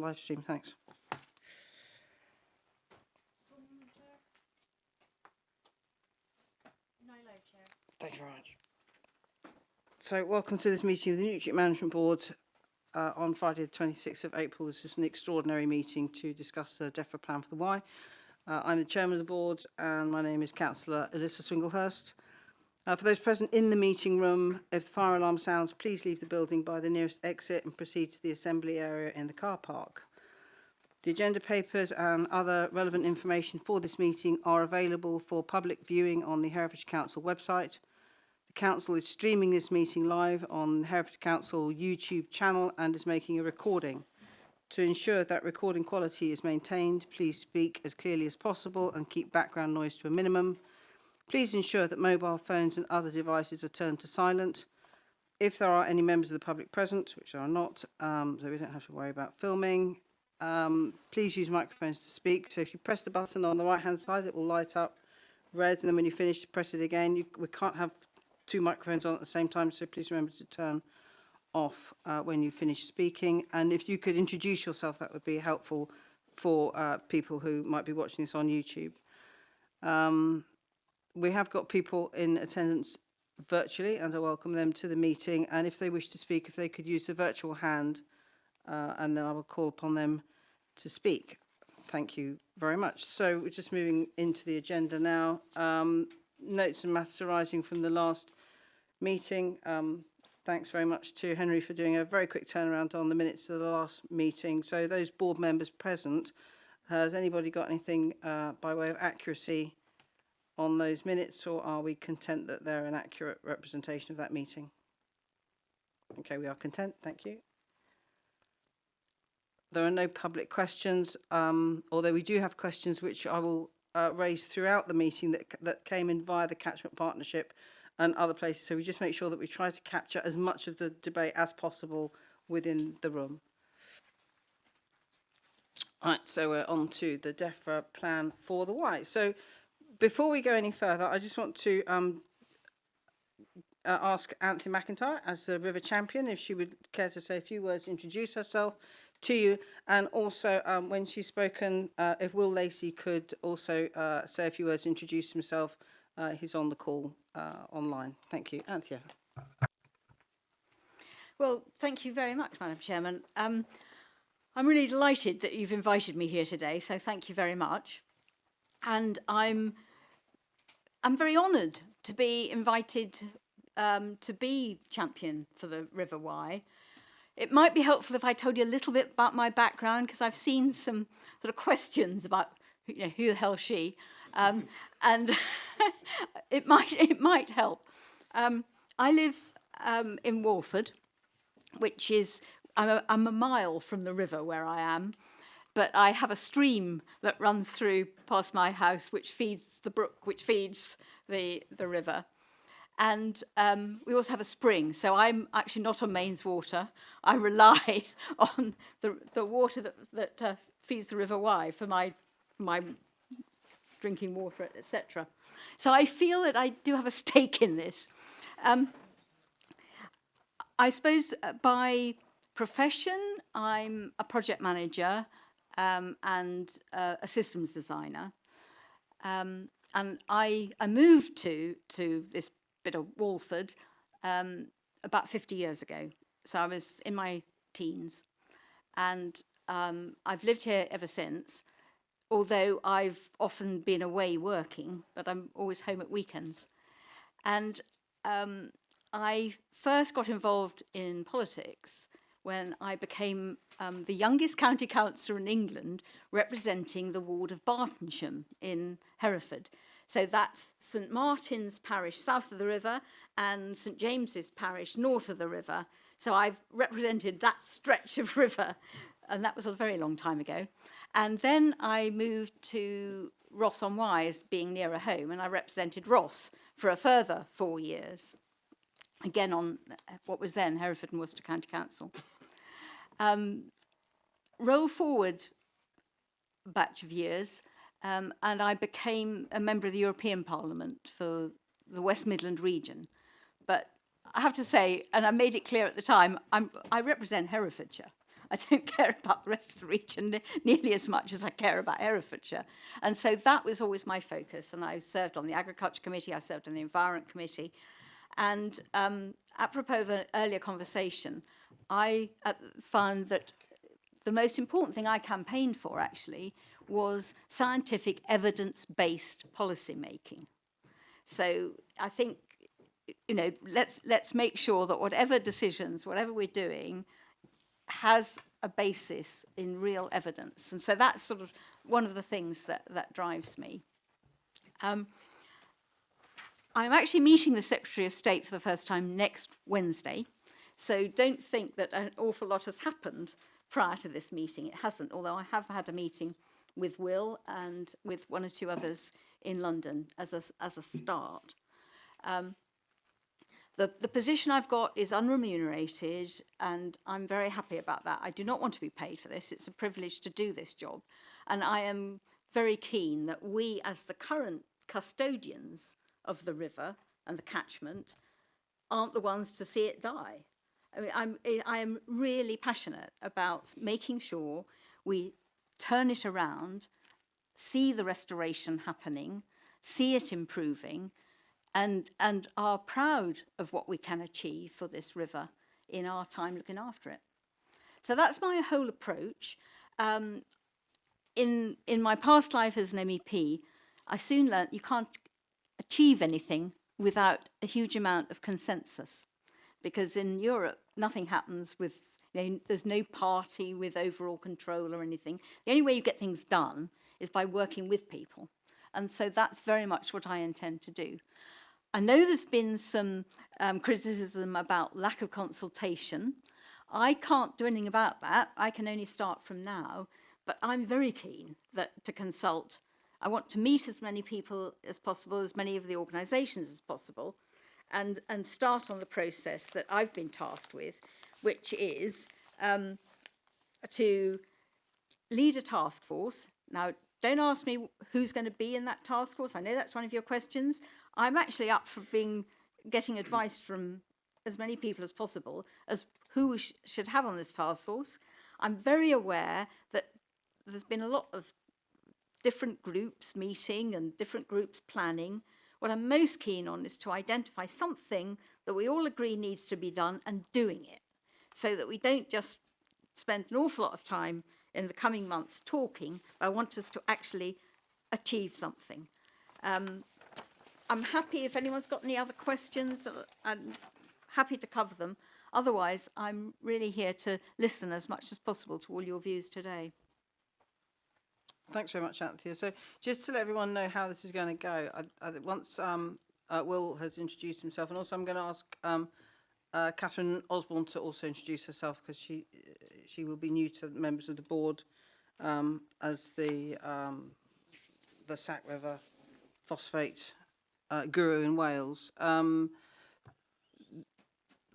live stream. Thanks. Thank you very much. So welcome to this meeting of the Nutrient Management Board on Friday the 26th of April. This is an extraordinary meeting to discuss the DEFRA plan for the Y. I'm the chairman of the board and my name is Councillor Alyssa Swinglehurst. For those present in the meeting room, if the fire alarm sounds, please leave the building by the nearest exit and proceed to the assembly area in the car park. The agenda papers and other relevant information for this meeting are available for public viewing on the Herefordshire Council website. The Council is streaming this meeting live on the Herefordshire Council YouTube channel and is making a recording. To ensure that recording quality is maintained, please speak as clearly as possible and keep background noise to a minimum. Please ensure that mobile phones and other devices are turned to silent. If there are any members of the public present, which there are not, so we don't have to worry about filming, please use microphones to speak. So if you press the button on the right-hand side, it will light up red, and then when you finish, press it again. We can't have two microphones on at the same time, so please remember to turn off when you finish speaking. And if you could introduce yourself, that would be helpful for people who might be watching this on YouTube. We have got people in attendance virtually, and I welcome them to the meeting. And if they wish to speak, if they could use the virtual hand, and then I will call upon them to speak. Thank you very much. So we're just moving into the agenda now. Notes and matters arising from the last meeting. Thanks very much to Henry for doing a very quick turnaround on the minutes of the last meeting. So those board members present, has anybody got anything by way of accuracy on those minutes, or are we content that they're an accurate representation of that meeting? Okay, we are content. Thank you. There are no public questions, although we do have questions which I will raise throughout the meeting that came in via the Catchment Partnership and other places. So we just make sure that we try to capture as much of the debate as possible within the room. Right, so we're on to the DEFRA plan for the Y. So before we go any further, I just want to ask Anthony McIntyre, as the River Champion, if she would care to say a few words, introduce herself to you, and also when she's spoken, if Will Lacey could also say a few words, introduce himself. He's on the call online. Thank you. Anthea. Well, thank you very much, Madam Chairman. I'm really delighted that you've invited me here today, so thank you very much. And I'm very honoured to be invited to be champion for the River Wye. It might be helpful if I told you a little bit about my background, because I've seen some sort of questions about, you know, who the hell is she, and it might help. I live in Walford, which is I'm a mile from the river where I am, but I have a stream that runs through past my house, which feeds the brook, which feeds the river. And we also have a spring, so I'm actually not on mains water. I rely on the water that feeds the River Wye for my drinking water, etc. So I feel that I do have a stake in this. I suppose by profession, I'm a project manager and a systems designer. And I moved to this bit of Walford about 50 years ago. So I was in my teens. And I've lived here ever since, although I've often been away working, but I'm always home at weekends. And I first got involved in politics when I became the youngest county councillor in England, representing the ward of Bartonsham in Hereford. So that's St Martin's parish south of the river and St James's parish north of the river. So I've represented that stretch of river, and that was a very long time ago. And then I moved to Ross-on-Wye as being nearer home, and I represented Ross for a further 4 years, again on what was then Hereford and Worcester County Council. Roll forward a batch of years, and I became a member of the European Parliament for the West Midland region. But I have to say, and I made it clear at the time, I represent Herefordshire. I don't care about the rest of the region nearly as much as I care about Herefordshire. And so that was always my focus. And I served on the Agriculture Committee, I served on the Environment Committee. And apropos of an earlier conversation, I found that the most important thing I campaigned for, actually, was scientific evidence-based policy making. So I think, let's make sure that whatever decisions, whatever we're doing, has a basis in real evidence. And so that's sort of one of the things that drives me. I'm actually meeting the Secretary of State for the first time next Wednesday. So don't think that an awful lot has happened prior to this meeting. It hasn't, although I have had a meeting with Will and with one or two others in London as a start. The position I've got is unremunerated, and I'm very happy about that. I do not want to be paid for this. It's a privilege to do this job. And I am very keen that we, as the current custodians of the river and the catchment, aren't the ones to see it die. I mean, I am really passionate about making sure we turn it around, see the restoration happening, see it improving, and are proud of what we can achieve for this river in our time looking after it. So that's my whole approach. In my past life as an MEP, I soon learnt you can't achieve anything without a huge amount of consensus, because in Europe nothing happens with, there's no party with overall control or anything. The only way you get things done is by working with people, and so that's very much what I intend to do. I know there's been some criticism about lack of consultation. I can't do anything about that. I can only start from now, but I'm very keen to consult. I want to meet as many people as possible, as many of the organisations as possible, and start on the process that I've been tasked with, which is to lead a task force. Now, don't ask me who's going to be in that task force. I know that's one of your questions. I'm actually up for getting advice from as many people as possible as who we should have on this task force. I'm very aware that there's been a lot of different groups meeting and different groups planning. What I'm most keen on is to identify something that we all agree needs to be done and doing it, so that we don't just spend an awful lot of time in the coming months talking, but I want us to actually achieve something. I'm happy if anyone's got any other questions, I'm happy to cover them. Otherwise, I'm really here to listen as much as possible to all your views today. Thanks very much, Anthea. So just to let everyone know how this is going to go, once Will has introduced himself, and also I'm going to ask Catherine Osborne to also introduce herself, because she will be new to members of the board as the Sac River phosphate guru in Wales.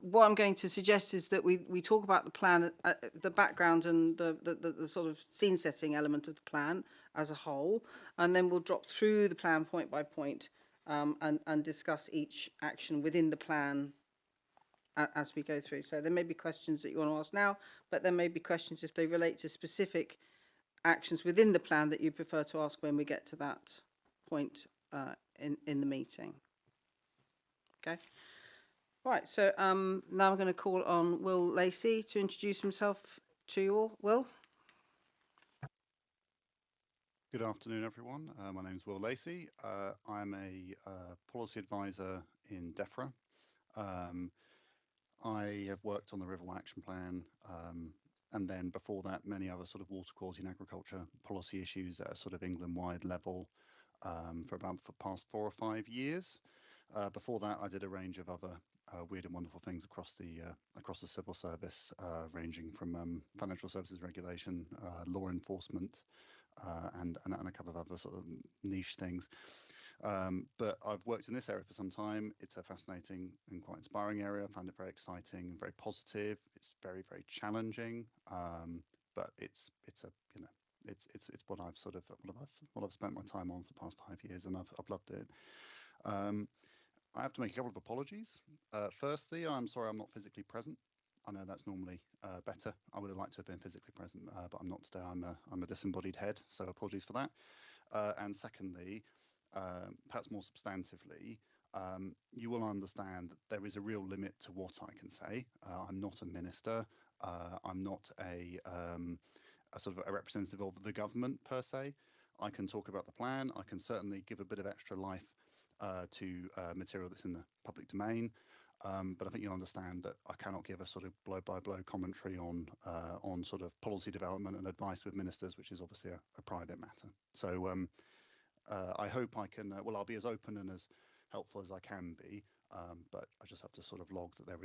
What I'm going to suggest is that we talk about the plan, the background and the sort of scene setting element of the plan as a whole, and then we'll drop through the plan point by point and discuss each action within the plan as we go through. So there may be questions that you want to ask now, but there may be questions if they relate to specific actions within the plan that you prefer to ask when we get to that point in the meeting. Okay. Right, so now I'm going to call on Will Lacey to introduce himself to you all. Will? Good afternoon, everyone. My name is Will Lacey. I'm a policy advisor in DEFRA. I have worked on the River Action Plan, and then before that, many other sort of water quality and agriculture policy issues at a sort of England-wide level for the past 4 or 5 years. Before that, I did a range of other weird and wonderful things across the civil service, ranging from financial services regulation, law enforcement, and a couple of other sort of niche things. But I've worked in this area for some time. It's a fascinating and quite inspiring area. I find it very exciting and very positive. It's very, very challenging, but it's what I've spent my time on for the past 5 years, and I've loved it. I have to make a couple of apologies. Firstly, I'm sorry I'm not physically present. I know that's normally better. I would have liked to have been physically present, but I'm not today. I'm a disembodied head, so apologies for that. And secondly, perhaps more substantively, you will understand that there is a real limit to what I can say. I'm not a minister. I'm not a sort of a representative of the government per se. I can talk about the plan. I can certainly give a bit of extra life to material that's in the public domain. But I think you'll understand that I cannot give a sort of blow-by-blow commentary on sort of policy development and advice with ministers, which is obviously a private matter. So I hope I can. Well, I'll be as open and as helpful as I can be, but I just have to sort of log that there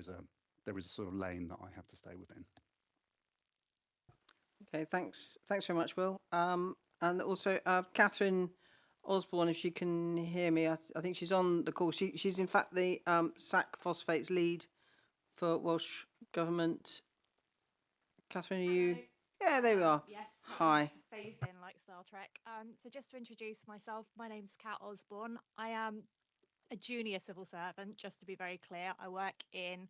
is a sort of lane that I have to stay within. Okay, thanks very much, Will. And also Catherine Osborne, if she can hear me, I think she's on the call. She's in fact the SAC phosphates lead for Welsh Government. Catherine, are you? Hello. Yeah, there we are. Yes. Hi. Phased in like Star Trek. So just to introduce myself, my name's Cat Osborne. I am a junior civil servant, just to be very clear. I work in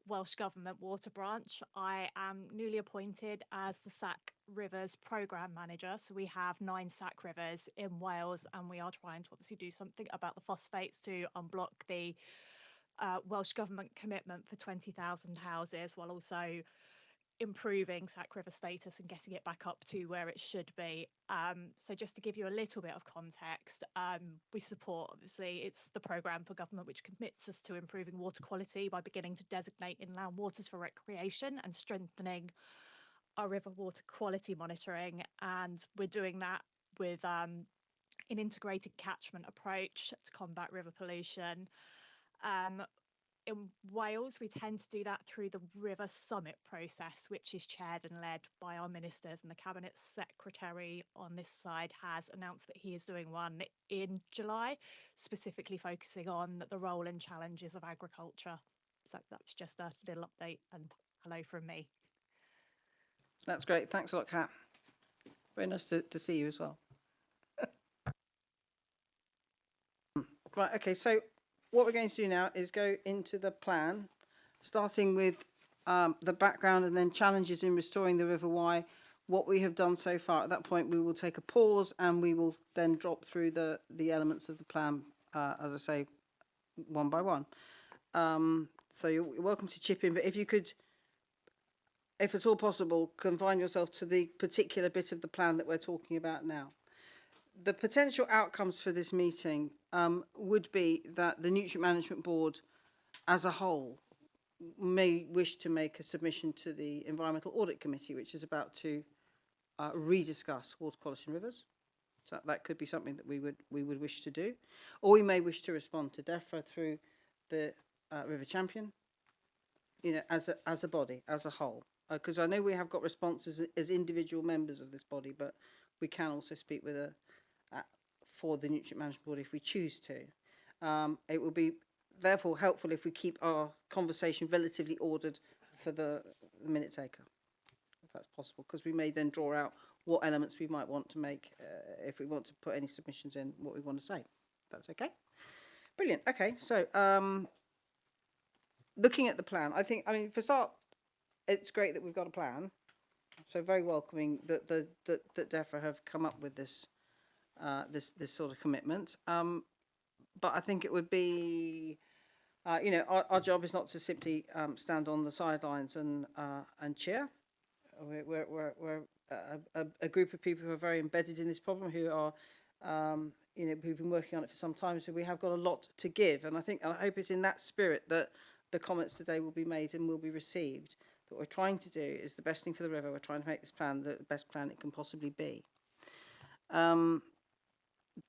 Welsh Government Water Branch. I am newly appointed as the SAC Rivers Programme Manager. So we have 9 SAC rivers in Wales, and we are trying to obviously do something about the phosphates to unblock the Welsh Government commitment for 20,000 houses, while also improving SAC River status and getting it back up to where it should be. So just to give you a little bit of context, we support, obviously, it's the programme for government which commits us to improving water quality by beginning to designate inland waters for recreation and strengthening our river water quality monitoring. And we're doing that with an integrated catchment approach to combat river pollution. In Wales, we tend to do that through the River Summit process, which is chaired and led by our ministers, and the Cabinet Secretary on this side has announced that he is doing one in July, specifically focusing on the role and challenges of agriculture. So that's just a little update, and hello from me. That's great. Thanks a lot, Kat. Very nice to see you as well. Right, okay, so what we're going to do now is go into the plan, starting with the background and then challenges in restoring the River Wye, what we have done so far. At that point, we will take a pause and we will then drop through the elements of the plan, as I say, one by one. So you're welcome to chip in, but if you could, if at all possible, confine yourself to the particular bit of the plan that we're talking about now. The potential outcomes for this meeting would be that the Nutrient Management Board as a whole may wish to make a submission to the Environmental Audit Committee, which is about to rediscuss water quality in rivers. So that could be something that we would wish to do. Or we may wish to respond to DEFRA through the River Champion, you know, as a body, as a whole. Because I know we have got responses as individual members of this body, but we can also speak with for the Nutrient Management Board if we choose to. It will be therefore helpful if we keep our conversation relatively ordered for the minute taker, if that's possible, because we may then draw out what elements we might want to make if we want to put any submissions in, what we want to say. If that's okay. Brilliant. Okay, so looking at the plan, I mean, for start, it's great that we've got a plan. So very welcoming that that DEFRA have come up with this this sort of commitment. But I think it would be, you know, our job is not to simply stand on the sidelines and cheer. We're a group of people who are very embedded in this problem, who are, you know, who've been working on it for some time. So we have got a lot to give, and I hope it's in that spirit that the comments today will be made and will be received. What we're trying to do is the best thing for the river. We're trying to make this plan the best plan it can possibly be.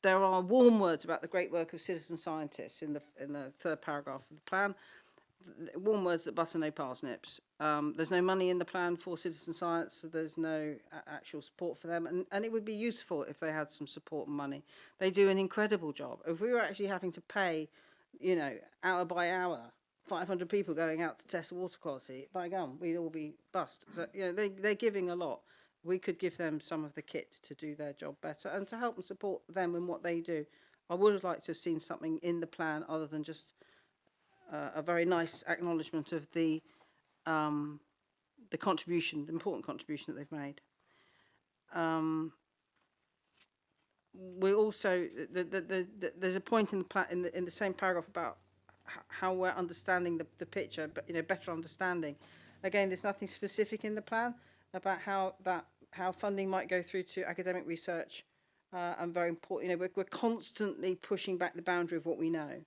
There are warm words about the great work of citizen scientists in the third paragraph of the plan. Warm words that butter no parsnips. There's no money in the plan for citizen science, so there's no actual support for them, and it would be useful if they had some support and money. They do an incredible job. If we were actually having to pay, you know, hour by hour, 500 people going out to test water quality, by gum, we'd all be bust. So, you know, they're giving a lot. We could give them some of the kit to do their job better and to help and support them in what they do. I would have liked to have seen something in the plan other than just a very nice acknowledgement of the the contribution, the important contribution that they've made. We also there's a point in the same paragraph about how we're understanding the picture, but better understanding. Again, there's nothing specific in the plan about how funding might go through to academic research, and very important. We're constantly pushing back the boundary of what we know,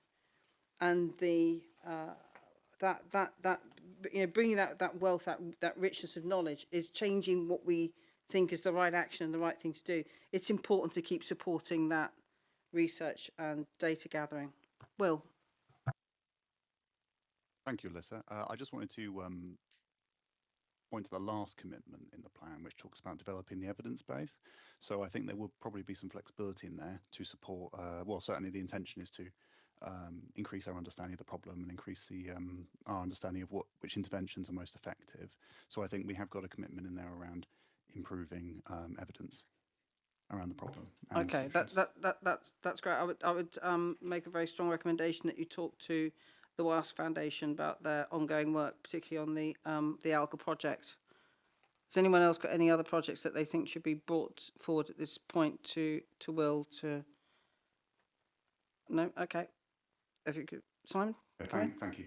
and bringing that wealth, that richness of knowledge is changing what we think is the right action and the right thing to do. It's important to keep supporting that research and data gathering. Will. Thank you, Alyssa. I just wanted to point to the last commitment in the plan, which talks about developing the evidence base. So I think there will probably be some flexibility in there to support, well, certainly the intention is to increase our understanding of the problem and increase our understanding of which interventions are most effective. So I think we have got a commitment in there around improving evidence around the problem. Okay, that's great. I would make a very strong recommendation that you talk to the WASC Foundation about their ongoing work, particularly on the algal project. Has anyone else got any other projects that they think should be brought forward at this point to Will to? No, okay. If you could, Simon. Okay, thank you.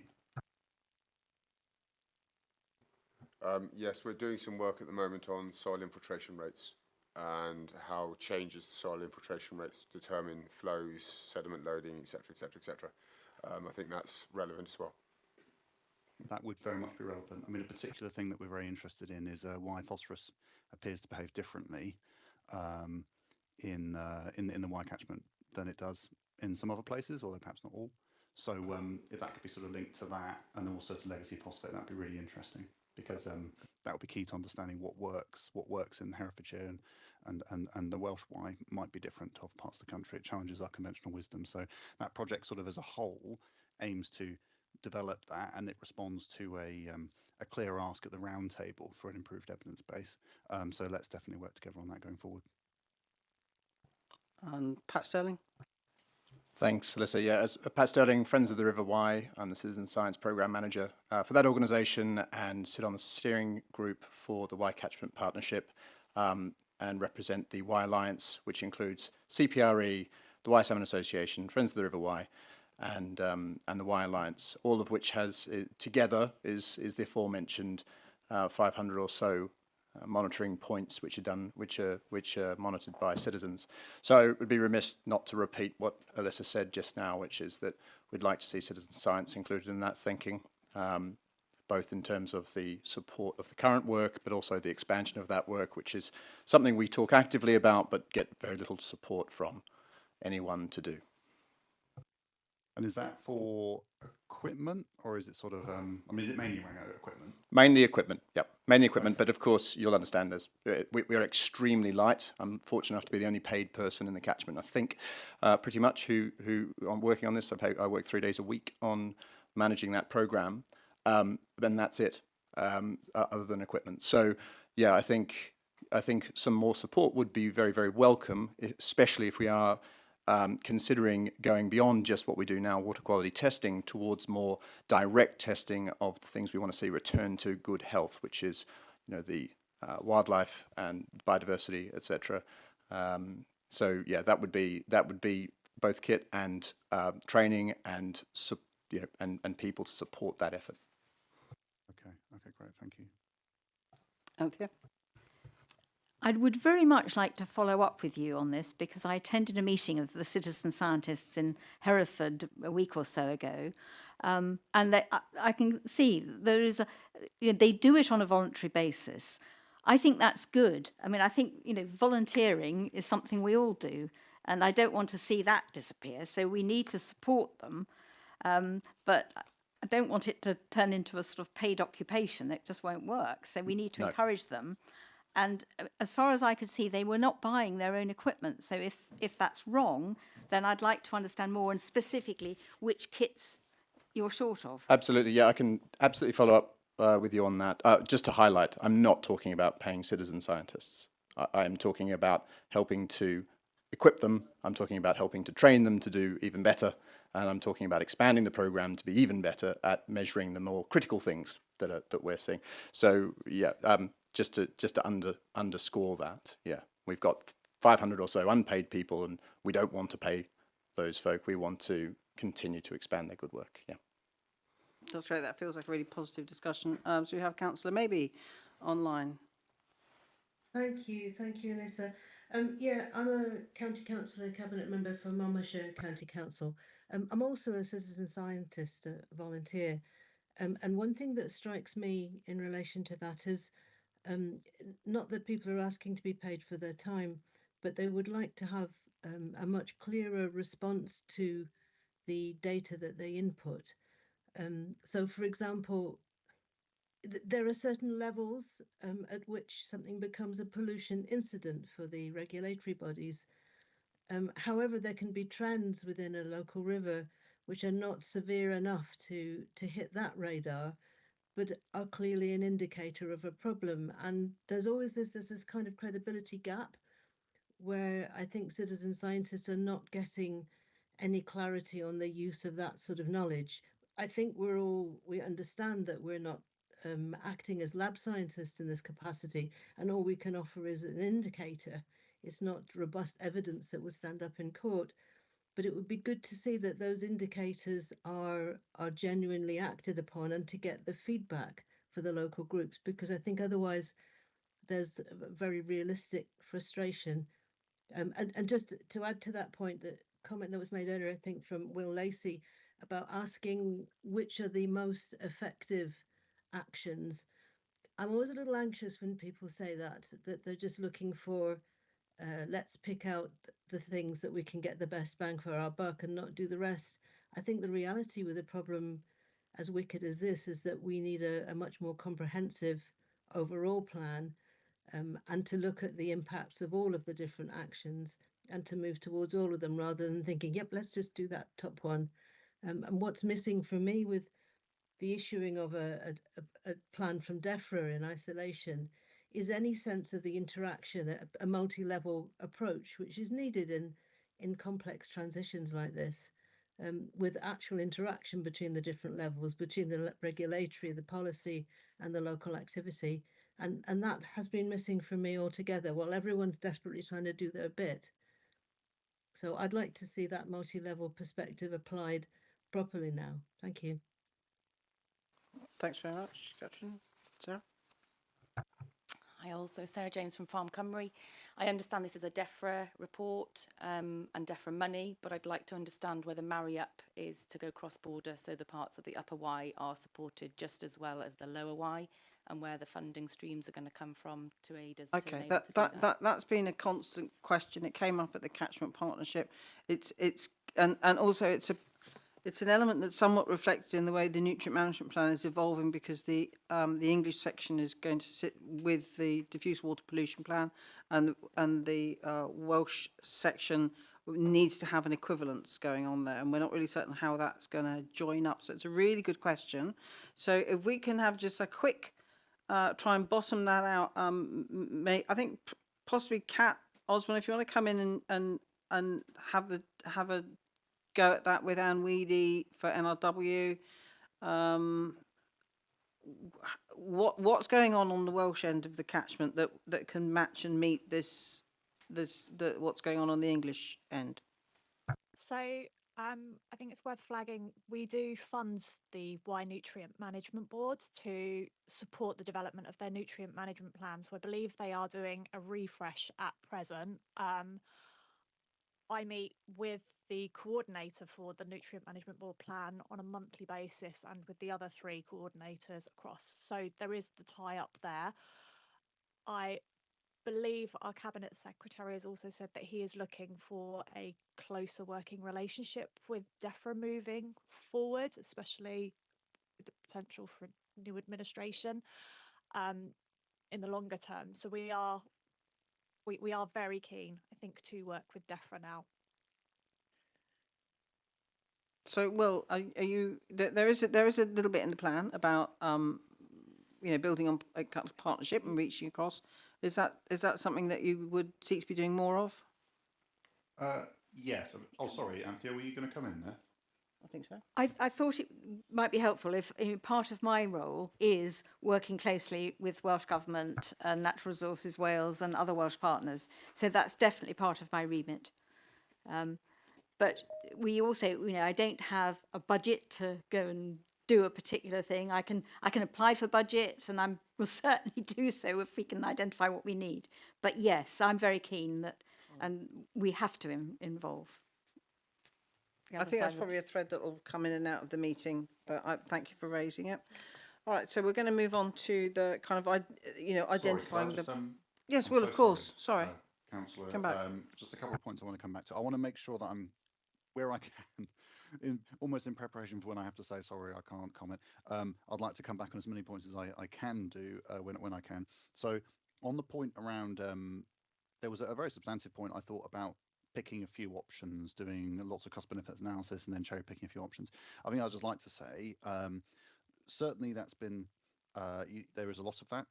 Yes, we're doing some work at the moment on soil infiltration rates and how changes to soil infiltration rates determine flows, sediment loading, etc., etc., etc. I think that's relevant as well. That would very much be relevant. I mean, a particular thing that we're very interested in is why phosphorus appears to behave differently in the Y catchment than it does in some other places, although perhaps not all. So if that could be sort of linked to that and also to legacy phosphate, that'd be really interesting, because that would be key to understanding what works in Herefordshire, and the Welsh Y might be different to other parts of the country. It challenges our conventional wisdom. So that project sort of as a whole aims to develop that, and it responds to a clear ask at the round table for an improved evidence base. So let's definitely work together on that going forward. And Pat Sterling. Thanks, Alyssa. Yeah, as Pat Sterling, Friends of the River Wye, I'm the Citizen Science Programme Manager for that organisation and sit on the steering group for the Y Catchment Partnership, and represent the Y Alliance, which includes CPRE, the Y Salmon Association, Friends of the River Wye, and the Y Alliance, all of which has together is the aforementioned 500 or so monitoring points which are monitored by citizens. So it would be remiss not to repeat what Alyssa said just now, which is that we'd like to see citizen science included in that thinking, both in terms of the support of the current work, but also the expansion of that work, which is something we talk actively about but get very little support from anyone to do. And is that for equipment, or is it sort of, I mean, is it mainly around equipment? Mainly equipment, yep. Mainly equipment, but of course, you'll understand we are extremely light. I'm fortunate enough to be the only paid person in the catchment, I think, pretty much, who I'm working on this. I work 3 days a week on managing that programme, and that's it, other than equipment. So, yeah, I think some more support would be very, very welcome, especially if we are considering going beyond just what we do now, water quality testing, towards more direct testing of the things we want to see return to good health, which is, the wildlife and biodiversity, etc. So yeah, that would be both kit and training and and people to support that effort. Okay, great, thank you. Anthea. I would very much like to follow up with you on this, because I attended a meeting of the citizen scientists in Hereford a week or so ago, and I can see there is they do it on a voluntary basis. I think that's good. I mean, I think volunteering is something we all do, and I don't want to see that disappear. So we need to support them, but I don't want it to turn into a sort of paid occupation. It just won't work. So we need to encourage them. And as far as I could see, they were not buying their own equipment. So if that's wrong, then I'd like to understand more, and specifically which kits you're short of. Absolutely, yeah, I can absolutely follow up with you on that. Just to highlight, I'm not talking about paying citizen scientists. I am talking about helping to equip them. I'm talking about helping to train them to do even better. And I'm talking about expanding the programme to be even better at measuring the more critical things, that we're seeing. So yeah, just to underscore that, yeah, we've got 500 or so unpaid people, and we don't want to pay those folk. We want to continue to expand their good work. Yeah. That's great. That feels like a really positive discussion. So we have Councillor maybe online. Thank you, Alyssa. Yeah, I'm a county councillor, cabinet member for Monmouthshire County Council. I'm also a citizen scientist, a volunteer. And one thing that strikes me in relation to that is not that people are asking to be paid for their time, but they would like to have a much clearer response to the data that they input. So, for example, there are certain levels at which something becomes a pollution incident for the regulatory bodies. However, there can be trends within a local river which are not severe enough to hit that radar, but are clearly an indicator of a problem. And there's always this kind of credibility gap where I think citizen scientists are not getting any clarity on the use of that sort of knowledge. I think we understand that we're not acting as lab scientists in this capacity, and all we can offer is an indicator. It's not robust evidence that would stand up in court, but it would be good to see that those indicators are genuinely acted upon and to get the feedback for the local groups, because I think otherwise there's a very realistic frustration. And just to add to that point, the comment that was made earlier, I think from Will Lacey, about asking which are the most effective actions. I'm always a little anxious when people say that they're just looking for, let's pick out the things that we can get the best bang for our buck and not do the rest. I think the reality with a problem as wicked as this is that we need a much more comprehensive overall plan, and to look at the impacts of all of the different actions and to move towards all of them rather than thinking, yep, let's just do that top one. And what's missing for me with the issuing of a plan from DEFRA in isolation is any sense of the interaction, a multi-level approach, which is needed in complex transitions like this, with actual interaction between the different levels, between the regulatory, the policy, and the local activity. And that has been missing from me altogether, while everyone's desperately trying to do their bit. So I'd like to see that multi-level perspective applied properly now. Thank you. Thanks very much, Catherine. Sarah? Hi, also Sarah James from Farm Cymru. I understand this is a DEFRA report and DEFRA money, but I'd like to understand whether Marry Up is to go cross-border, so the parts of the Upper Y are supported just as well as the Lower Y, and where the funding streams are going to come from to aid us. Okay, that's been a constant question. It came up at the Catchment Partnership. And also it's an element that's somewhat reflected in the way the nutrient management plan is evolving, because the English section is going to sit with the diffuse water pollution plan, and the Welsh section needs to have an equivalence going on there, and we're not really certain how that's going to join up. So it's a really good question. So if we can have just a quick try and bottom that out, I think possibly Kat Osborne, if you want to come in and have a go at that with Anne Weedy for NRW. What's going on the Welsh end of the catchment that can match and meet what's going on the English end? So I think it's worth flagging, we do fund the Y Nutrient Management Board to support the development of their nutrient management plan. So I believe they are doing a refresh at present. I meet with the coordinator for the Nutrient Management Board plan on a monthly basis, and with the other 3 coordinators across. So there is the tie up there. I believe our Cabinet Secretary has also said that he is looking for a closer working relationship with DEFRA moving forward, especially with the potential for new administration in the longer term. So we are very keen, I think, to work with DEFRA now. So, Will, are you? There is a little bit in the plan about building on a kind of partnership and reaching across. Is that something that you would seek to be doing more of? Yes. Oh, sorry, Anthea, were you going to come in there? I think so. I thought it might be helpful if part of my role is working closely with Welsh Government and Natural Resources Wales and other Welsh partners. So that's definitely part of my remit. But we also, I don't have a budget to go and do a particular thing. I can apply for budgets, and I will certainly do so if we can identify what we need. But yes, I'm very keen that, and we have to involve. I think that's probably a thread that will come in and out of the meeting, but I thank you for raising it. All right, so we're going to move on to the kind of, identifying the... Yes, I'm Will, so of course. Sorry. Councillor. Come back. Just a couple of points I want to come back to. I want to make sure that I'm where I can, almost in preparation for when I have to say sorry, I can't comment. I'd like to come back on as many points as I can do when I can. So on the point around, there was a very substantive point I thought about picking a few options, doing lots of cost benefits analysis, and then cherry picking a few options. I think I'd just like to say, certainly that's been there is a lot of that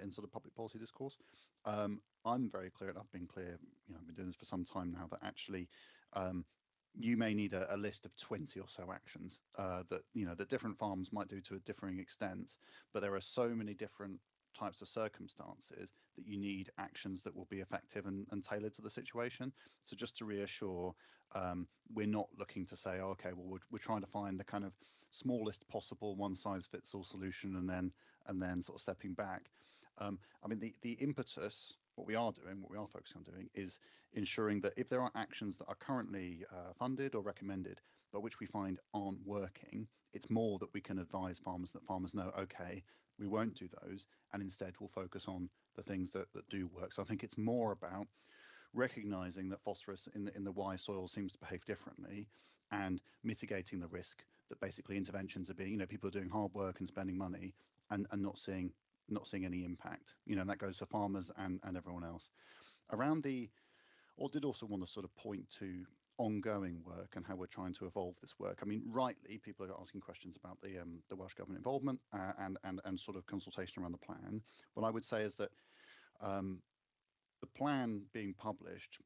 in sort of public policy discourse. I'm very clear, and I've been clear, I've been doing this for some time now, that actually you may need a list of 20 or so actions that that different farms might do to a differing extent, but there are so many different types of circumstances that you need actions that will be effective and tailored to the situation. So just to reassure, we're not looking to say, oh, okay, well, we're trying to find the kind of smallest possible one size fits all solution and then sort of stepping back. I mean, the impetus, what we are focusing on doing is ensuring that if there are actions that are currently funded or recommended, but which we find aren't working, it's more that we can advise farmers that farmers know, okay, we won't do those, and instead we'll focus on the things that do work. So I think it's more about recognizing that phosphorus in the Y soil seems to behave differently, and mitigating the risk that basically interventions are being, people are doing hard work and spending money and not seeing any impact, and that goes for farmers and everyone else. Or did also want to sort of point to ongoing work and how we're trying to evolve this work. I mean, rightly, people are asking questions about the Welsh Government involvement and sort of consultation around the plan. What I would say is that the plan being published,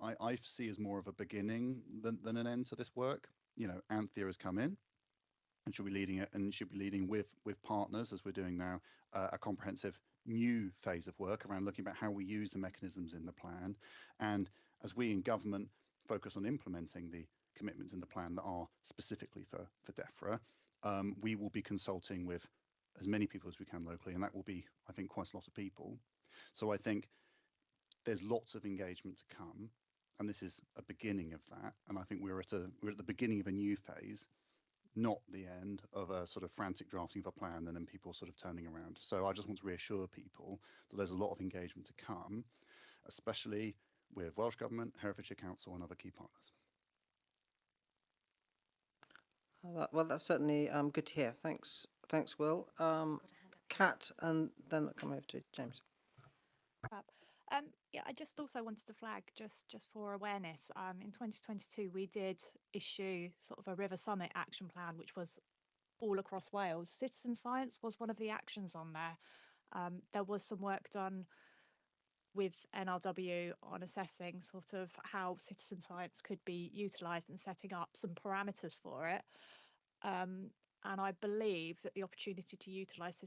I see as more of a beginning than an end to this work. Anthea has come in and she'll be leading it, and she'll be leading with partners, as we're doing now, a comprehensive new phase of work around looking about how we use the mechanisms in the plan. And as we in government focus on implementing the commitments in the plan that are specifically for DEFRA, we will be consulting with as many people as we can locally, and that will be, I think, quite a lot of people. So I think there's lots of engagement to come, and this is a beginning of that. And I think we're at the beginning of a new phase, not the end of a sort of frantic drafting of a plan and then people sort of turning around. So I just want to reassure people that there's a lot of engagement to come, especially with Welsh Government, Herefordshire Council and other key partners. Well, that's certainly good to hear. Thanks, Will. Kat, and then I'll come over to James. Yeah, I just also wanted to flag just for awareness. In 2022, we did issue sort of a River Summit action plan, which was all across Wales. Citizen science was one of the actions on there. There was some work done with NRW on assessing sort of how citizen science could be utilised and setting up some parameters for it. And I believe that the opportunity to utilise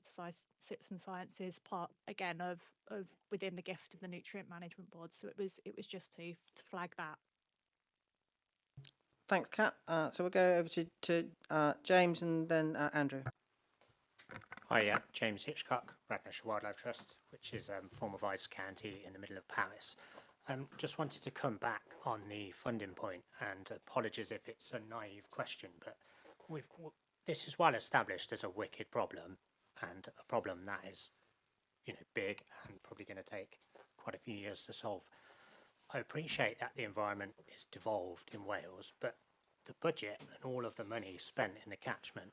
citizen science is part, again, of within the gift of the Nutrient Management Board. So it was just to flag that. Thanks, Kat. So we'll go over to James and then Andrew. Hi, yeah, James Hitchcock, Radnorshire Wildlife Trust, which is former Vice County in the middle of Paris. Just wanted to come back on the funding point, and apologies if it's a naive question, but this is well established as a wicked problem, and a problem that is, big and probably going to take quite a few years to solve. I appreciate that the environment is devolved in Wales, but the budget and all of the money spent in the catchment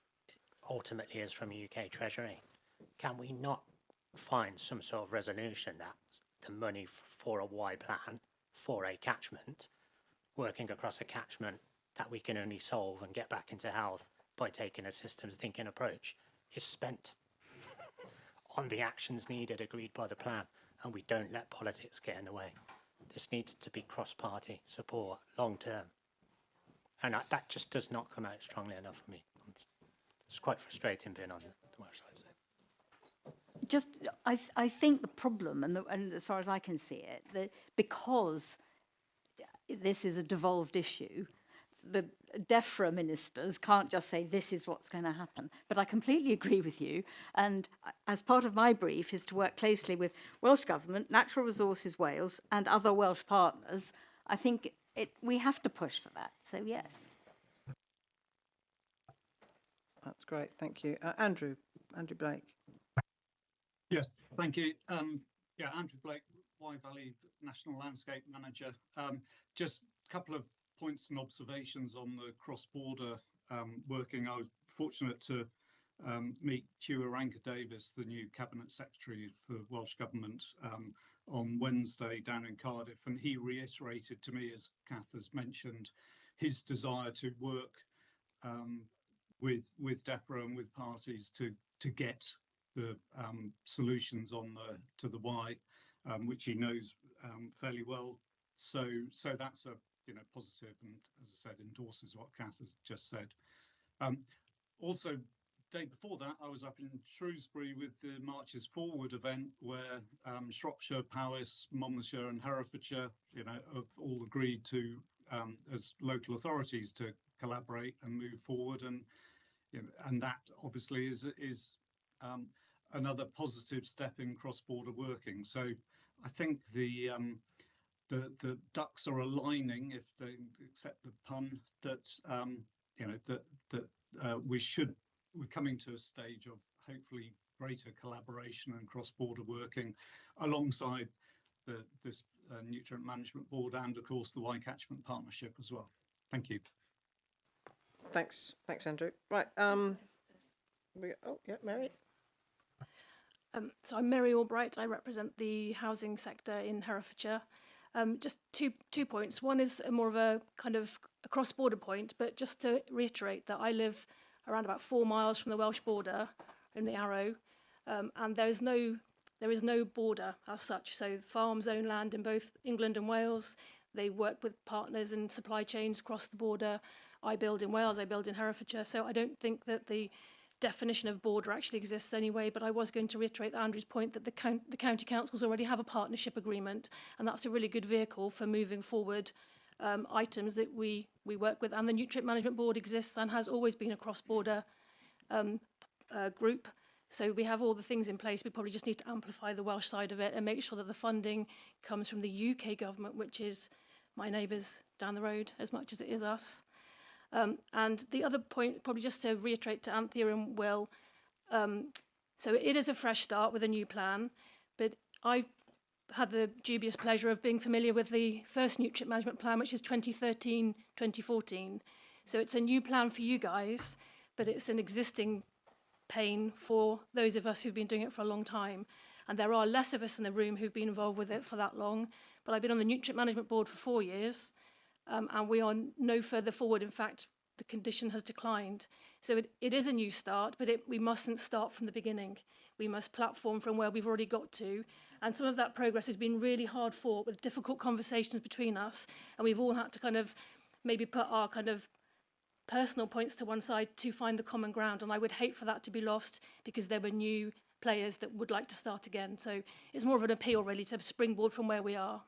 ultimately is from UK Treasury. Can we not find some sort of resolution that the money for a Y plan for a catchment, working across a catchment that we can only solve and get back into health by taking a systems thinking approach, is spent on the actions needed agreed by the plan, and we don't let politics get in the way? This needs to be cross-party support long term. And that just does not come out strongly enough for me. It's quite frustrating being on the Welsh side. Just, I think the problem, and as far as I can see it, that because this is a devolved issue, the DEFRA ministers can't just say this is what's going to happen. But I completely agree with you. And as part of my brief is to work closely with Welsh Government, Natural Resources Wales and other Welsh partners. I think we have to push for that. So yes. That's great, thank you. Andrew Blake. Yes, thank you. Yeah, Andrew Blake, Wye Valley National Landscape Manager. Just a couple of points and observations on the cross-border working. I was fortunate to meet Hugh Aranka-Davis, the new Cabinet Secretary for Welsh Government, on Wednesday down in Cardiff, and he reiterated to me, as Kath has mentioned, his desire to work with DEFRA and with parties to get the solutions on to the Wye, which he knows fairly well. So that's a positive, and as I said, endorses what Kath has just said. Also, day before that, I was up in Shrewsbury with the Marches Forward event, where Shropshire, Powys, Monmouthshire, and Herefordshire, have all agreed to, as local authorities, to collaborate and move forward, and that obviously is another positive step in cross-border working. So I think the ducks are aligning, if they accept the pun, that we're coming to a stage of hopefully greater collaboration and cross-border working alongside this Nutrient Management Board and of course the Wye Catchment Partnership as well. Thank you. Thanks, Andrew. Right, Mary. So I'm Mary Albright. I represent the housing sector in Herefordshire. Just two points. One is more of a kind of a cross-border point, but just to reiterate that I live around about 4 miles from the Welsh border in the Arrow, and there is no border as such. So farms own land in both England and Wales. They work with partners in supply chains across the border. I build in Wales, I build in Herefordshire. So I don't think that the definition of border actually exists anyway, but I was going to reiterate Andrew's point that the county councils already have a partnership agreement, and that's a really good vehicle for moving forward items that we work with. And the Nutrient Management Board exists and has always been a cross-border group. So we have all the things in place. We probably just need to amplify the Welsh side of it and make sure that the funding comes from the UK government, which is my neighbours down the road as much as it is us. And the other point, probably just to reiterate to Anthea and Will, so it is a fresh start with a new plan, but I've had the dubious pleasure of being familiar with the first nutrient management plan, which is 2013-2014. So it's a new plan for you guys, but it's an existing pain for those of us who've been doing it for a long time. And there are less of us in the room who've been involved with it for that long, but I've been on the Nutrient Management Board for 4 years, and we are no further forward. In fact, the condition has declined. So it is a new start, but we mustn't start from the beginning. We must platform from where we've already got to. And some of that progress has been really hard fought with difficult conversations between us. And we've all had to kind of maybe put our kind of personal points to one side to find the common ground. And I would hate for that to be lost because there were new players that would like to start again. So it's more of an appeal really to springboard from where we are.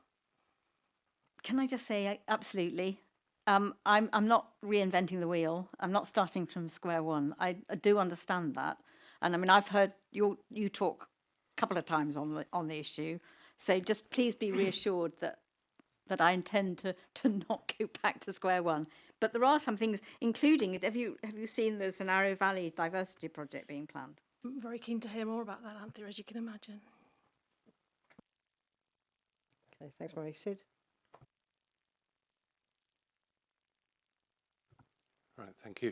Can I just say, absolutely. I'm not reinventing the wheel. I'm not starting from square one. I do understand that, and I mean I've heard you talk a couple of times on the issue. So just please be reassured that I intend to not go back to square one. But there are some things, including have you seen the Arrow Valley Diversity Project being planned? I'm very keen to hear more about that, Anthea, as you can imagine. Okay, thanks, Mary. Sid. Right, thank you.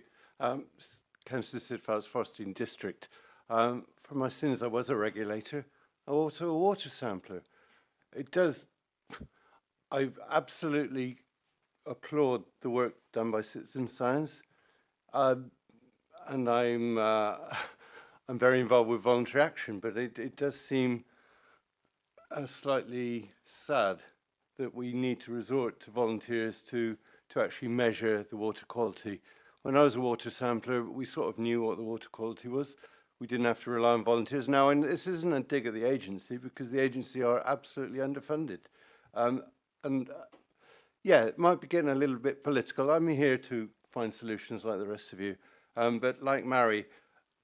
Councillor Sid Fowles, Forestine District. For my sins, I was a regulator. I'm also a water sampler. I absolutely applaud the work done by citizen science, and I'm very involved with voluntary action. But it does seem slightly sad that we need to resort to volunteers to to actually measure the water quality. When I was a water sampler, we sort of knew what the water quality was. We didn't have to rely on volunteers. Now, and this isn't a dig at the agency, because the agency are absolutely underfunded. Yeah, it might be getting a little bit political. I'm here to find solutions like the rest of you. But like Mary,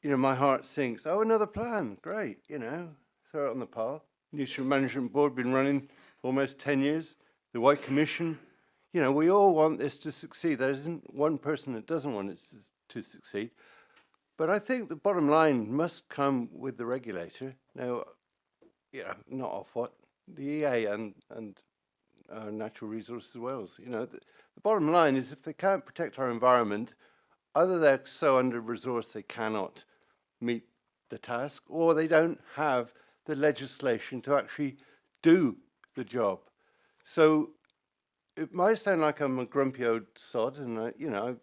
you know, my heart sinks. Oh, another plan, great, you know, throw it on the pile. Nutrient Management Board, been running almost 10 years. The White Commission, you know, we all want this to succeed. There isn't one person that doesn't want it to succeed. But I think the bottom line must come with the regulator. Now, you know, not Ofwat, the EA and Natural Resources Wales. You know, the bottom line is if they can't protect our environment, either they're so under-resourced they cannot meet the task, or they don't have the legislation to actually do the job. So it might sound like I'm a grumpy old sod, and you know,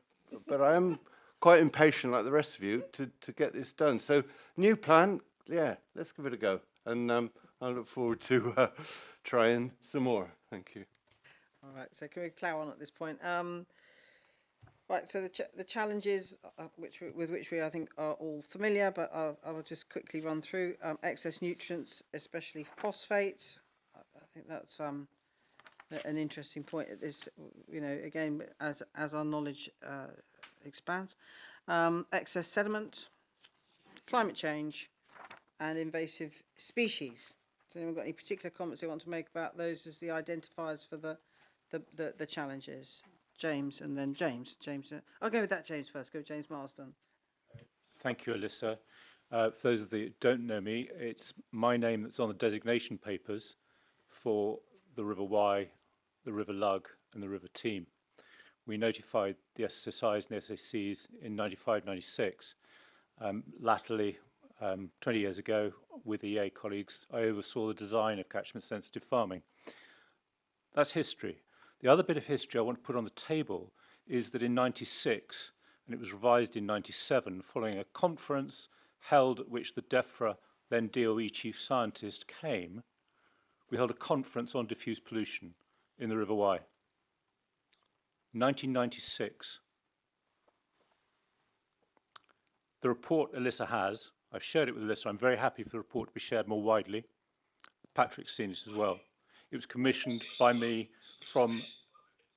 but I am quite impatient, like the rest of you, to get this done. So new plan, yeah, let's give it a go, and I look forward to trying some more. Thank you. All right, so can we plough on at this point? Right, so the challenges with which we I think are all familiar, but I will just quickly run through. Excess nutrients, especially phosphate. I think that's an interesting point at this, you know, again, as our knowledge expands. Excess sediment, climate change, and invasive species. Has anyone got any particular comments they want to make about those as the identifiers for the challenges? James, and then James. I'll go with that James first. Go with James Marsden. Thank you, Alyssa. For those of you who don't know me, it's my name that's on the designation papers for the River Wye, the River Lug, and the River Team. We notified the SSIs and the SACs in 95, 96. Latterly, 20 years ago, with EA colleagues, I oversaw the design of catchment-sensitive farming. That's history. The other bit of history I want to put on the table is that in 96, and it was revised in 97, following a conference held at which the DEFRA, then DOE chief scientist, came, we held a conference on diffuse pollution in the River Wye. 1996. The report Alyssa has, I've shared it with Alyssa, I'm very happy for the report to be shared more widely. Patrick's seen this as well. It was commissioned by me from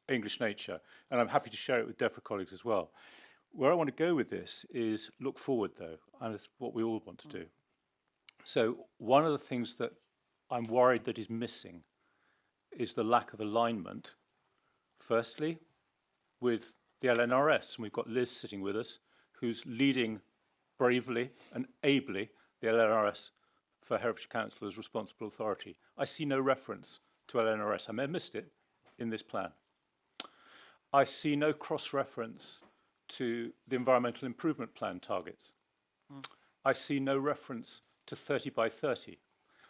English Nature, and I'm happy to share it with DEFRA colleagues as well. Where I want to go with this is look forward, though, and it's what we all want to do. So one of the things that I'm worried that is missing is the lack of alignment, firstly, with the LNRS, and we've got Liz sitting with us, who's leading bravely and ably the LNRS for Herefordshire Council as responsible authority. I see no reference to LNRS. I may have missed it in this plan. I see no cross-reference to the Environmental Improvement Plan targets. I see no reference to 30 by 30.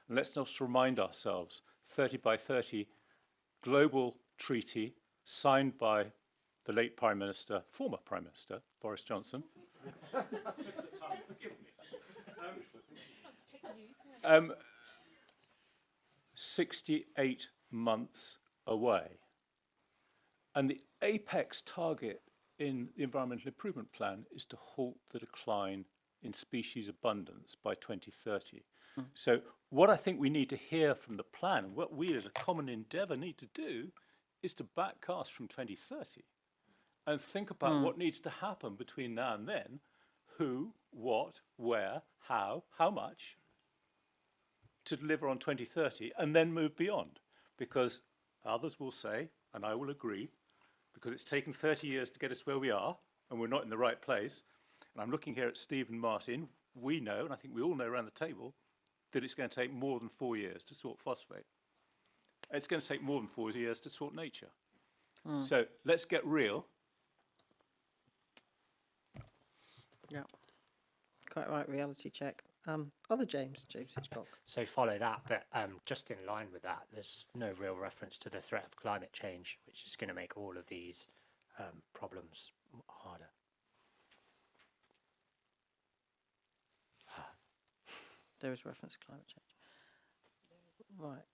And let's not remind ourselves, 30 by 30 global treaty signed by the late Prime Minister, former Prime Minister, Boris Johnson. 68 months away. And the apex target in the Environmental Improvement Plan is to halt the decline in species abundance by 2030. So what I think we need to hear from the plan, and what we as a common endeavour need to do, is to backcast from 2030 and think about what needs to happen between now and then, who, what, where, how much, to deliver on 2030, and then move beyond. Because others will say, and I will agree, because it's taken 30 years to get us where we are, and we're not in the right place. And I'm looking here at Steve and Martin. We know, and I think we all know around the table, that it's going to take more than 4 years to sort phosphate. It's going to take more than 4 years to sort nature. So let's get real. Yeah, quite right, reality check. Other James Hitchcock. So follow that, but just in line with that, there's no real reference to the threat of climate change, which is going to make all of these problems harder. There is reference to climate change. Right.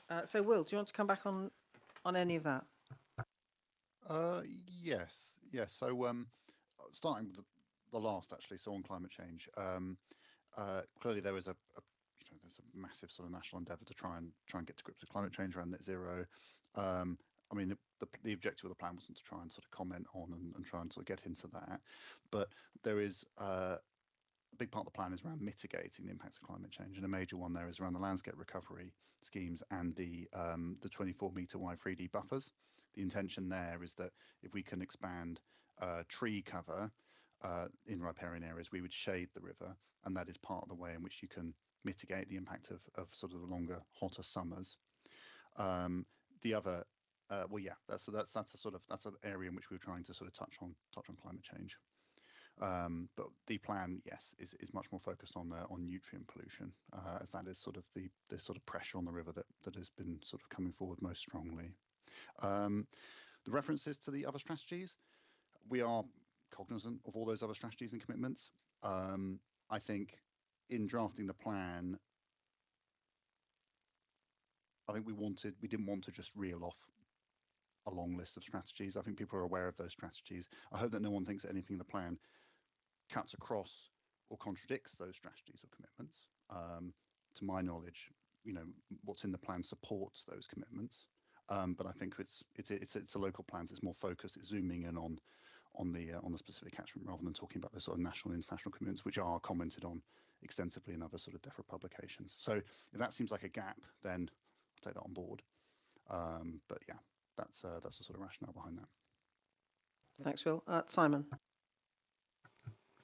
Yeah. So Will, do you want to come back on on any of that? Yes, yes. So starting with the last actually, so on climate change, clearly there is there's a massive sort of national endeavour to try and get to grips with climate change around net zero. I mean, the objective of the plan wasn't to try and sort of comment on and try and sort of get into that, but there is a big part of the plan is around mitigating the impacts of climate change, and a major one there is around the landscape recovery schemes and the 24-metre wide 3D buffers. The intention there is that if we can expand tree cover in riparian areas, we would shade the river, and that is part of the way in which you can mitigate the impact of sort of the longer, hotter summers. The other, well, yeah, that's an area in which we were trying to sort of touch on climate change. But the plan, yes, is much more focused on nutrient pollution, as that is sort of the sort of pressure on the river that has been sort of coming forward most strongly. The references to the other strategies, we are cognizant of all those other strategies and commitments. I think in drafting the plan, I think we didn't want to just reel off a long list of strategies. I think people are aware of those strategies. I hope that no one thinks that anything in the plan cuts across or contradicts those strategies or commitments. To my knowledge, what's in the plan supports those commitments. But I think it's a local plan. It's more focused. It's zooming in on the specific catchment rather than talking about the sort of national and international commitments, which are commented on extensively in other sort of DEFRA publications. So if that seems like a gap, then I'll take that on board. But yeah, that's the sort of rationale behind that. Thanks, Will. Simon.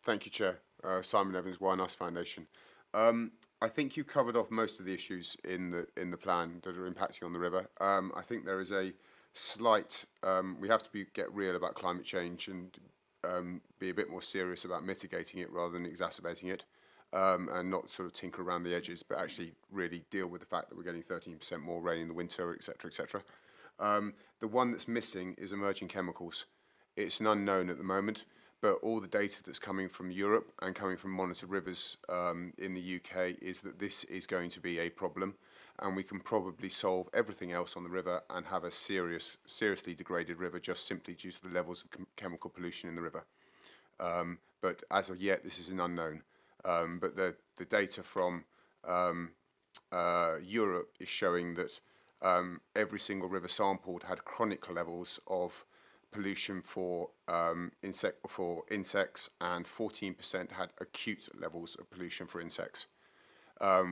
Thank you, Chair. Simon Evans, Why Us Foundation. I think you covered off most of the issues in the plan that are impacting on the river. I think there is a slight, we have to get real about climate change and be a bit more serious about mitigating it rather than exacerbating it, and not sort of tinker around the edges, but actually really deal with the fact that we're getting 13% more rain in the winter, etc., etc. The one that's missing is emerging chemicals. It's an unknown at the moment, but all the data that's coming from Europe and coming from monitored rivers in the UK is that this is going to be a problem, and we can probably solve everything else on the river and have a seriously degraded river just simply due to the levels of chemical pollution in the river. But as of yet, this is an unknown. But the data from Europe is showing that every single river sampled had chronic levels of pollution for insects, and 14% had acute levels of pollution for insects.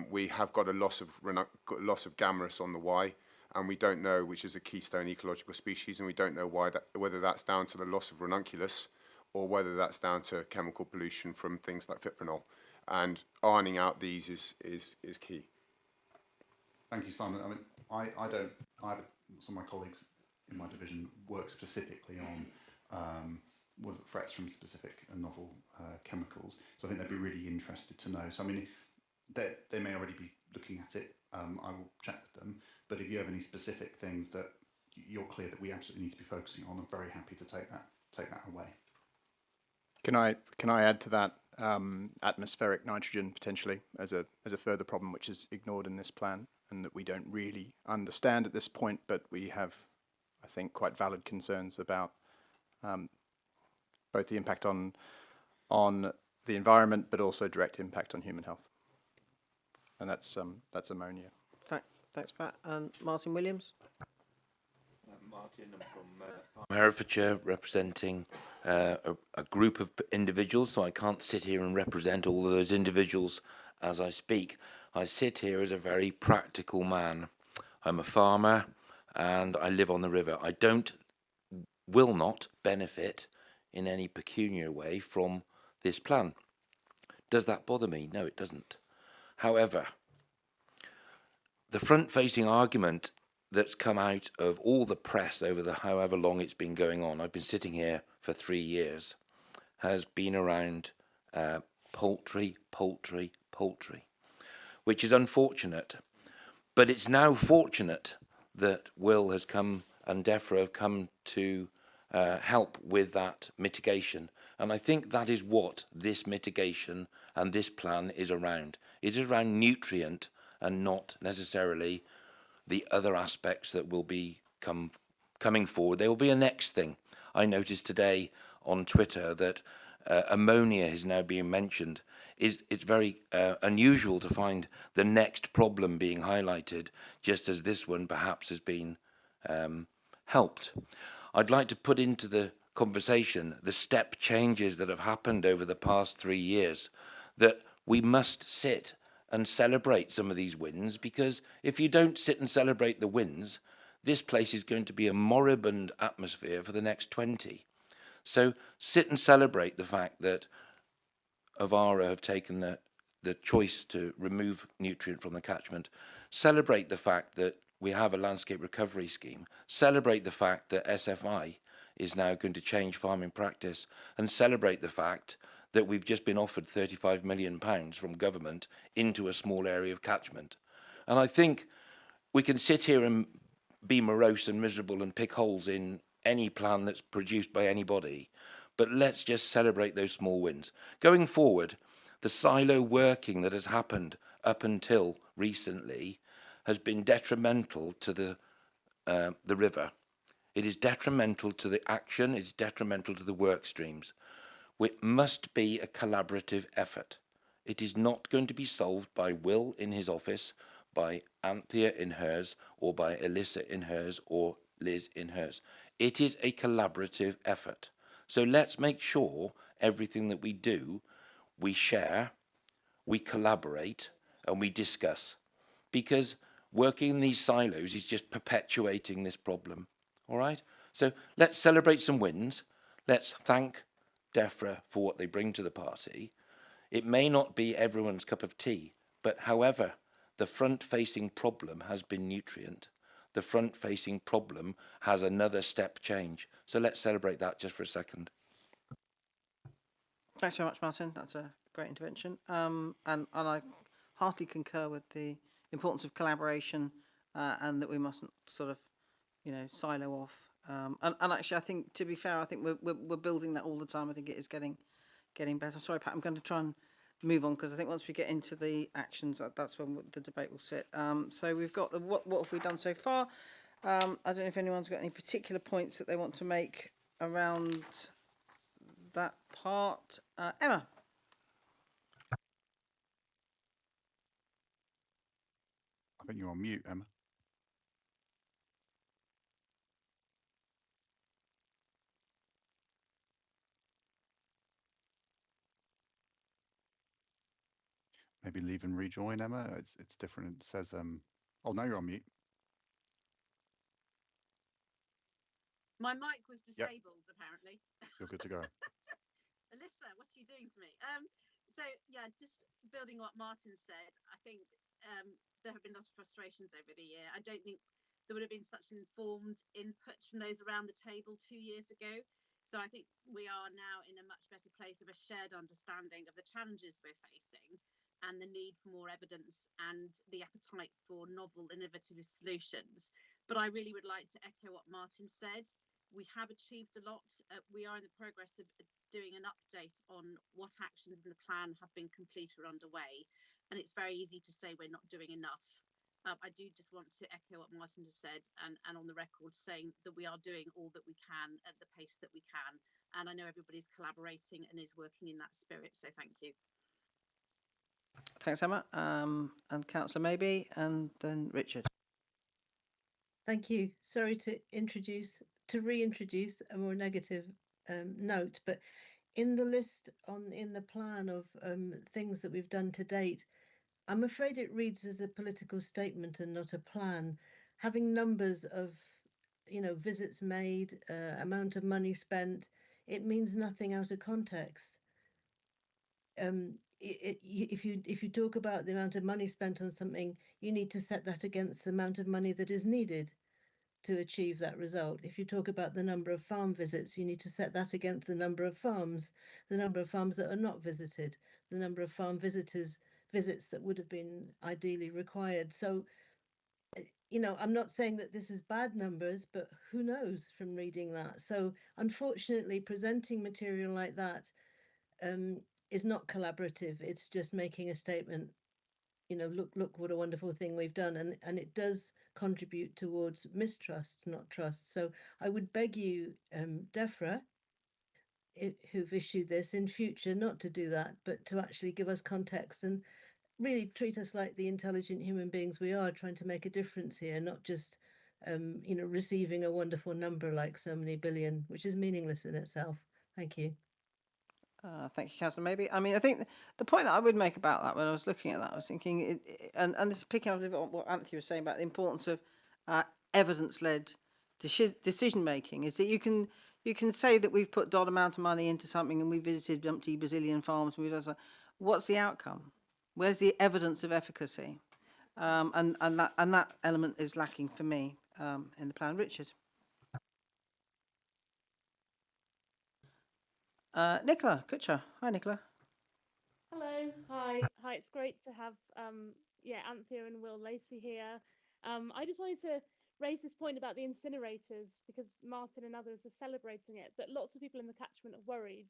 We have got a loss of Gammarus on the Y, and we don't know, which is a keystone ecological species, and we don't know whether that's down to the loss of ranunculus or whether that's down to chemical pollution from things like fipronil. And ironing out these is key. Thank you, Simon. I mean, some of my colleagues in my division work specifically on with threats from specific and novel chemicals. So I think they'd be really interested to know. So I mean, they may already be looking at it. I will check with them. But if you have any specific things that you're clear that we absolutely need to be focusing on, I'm very happy to take that away. Can I add to that atmospheric nitrogen potentially as a further problem which is ignored in this plan and that we don't really understand at this point, but we have, I think, quite valid concerns about both the impact on the environment, but also direct impact on human health, and that's ammonia. Thanks, Pat. And Martin Williams. Martin, I'm from Herefordshire, representing a group of individuals, so I can't sit here and represent all of those individuals as I speak. I sit here as a very practical man. I'm a farmer and I live on the river. I will not benefit in any pecuniary way from this plan. Does that bother me? No, it doesn't. However, the front-facing argument that's come out of all the press over the however long it's been going on, I've been sitting here for 3 years, has been around poultry, which is unfortunate. But it's now fortunate that Will has come and DEFRA have come to help with that mitigation. And I think that is what this mitigation and this plan is around. It is around nutrient and not necessarily the other aspects that will be coming forward. There will be a next thing. I noticed today on Twitter that ammonia is now being mentioned. It's very unusual to find the next problem being highlighted, just as this one perhaps has been helped. I'd like to put into the conversation the step changes that have happened over the past 3 years, that we must sit and celebrate some of these wins, because if you don't sit and celebrate the wins, this place is going to be a moribund atmosphere for the next 20. So sit and celebrate the fact that Avara have taken the choice to remove nutrient from the catchment. Celebrate the fact that we have a landscape recovery scheme. Celebrate the fact that SFI is now going to change farming practice, and celebrate the fact that we've just been offered £35 million from government into a small area of catchment. And I think we can sit here and be morose and miserable and pick holes in any plan that's produced by anybody, but let's just celebrate those small wins. Going forward, the silo working that has happened up until recently has been detrimental to the river. It is detrimental to the action, it's detrimental to the work streams. It must be a collaborative effort. It is not going to be solved by Will in his office, by Anthea in hers, or by Alyssa in hers, or Liz in hers. It is a collaborative effort. So let's make sure everything that we do, we share, we collaborate, and we discuss. Because working in these silos is just perpetuating this problem. All right? So let's celebrate some wins. Let's thank DEFRA for what they bring to the party. It may not be everyone's cup of tea, but however, the front-facing problem has been nutrient. The front-facing problem has another step change. So let's celebrate that just for a second. Thanks very much, Martin. That's a great intervention. And I heartily concur with the importance of collaboration, and that we mustn't sort of, silo off. And actually, I think, to be fair, I think we're building that all the time. I think it is getting better. Sorry, Pat, I'm going to try and move on, because I think once we get into the actions, that's when the debate will sit. So we've got what have we done so far? I don't know if anyone's got any particular points that they want to make around that part. Emma. I think you're on mute, Emma. Maybe leave and rejoin, Emma. It's different. It says oh, now you're on mute. My mic was disabled, apparently. You're good to go. Alyssa, what are you doing to me? So yeah, just building what Martin said, I think there have been lots of frustrations over the year. I don't think there would have been such informed input from those around the table 2 years ago. So I think we are now in a much better place of a shared understanding of the challenges we're facing and the need for more evidence and the appetite for novel, innovative solutions. But I really would like to echo what Martin said. We have achieved a lot. We are in the progress of doing an update on what actions in the plan have been completed or underway. And it's very easy to say we're not doing enough. I do just want to echo what Martin has said, and on the record saying that we are doing all that we can at the pace that we can. And I know everybody's collaborating and is working in that spirit. So thank you. Thanks, Emma. And Councillor Maybe, and then Richard. Thank you. Sorry to reintroduce a more negative note, but in the list in the plan of things that we've done to date, I'm afraid it reads as a political statement and not a plan. Having numbers of, visits made, amount of money spent, it means nothing out of context. If you talk about the amount of money spent on something, you need to set that against the amount of money that is needed to achieve that result. If you talk about the number of farm visits, you need to set that against the number of farms that are not visited, the number of farm visits that would have been ideally required. So, I'm not saying that this is bad numbers, but who knows from reading that. So unfortunately, presenting material like that is not collaborative. It's just making a statement. look what a wonderful thing we've done, and it does contribute towards mistrust, not trust. So I would beg you, DEFRA, who've issued this, in future not to do that, but to actually give us context and really treat us like the intelligent human beings we are, trying to make a difference here, not just receiving a wonderful number like so many billion, which is meaningless in itself. Thank you. Thank you, Councillor. Maybe, I mean, I think the point that I would make about that when I was looking at that, I was thinking, and this is picking up a little bit on what Anthony was saying about the importance of evidence-led decision making, is that you can say that we've put dollar amount of money into something and we visited umpty bazillion farms. And we've done something. What's the outcome? Where's the evidence of efficacy? And that element is lacking for me in the plan. Richard. Nicola Kutcher. Hi, Nicola. Hello. Hi. It's great to have Anthea and Will Lacey here. I just wanted to raise this point about the incinerators because Martin and others are celebrating it, but lots of people in the catchment are worried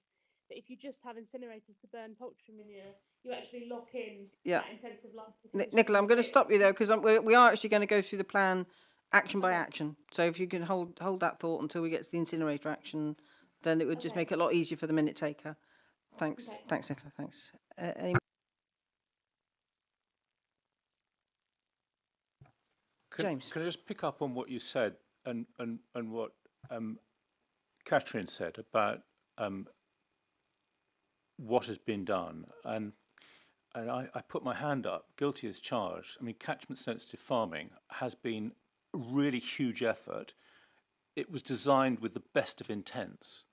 that if you just have incinerators to burn poultry manure, you actually lock in that intensive life. Nicola, I'm going to stop you there because we are actually going to go through the plan action by action. So if you can hold that thought until we get to the incinerator action, then it would just make it a lot easier for the minute taker. Thanks, thanks, Nicola. Thanks. Any James, can I just pick up on what you said and what Catherine said about what has been done, and I put my hand up, guilty as charged. I mean, catchment sensitive farming has been a really huge effort. It was designed with the best of intents.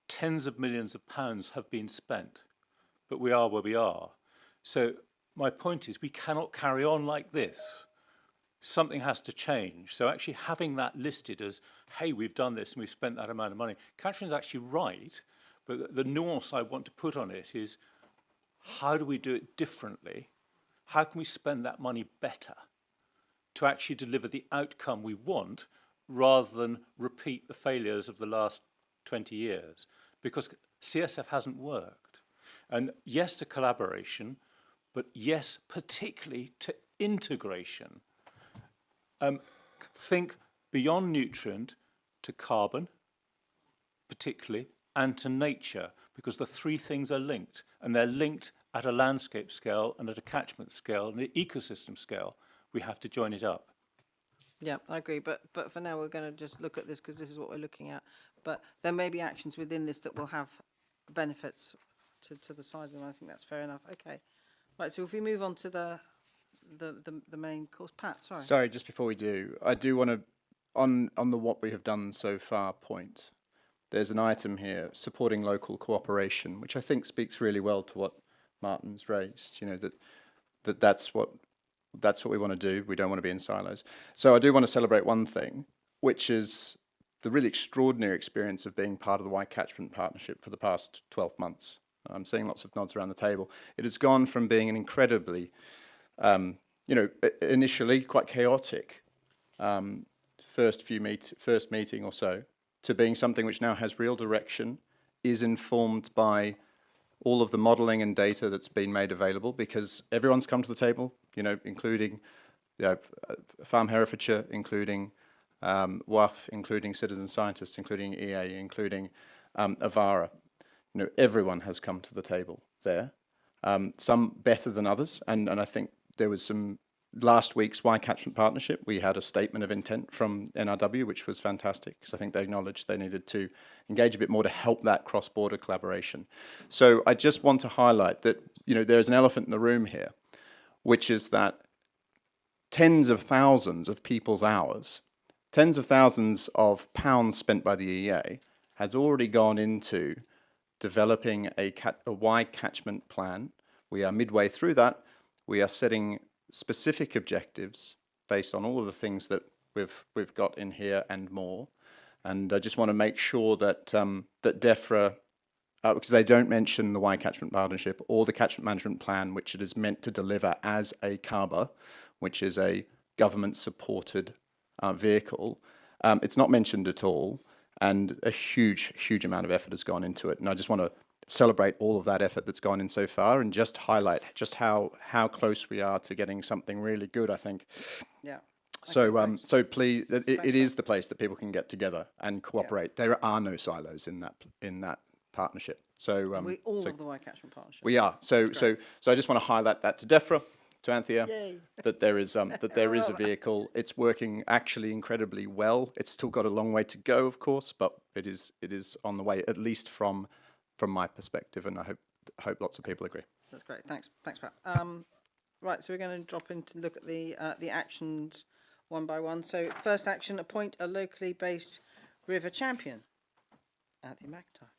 Tens of millions of pounds have been spent, but we are where we are. So my point is we cannot carry on like this. Something has to change. So actually having that listed as, hey, we've done this and we've spent that amount of money, Catherine's actually right, but the nuance I want to put on it is, how do we do it differently? How can we spend that money better to actually deliver the outcome we want rather than repeat the failures of the last 20 years? Because CSF hasn't worked. And yes to collaboration, but yes, particularly to integration. Think beyond nutrient to carbon, particularly, and to nature, because the three things are linked, and they're linked at a landscape scale and at a catchment scale and an ecosystem scale. We have to join it up. Yeah, I agree. But for now, we're going to just look at this because this is what we're looking at. But there may be actions within this that will have benefits to the side of them. I think that's fair enough. Okay. Right. So if we move on to the main course, Pat. Sorry. Sorry. Just before we do, I do want to on the what we have done so far point. There's an item here supporting local cooperation, which I think speaks really well to what Martin's raised. You know that's what we want to do. We don't want to be in silos. So I do want to celebrate one thing, which is the really extraordinary experience of being part of the Y Catchment Partnership for the past 12 months. I'm seeing lots of nods around the table. It has gone from being an incredibly, initially quite chaotic first meeting or so, to being something which now has real direction, is informed by all of the modelling and data that's been made available, because everyone's come to the table, including Farm Herefordshire, including WAF, including citizen scientists, including EA, including Avara. Everyone has come to the table there, some better than others, and I think there was some. Last week's Y Catchment Partnership, we had a statement of intent from NRW, which was fantastic, because I think they acknowledged they needed to engage a bit more to help that cross-border collaboration. So I just want to highlight that there's an elephant in the room here, which is that tens of thousands of people's hours, tens of thousands of pounds spent by the EA has already gone into developing a Y Catchment plan. We are midway through that. We are setting specific objectives based on all of the things that we've got in here and more. And I just want to make sure that that DEFRA, because they don't mention the Y Catchment Partnership or the Catchment Management Plan, which it is meant to deliver as a CABA, which is a government-supported vehicle. It's not mentioned at all, and a huge amount of effort has gone into it. And I just want to celebrate all of that effort that's gone in so far and just highlight just how close we are to getting something really good, I think. Yeah. So, so please, it Thanks, is the place that people can get together and cooperate. There are no silos in that partnership. So, we all so of the Y Catchment Partnership. we are. So I just want to highlight that to DEFRA, to Anthea, that there is a vehicle. It's working actually incredibly well. It's still got a long way to go, of course, but it is on the way, at least from my perspective, and I hope lots of people agree. That's great. Thanks, Pat. Right, so we're going to drop in to look at the actions one by one. So first action: appoint a locally based river champion. Anthea McIntyre.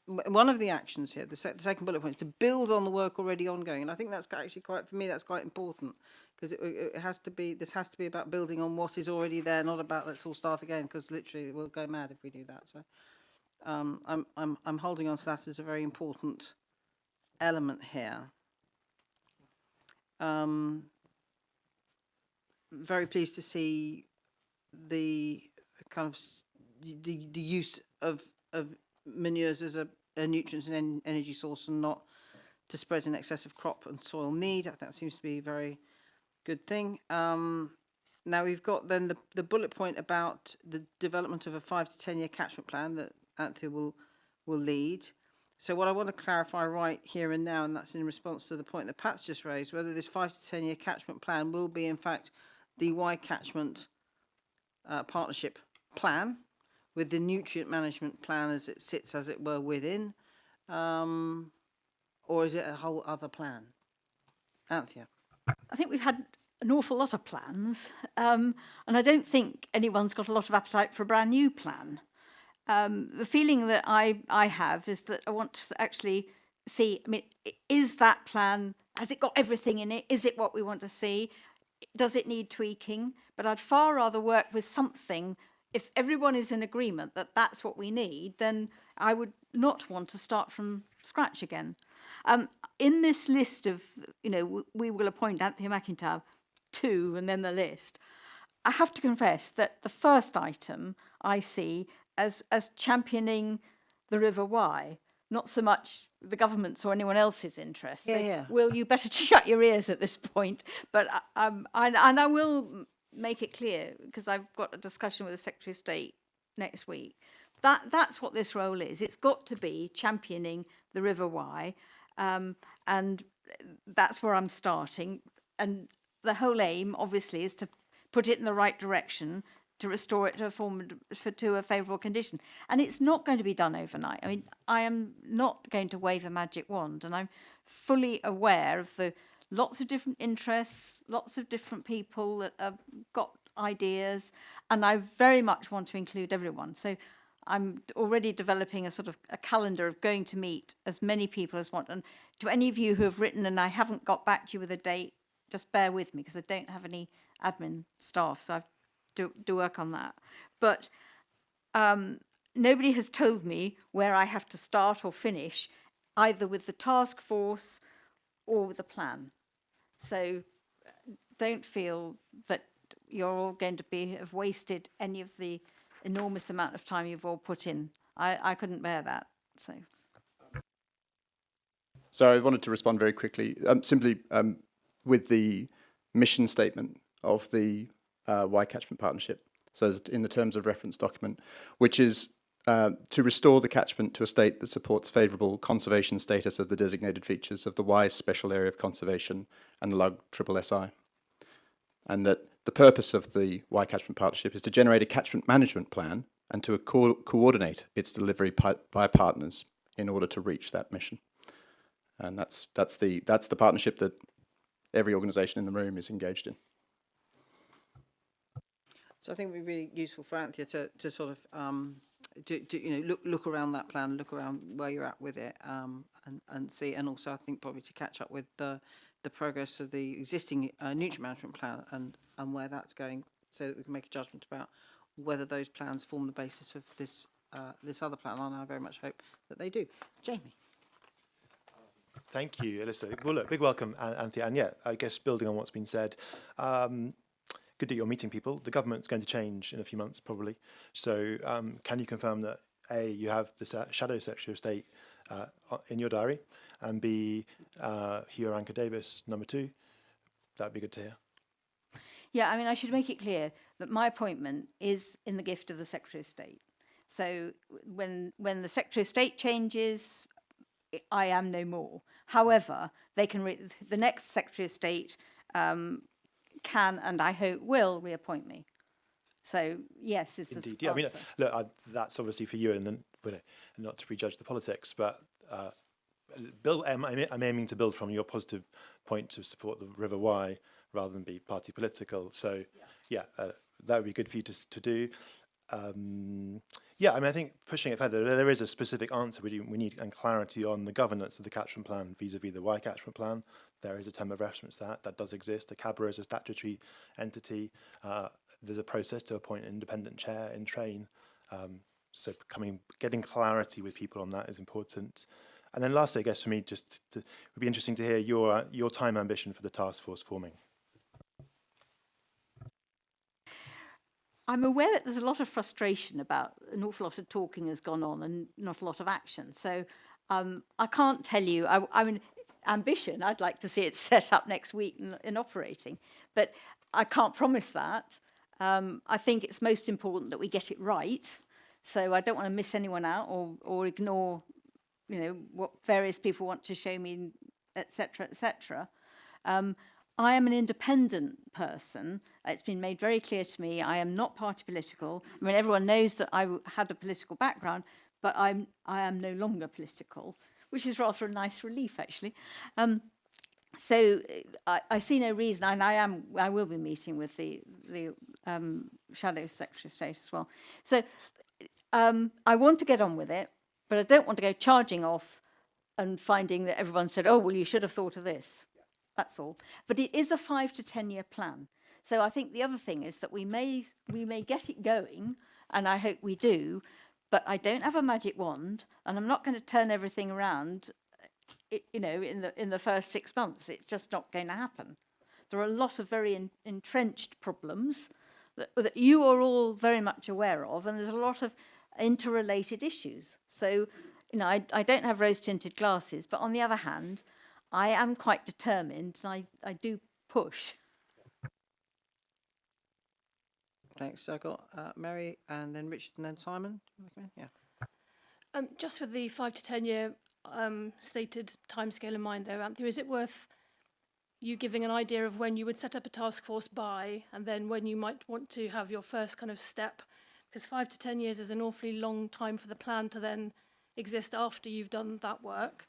One of the actions here, the second bullet point, is to build on the work already ongoing, and I think that's actually that's quite important, because it has to be. This has to be about building on what is already there, not about let's all start again, because literally we'll go mad if we do that. So, I'm holding on to that as a very important element here. Very pleased to see the kind of the use of manures as a nutrients and energy source, and not to spread an excessive crop and soil need. I think that seems to be a very good thing. Now we've got then the bullet point about the development of a 5 to 10 year catchment plan that Anthea will lead. So what I want to clarify right here and now, and that's in response to the point that Pat's just raised, whether this 5 to 10 year catchment plan will be in fact the Y Catchment partnership plan, with the nutrient management plan as it sits, as it were, within, or is it a whole other plan? Anthea. I think we've had an awful lot of plans, and I don't think anyone's got a lot of appetite for a brand new plan. The feeling that I have is that I want to actually see, I mean, is that plan, has it got everything in it? Is it what we want to see? Does it need tweaking? But I'd far rather work with something. If everyone is in agreement that that's what we need, then I would not want to start from scratch again. In this list of, we will appoint Anthea McIntyre to, and then the list, I have to confess that the first item I see as championing the River Wye, not so much the government's or anyone else's interest. Yeah. Will, you better shut your ears at this point. But I will make it clear, because I've got a discussion with the Secretary of State next week. That's what this role is. It's got to be championing the River Wye, and that's where I'm starting. And the whole aim, obviously, is to put it in the right direction, to restore it to a favourable condition. And it's not going to be done overnight. I mean, I am not going to wave a magic wand, and I'm fully aware of the lots of different interests, lots of different people that have got ideas, and I very much want to include everyone. So I'm already developing a sort of a calendar of going to meet as many people as want. And to any of you who have written and I haven't got back to you with a date, just bear with me, because I don't have any admin staff, so I do work on that. But nobody has told me where I have to start or finish, either with the task force or with the plan. So don't feel that you're all going to have wasted any of the enormous amount of time you've all put in. I couldn't bear that. So I wanted to respond very quickly, simply with the mission statement of the Y Catchment Partnership. So in the terms of reference document, which is to restore the catchment to a state that supports favourable conservation status of the designated features of the Y Special Area of Conservation and the LUG SSSI. And that the purpose of the Y Catchment Partnership is to generate a catchment management plan and to coordinate its delivery by partners in order to reach that mission. And that's the partnership that every organisation in the room is engaged in. So I think it would be really useful for Anthea to sort of look around that plan, look around where you're at with it, and see, and also I think probably to catch up with the progress of the existing nutrient management plan and where that's going, so that we can make a judgment about whether those plans form the basis of this other plan. And I very much hope that they do. Jamie. Thank you, Alyssa. Well, look, big welcome, Anthea. And yeah, I guess building on what's been said, good that you're meeting people. The government's going to change in a few months, probably. So can you confirm that A, you have the Shadow Secretary of State in your diary, and B, Hugh Ranker Davis, number 2. That'd be good to hear. Yeah, I mean, I should make it clear that my appointment is in the gift of the Secretary of State. So when the Secretary of State changes, I am no more. However, they can the next Secretary of State can, and I hope will, reappoint me. So yes, is the Indeed. Yeah, I mean, answer. look, that's obviously for you, and then not to prejudge the politics, but I'm aiming to build from your positive point to support the River Wye rather than be party political. So yeah, that would be good for you to do. Yeah, I mean, I think pushing it further, there is a specific answer we need, and clarity on the governance of the catchment plan vis-a-vis the Wye catchment plan. There is a term of reference to that does exist. The CABRA is a statutory entity. There's a process to appoint an independent chair in train. So getting clarity with people on that is important. And then lastly, I guess for me, it would be interesting to hear your time ambition for the task force forming. I'm aware that there's a lot of frustration about an awful lot of talking has gone on and not a lot of action. So I can't tell you. I mean, ambition, I'd like to see it set up next week and operating, but I can't promise that. I think it's most important that we get it right. So I don't want to miss anyone out or ignore, what various people want to show me, etc., etc. I am an independent person. It's been made very clear to me I am not party political. I mean, everyone knows that I had a political background, but I am no longer political, which is rather a nice relief, actually. So I see no reason, and I will be meeting with the Shadow Secretary of State as well. So I want to get on with it, but I don't want to go charging off and finding that everyone said, "Oh, well, you should have thought of this." That's all. But it is a 5 to 10 year plan. So I think the other thing is that we may get it going, and I hope we do, but I don't have a magic wand, and I'm not going to turn everything around, in the first 6 months. It's just not going to happen. There are a lot of very entrenched problems that you are all very much aware of, and there's a lot of interrelated issues. So, I don't have rose-tinted glasses, but on the other hand, I am quite determined, and I do push. Thanks. So I got Mary, and then Richard, and then Simon. Yeah. Just with the 5 to 10 year stated timescale in mind, though, Anthea, is it worth you giving an idea of when you would set up a task force by, and then when you might want to have your first kind of step? Because 5 to 10 years is an awfully long time for the plan to then exist after you've done that work.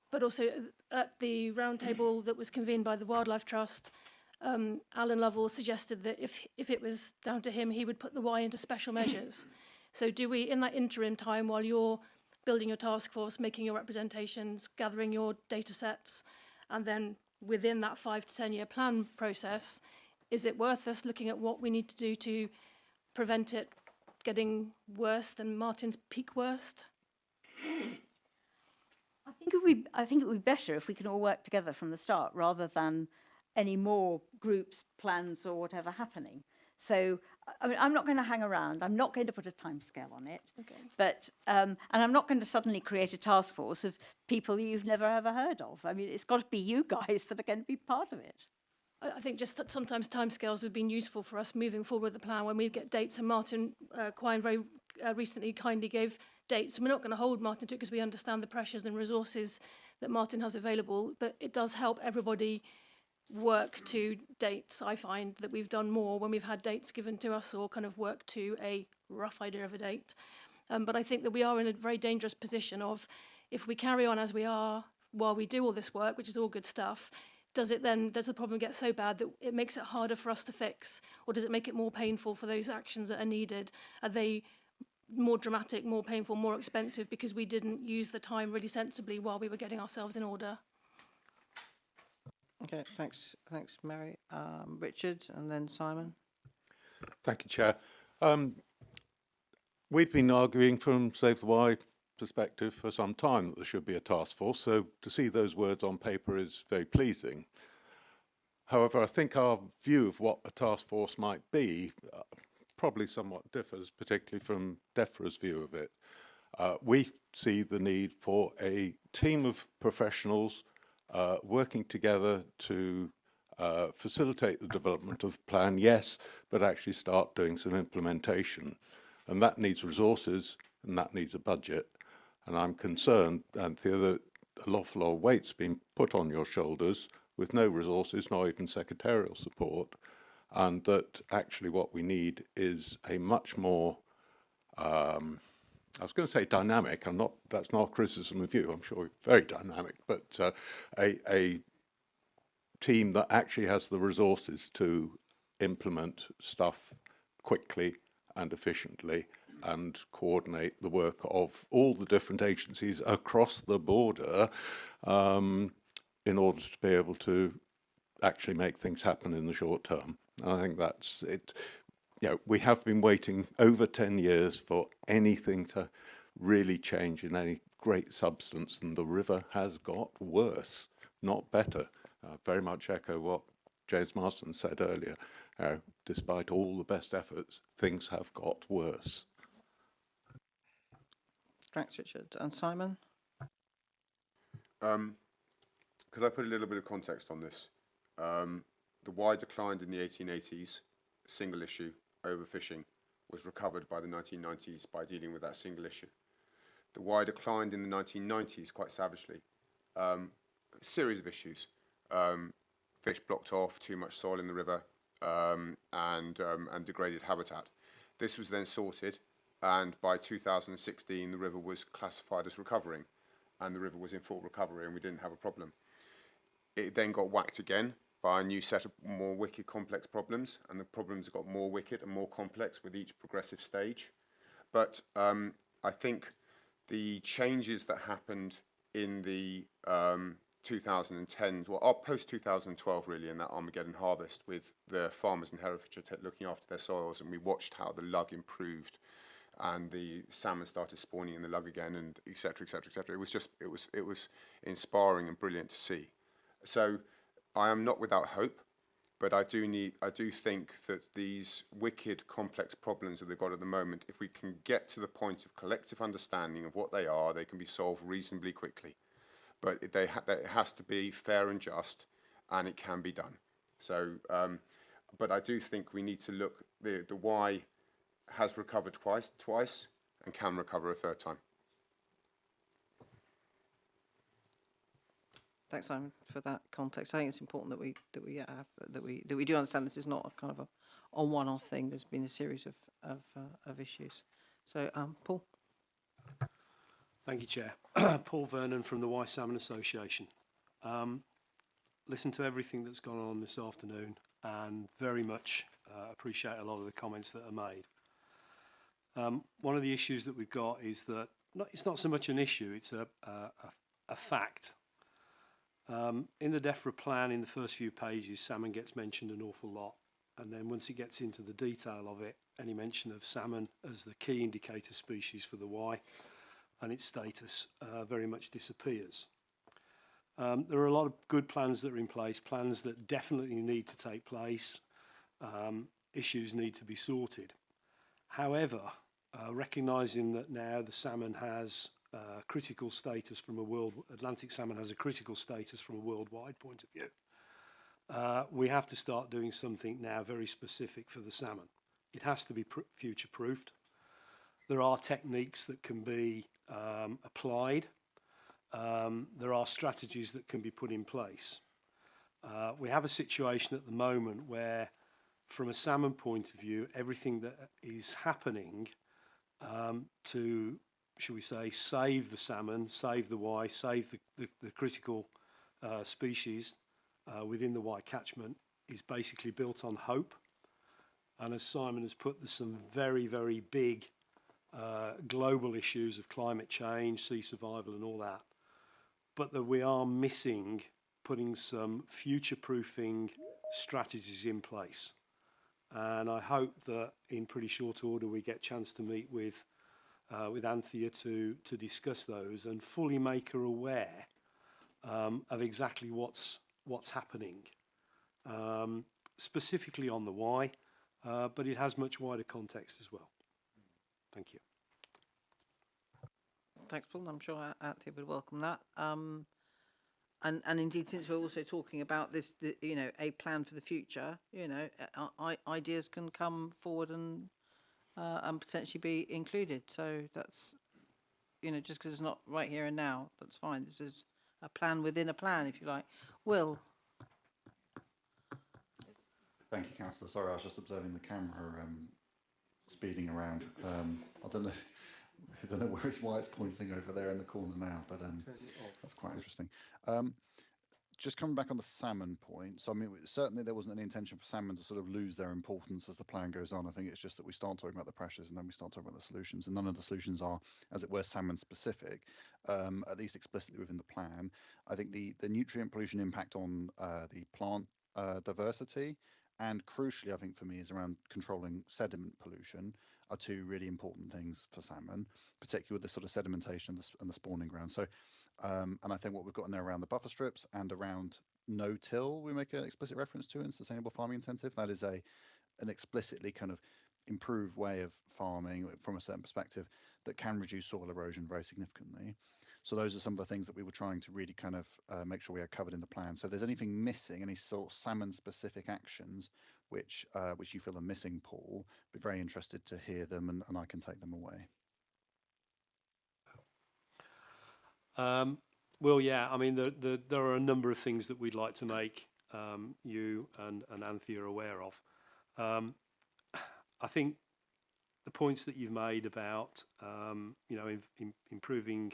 But also at the roundtable that was convened by the Wildlife Trust, Alan Lovell suggested that if it was down to him, he would put the Wye into special measures. So do we, in that interim time, while you're building your task force, making your representations, gathering your data sets, and then within that 5 to 10 year plan process, is it worth us looking at what we need to do to prevent it getting worse than Martin's peak worst? I think it would be better if we can all work together from the start rather than any more groups, plans, or whatever happening. So, I mean, I'm not going to hang around. I'm not going to put a timescale on it. Okay. But and I'm not going to suddenly create a task force of people you've never ever heard of. I mean, it's got to be you guys that are going to be part of it. I think just that sometimes timescales have been useful for us moving forward with the plan when we get dates, and Martin Quine very recently kindly gave dates. And we're not going to hold Martin to it because we understand the pressures and resources that Martin has available, but it does help everybody work to dates. I find that we've done more when we've had dates given to us or kind of work to a rough idea of a date. But I think that we are in a very dangerous position of, if we carry on as we are while we do all this work, which is all good stuff, does the problem get so bad that it makes it harder for us to fix? Or does it make it more painful for those actions that are needed? Are they more dramatic, more painful, more expensive because we didn't use the time really sensibly while we were getting ourselves in order? Okay, thanks, Mary. Richard, and then Simon. Thank you, Chair. We've been arguing from Save the Wye perspective for some time that there should be a task force, so to see those words on paper is very pleasing. However, I think our view of what a task force might be probably somewhat differs, particularly from DEFRA's view of it. We see the need for a team of professionals working together to facilitate the development of the plan, yes, but actually start doing some implementation. And that needs resources and that needs a budget. And I'm concerned, Anthea, that an awful lot of weight's been put on your shoulders with no resources, not even secretarial support, and that actually what we need is a much more, I was going to say dynamic, that's not a criticism of you, I'm sure you're very dynamic, but a team that actually has the resources to implement stuff quickly and efficiently and coordinate the work of all the different agencies across the border in order to be able to actually make things happen in the short term. And I think that's it. You know, we have been waiting over 10 years for anything to really change in any great substance, and the river has got worse, not better. Very much echo what James Marston said earlier. Despite all the best efforts, things have got worse. Thanks, Richard. And Simon? Could I put a little bit of context on this? The Y declined in the 1880s, single issue, overfishing, was recovered by the 1990s by dealing with that single issue. The Y declined in the 1990s quite savagely. A series of issues. Fish blocked off, too much soil in the river, and degraded habitat. This was then sorted, and by 2016 the river was classified as recovering, and the river was in full recovery, and we didn't have a problem. It then got whacked again by a new set of more wicked, complex problems, and the problems got more wicked and more complex with each progressive stage. But I think the changes that happened in the 2010s, well, post-2012 really, in that Armageddon harvest with the farmers in Herefordshire looking after their soils, and we watched how the lug improved and the salmon started spawning in the lug again, and et cetera, et cetera, et cetera. It was inspiring and brilliant to see. So I am not without hope, but I do think that these wicked, complex problems that they've got at the moment, if we can get to the point of collective understanding of what they are, they can be solved reasonably quickly. But it has to be fair and just, and it can be done. So, but I do think we need to look. The Y has recovered twice, and can recover a third time. Thanks, Simon, for that context. I think it's important that we do understand this is not a kind of a one-off thing. There's been a series of issues. So, Paul. Thank you, Chair. Paul Vernon from the Y Salmon Association. Listened to everything that's gone on this afternoon, and very much appreciate a lot of the comments that are made. One of the issues that we've got is that it's not so much an issue; it's a fact. In the DEFRA plan, in the first few pages, salmon gets mentioned an awful lot. And then once it gets into the detail of it, any mention of salmon as the key indicator species for the Y and its status very much disappears. There are a lot of good plans that are in place, plans that definitely need to take place. Issues need to be sorted. However, recognising that now the salmon has critical status from Atlantic salmon has a critical status from a worldwide point of view. We have to start doing something now very specific for the salmon. It has to be future-proofed. There are techniques that can be applied. There are strategies that can be put in place. We have a situation at the moment where, from a salmon point of view, everything that is happening to, shall we say, save the salmon, save the Y, save the critical species within the Y catchment is basically built on hope. And as Simon has put, there's some very, very big global issues of climate change, sea survival and all that. But that we are missing putting some future-proofing strategies in place. And I hope that in pretty short order we get a chance to meet with Anthea to discuss those and fully make her aware of exactly what's happening. Specifically on the Y, but it has much wider context as well. Thank you. Thanks, Paul. I'm sure Anthea would welcome that. And indeed, since we're also talking about this, a plan for the future, ideas can come forward and potentially be included. So that's, just because it's not right here and now, that's fine. This is a plan within a plan, if you like. Will. Thank you, Councillor. Sorry, I was just observing the camera speeding around. I don't know why it's pointing over there in the corner now, but that's quite interesting. Just coming back on the salmon point, so I mean, certainly there wasn't any intention for salmon to sort of lose their importance as the plan goes on. I think it's just that we start talking about the pressures and then we start talking about the solutions, and none of the solutions are, as it were, salmon specific, at least explicitly within the plan. I think the nutrient pollution impact on the plant diversity, and crucially, I think for me, is around controlling sediment pollution, are two really important things for salmon, particularly with the sort of sedimentation and the spawning ground. So. And I think what we've got in there around the buffer strips and around no-till, we make an explicit reference to in Sustainable Farming Incentive. That is an explicitly kind of improved way of farming from a certain perspective that can reduce soil erosion very significantly. So those are some of the things that we were trying to really kind of make sure we are covered in the plan. So if there's anything missing, any sort of salmon-specific actions which you feel are missing, Paul, be very interested to hear them, and I can take them away. Well, yeah, I mean, there are a number of things that we'd like to make you and Anthea aware of. I think the points that you've made about, improving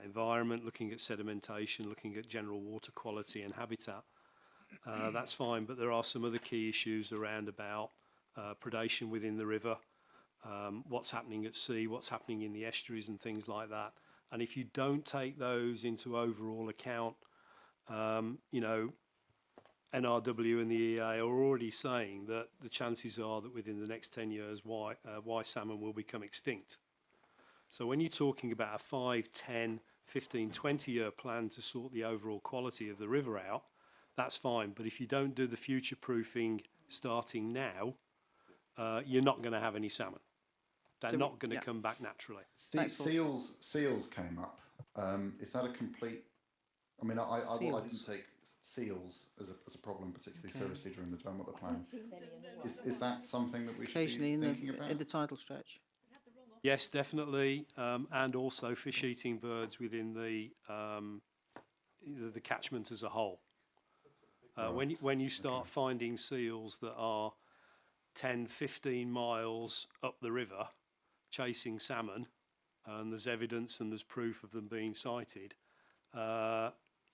environment, looking at sedimentation, looking at general water quality and habitat, that's fine, but there are some other key issues around about predation within the river, what's happening at sea, what's happening in the estuaries and things like that. And if you don't take those into overall account, NRW and the EA are already saying that the chances are that within the next 10 years, Y salmon will become extinct. So when you're talking about a 5, 10, 15, 20-year plan to sort the overall quality of the river out, that's fine. But if you don't do the future proofing starting now, you're not going to have any salmon. They're not going to come back naturally. Seals came up. Is that a complete? I mean, I didn't take seals as a problem particularly seriously during the development of the plan. Is that something that we should be thinking about? In the tidal stretch? Yes, definitely, and also fish-eating birds within the catchment as a whole. When you start finding seals that are 10, 15 miles up the river, chasing salmon, and there's evidence and there's proof of them being sighted,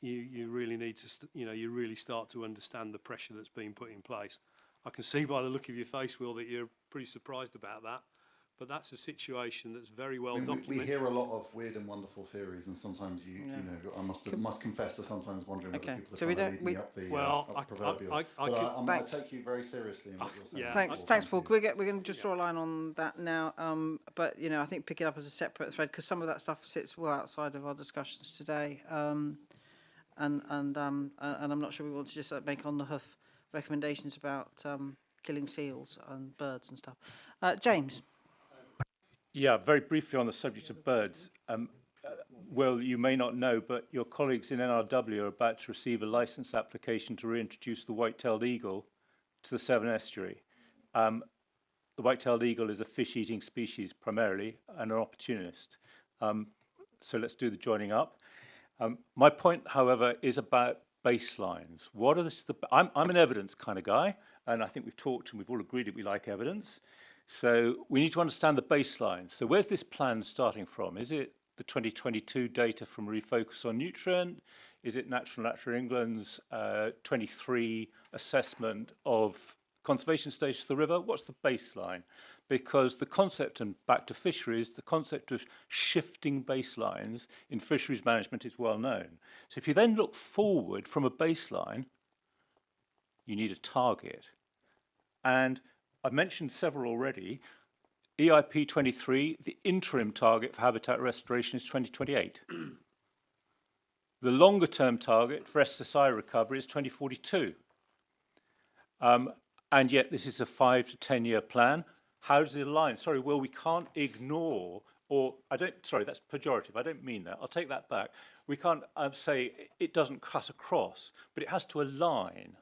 you really need to you really start to understand the pressure that's being put in place. I can see by the look of your face, Will, that you're pretty surprised about that, but that's a situation that's very well documented. We hear a lot of weird and wonderful theories, and sometimes I must confess to sometimes wondering whether people are trying to lead me up the proverbial. I take you very seriously in what you're saying. Thanks, Paul. We're going to just draw a line on that now, but I think pick it up as a separate thread, because some of that stuff sits well outside of our discussions today, and I'm not sure we want to just make on the hoof recommendations about killing seals and birds and stuff. James. Yeah, very briefly on the subject of birds. Well, you may not know, but your colleagues in NRW are about to receive a licence application to reintroduce the white-tailed eagle to the Severn Estuary. The white-tailed eagle is a fish-eating species primarily and an opportunist. So let's do the joining up. My point, however, is about baselines. What are I'm an evidence kind of guy, and I think we've talked and we've all agreed that we like evidence. So we need to understand the baseline. So where's this plan starting from? Is it the 2022 data from Refocus on Nutrient? Is it Natural England's 23 assessment of conservation status of the river? What's the baseline? Because the concept, and back to fisheries, the concept of shifting baselines in fisheries management is well known. So if you then look forward from a baseline, you need a target. And I've mentioned several already. EIP 23, the interim target for habitat restoration is 2028. The longer term target for SSI recovery is 2042. and yet this is a 5 to 10 year plan. How does it align? Sorry, Will, we can't ignore, or I don't, sorry, that's pejorative. I don't mean that. I'll take that back. We can't say it doesn't cut across, but it has to align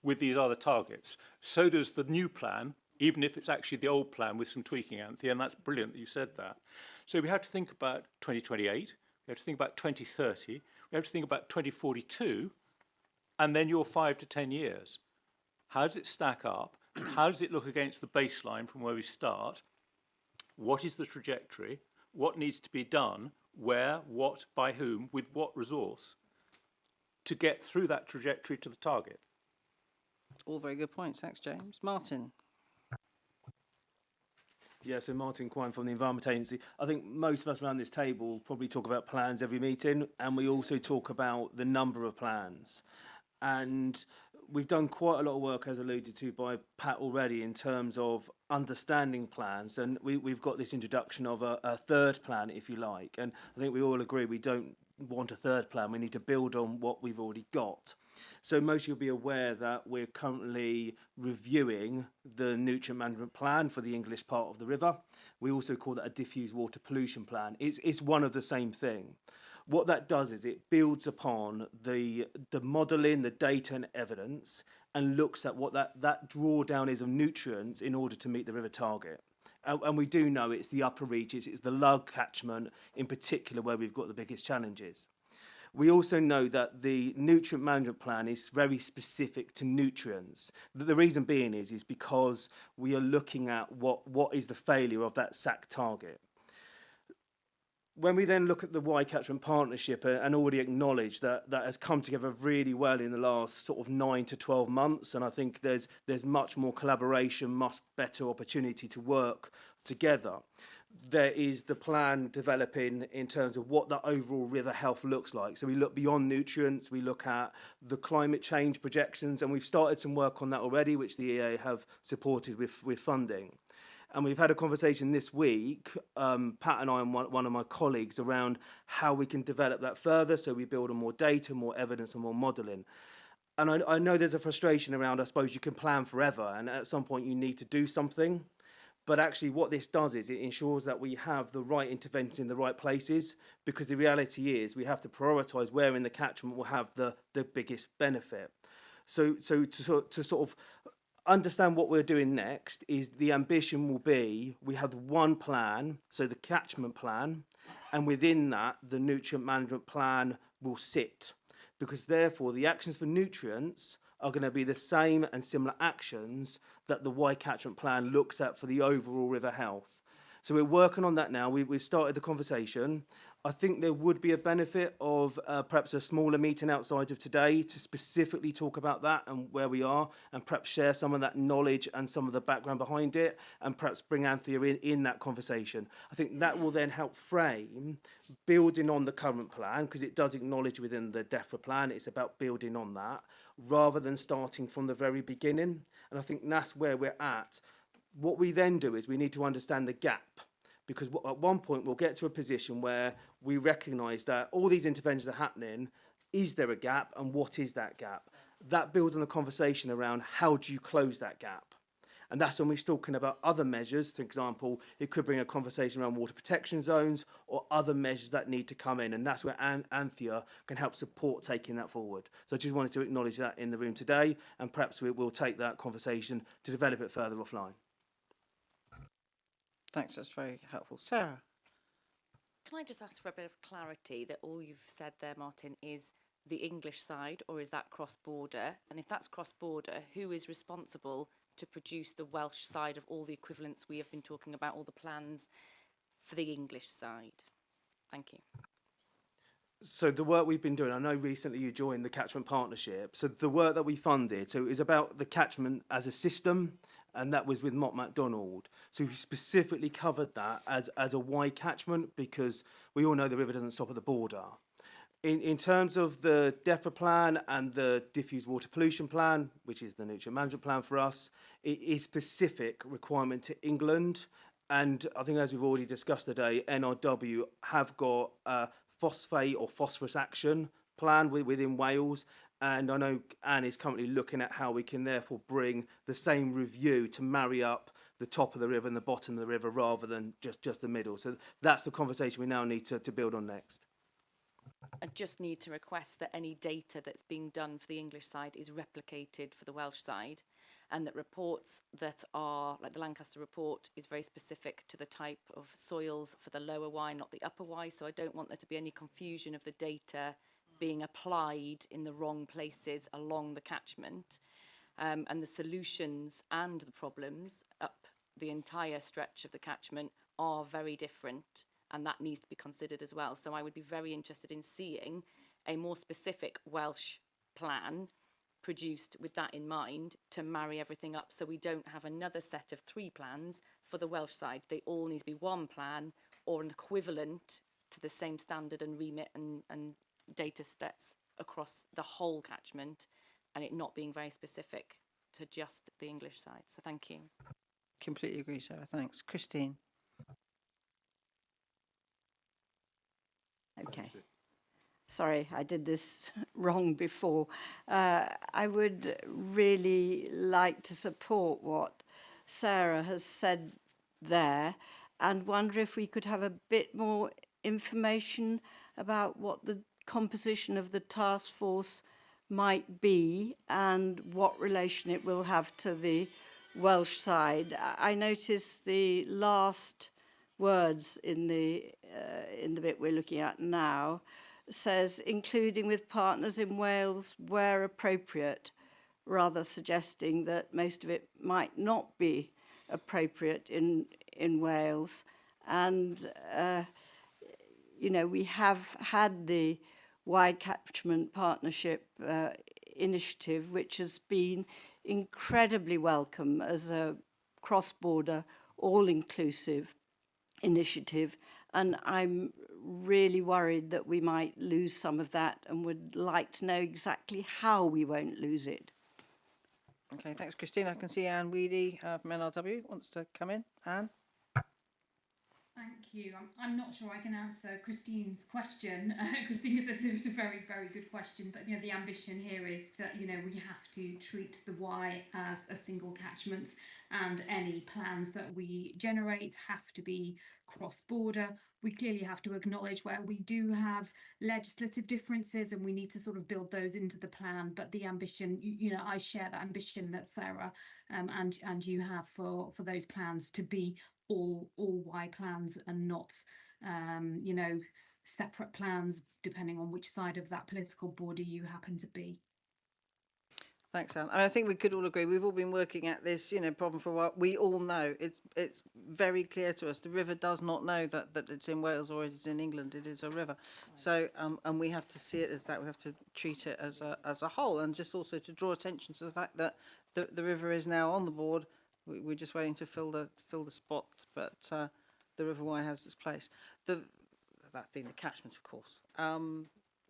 with these other targets. So there's the new plan, even if it's actually the old plan with some tweaking, Anthea, and that's brilliant that you said that. So we have to think about 2028, we have to think about 2030, we have to think about 2042, and then your 5 to 10 years. How does it stack up? How does it look against the baseline from where we start? What is the trajectory? What needs to be done? Where, what, by whom, with what resource to get through that trajectory to the target? All very good points. Thanks, James. Martin. Yeah, so Martin Quine from the Environment Agency. I think most of us around this table probably talk about plans every meeting, and we also talk about the number of plans. And we've done quite a lot of work, as alluded to by Pat already, in terms of understanding plans. And we've got this introduction of a third plan, if you like. And I think we all agree we don't want a third plan. We need to build on what we've already got. So most of you will be aware that we're currently reviewing the nutrient management plan for the English part of the river. We also call that a diffuse water pollution plan. It's one of the same thing. What that does is it builds upon the modelling, the data and evidence, and looks at what that drawdown is of nutrients in order to meet the river target. And we do know it's the upper reaches, it's the lug catchment in particular where we've got the biggest challenges. We also know that the nutrient management plan is very specific to nutrients. The reason being is because we are looking at what is the failure of that SAC target. When we then look at the Catchment partnership and already acknowledge that that has come together really well in the last sort of 9 to 12 months, and I think there's much more collaboration, much better opportunity to work together. There is the plan developing in terms of what the overall river health looks like. So we look beyond nutrients, we look at the climate change projections, and we've started some work on that already, which the EA have supported with funding. And we've had a conversation this week, Pat and I and one of my colleagues, around how we can develop that further so we build on more data, more evidence and more modelling. And I know there's a frustration around, I suppose you can plan forever and at some point you need to do something. But actually what this does is it ensures that we have the right interventions in the right places, because the reality is we have to prioritise where in the catchment will have the biggest benefit. So to sort of understand what we're doing next is the ambition will be we have one plan, so the catchment plan, and within that the nutrient management plan will sit, because therefore the actions for nutrients are going to be the same and similar actions that the catchment plan looks at for the overall river health. So we're working on that now. We've started the conversation. I think there would be a benefit of perhaps a smaller meeting outside of today to specifically talk about that and where we are, and perhaps share some of that knowledge and some of the background behind it, and perhaps bring Anthea in that conversation. I think that will then help frame building on the current plan, because it does acknowledge within the DEFRA plan, it's about building on that, rather than starting from the very beginning. And I think that's where we're at. What we then do is we need to understand the gap, because at one point we'll get to a position where we recognise that all these interventions are happening. Is there a gap, and what is that gap? That builds on a conversation around how do you close that gap. And that's when we're talking about other measures. For example, it could bring a conversation around water protection zones or other measures that need to come in. And that's where Anthea can help support taking that forward. So I just wanted to acknowledge that in the room today, and perhaps we'll take that conversation to develop it further offline. Thanks, that's very helpful. Sarah. Can I just ask for a bit of clarity that all you've said there, Martin, is the English side, or is that cross-border? And if that's cross-border, who is responsible to produce the Welsh side of all the equivalents we have been talking about, all the plans for the English side? Thank you. So the work we've been doing, I know recently you joined the Catchment Partnership. So the work that we funded, so it was about the catchment as a system, and that was with Mott MacDonald. So we specifically covered that as a wide catchment, because we all know the river doesn't stop at the border. In terms of the DEFRA plan and the diffuse water pollution plan, which is the nutrient management plan for us, it is specific requirement to England. And I think, as we've already discussed today, NRW have got a phosphate or phosphorus action plan within Wales, And I know Anne is currently looking at how we can therefore bring the same review to marry up the top of the river and the bottom of the river rather than just the middle. So that's the conversation we now need to build on next. I just need to request that any data that's being done for the English side is replicated for the Welsh side, and that reports that are, like the Lancaster report, is very specific to the type of soils for the lower Y, not the upper Y, so I don't want there to be any confusion of the data being applied in the wrong places along the catchment. And the solutions and the problems up the entire stretch of the catchment are very different, and that needs to be considered as well. So I would be very interested in seeing a more specific Welsh plan produced with that in mind to marry everything up, so we don't have another set of 3 plans for the Welsh side. They all need to be one plan or an equivalent to the same standard and remit and data sets across the whole catchment, and it not being very specific to just the English side. So thank you. Completely agree, Sarah. Thanks. Christine. Okay. Sorry, I did this wrong before. I would really like to support what Sarah has said there and wonder if we could have a bit more information about what the composition of the task force might be and what relation it will have to the Welsh side. I noticed the last words in the bit we're looking at now says including with partners in Wales where appropriate, rather suggesting that most of it might not be appropriate in Wales. And you know, we have had the Wide Catchment Partnership initiative, which has been incredibly welcome as a cross-border, all-inclusive initiative. And I'm really worried that we might lose some of that and would like to know exactly how we won't lose it. Okay, thanks, Christine. I can see Anne Weedy from NRW wants to come in. Anne? Thank you. I'm not sure I can answer Christine's question. Christine, this is a very, very good question. But you know, the ambition here is to, you know, we have to treat the Y as a single catchment, and any plans that we generate have to be cross-border. We clearly have to acknowledge where we do have legislative differences, and we need to sort of build those into the plan. But the ambition, you know, I share that ambition that Sarah and you have for those plans to be all Y plans and not you know, separate plans depending on which side of that political border you happen to be. Thanks, Anne. I think we could all agree. We've all been working at this, you know, problem for a while. We all know it's very clear to us. The river does not know that it's in Wales or it is in England. It is a river. So, and we have to see it as that. We have to treat it as a whole, and just also to draw attention to the fact that the river is now on the board. We're just waiting to fill the spot, but the River Wye has its place. That being the catchment, of course.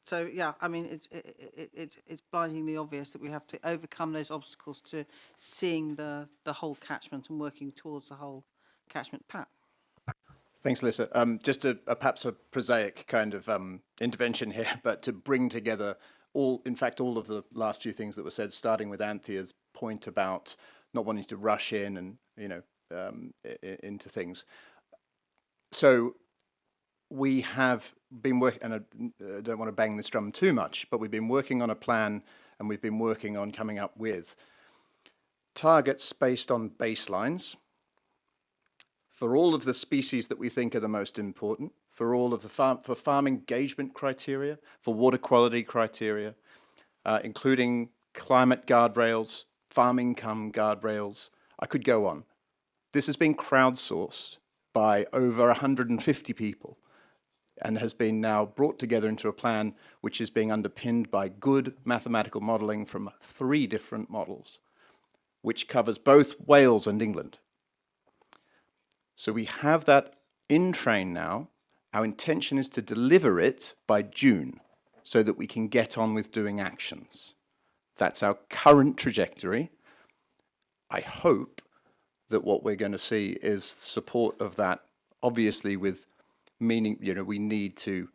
So yeah, I mean it's blindingly obvious that we have to overcome those obstacles to seeing the whole catchment and working towards the whole catchment. Pat. Thanks, Alyssa. Just perhaps a prosaic kind of intervention here, but to bring together all of the last few things that were said, starting with Anthea's point about not wanting to rush in and, you know, into things. So we have been working, and I don't want to bang this drum too much, but we've been working on a plan, and we've been working on coming up with targets based on baselines for all of the species that we think are the most important, for all of the farm engagement criteria, for water quality criteria, including climate guardrails, farm income guardrails. I could go on. This has been crowdsourced by over 150 people and has been now brought together into a plan which is being underpinned by good mathematical modelling from 3 different models, which covers both Wales and England. So we have that in train now. Our intention is to deliver it by June so that we can get on with doing actions. That's our current trajectory. I hope that what we're going to see is support of that, obviously with meaning, you know, we need to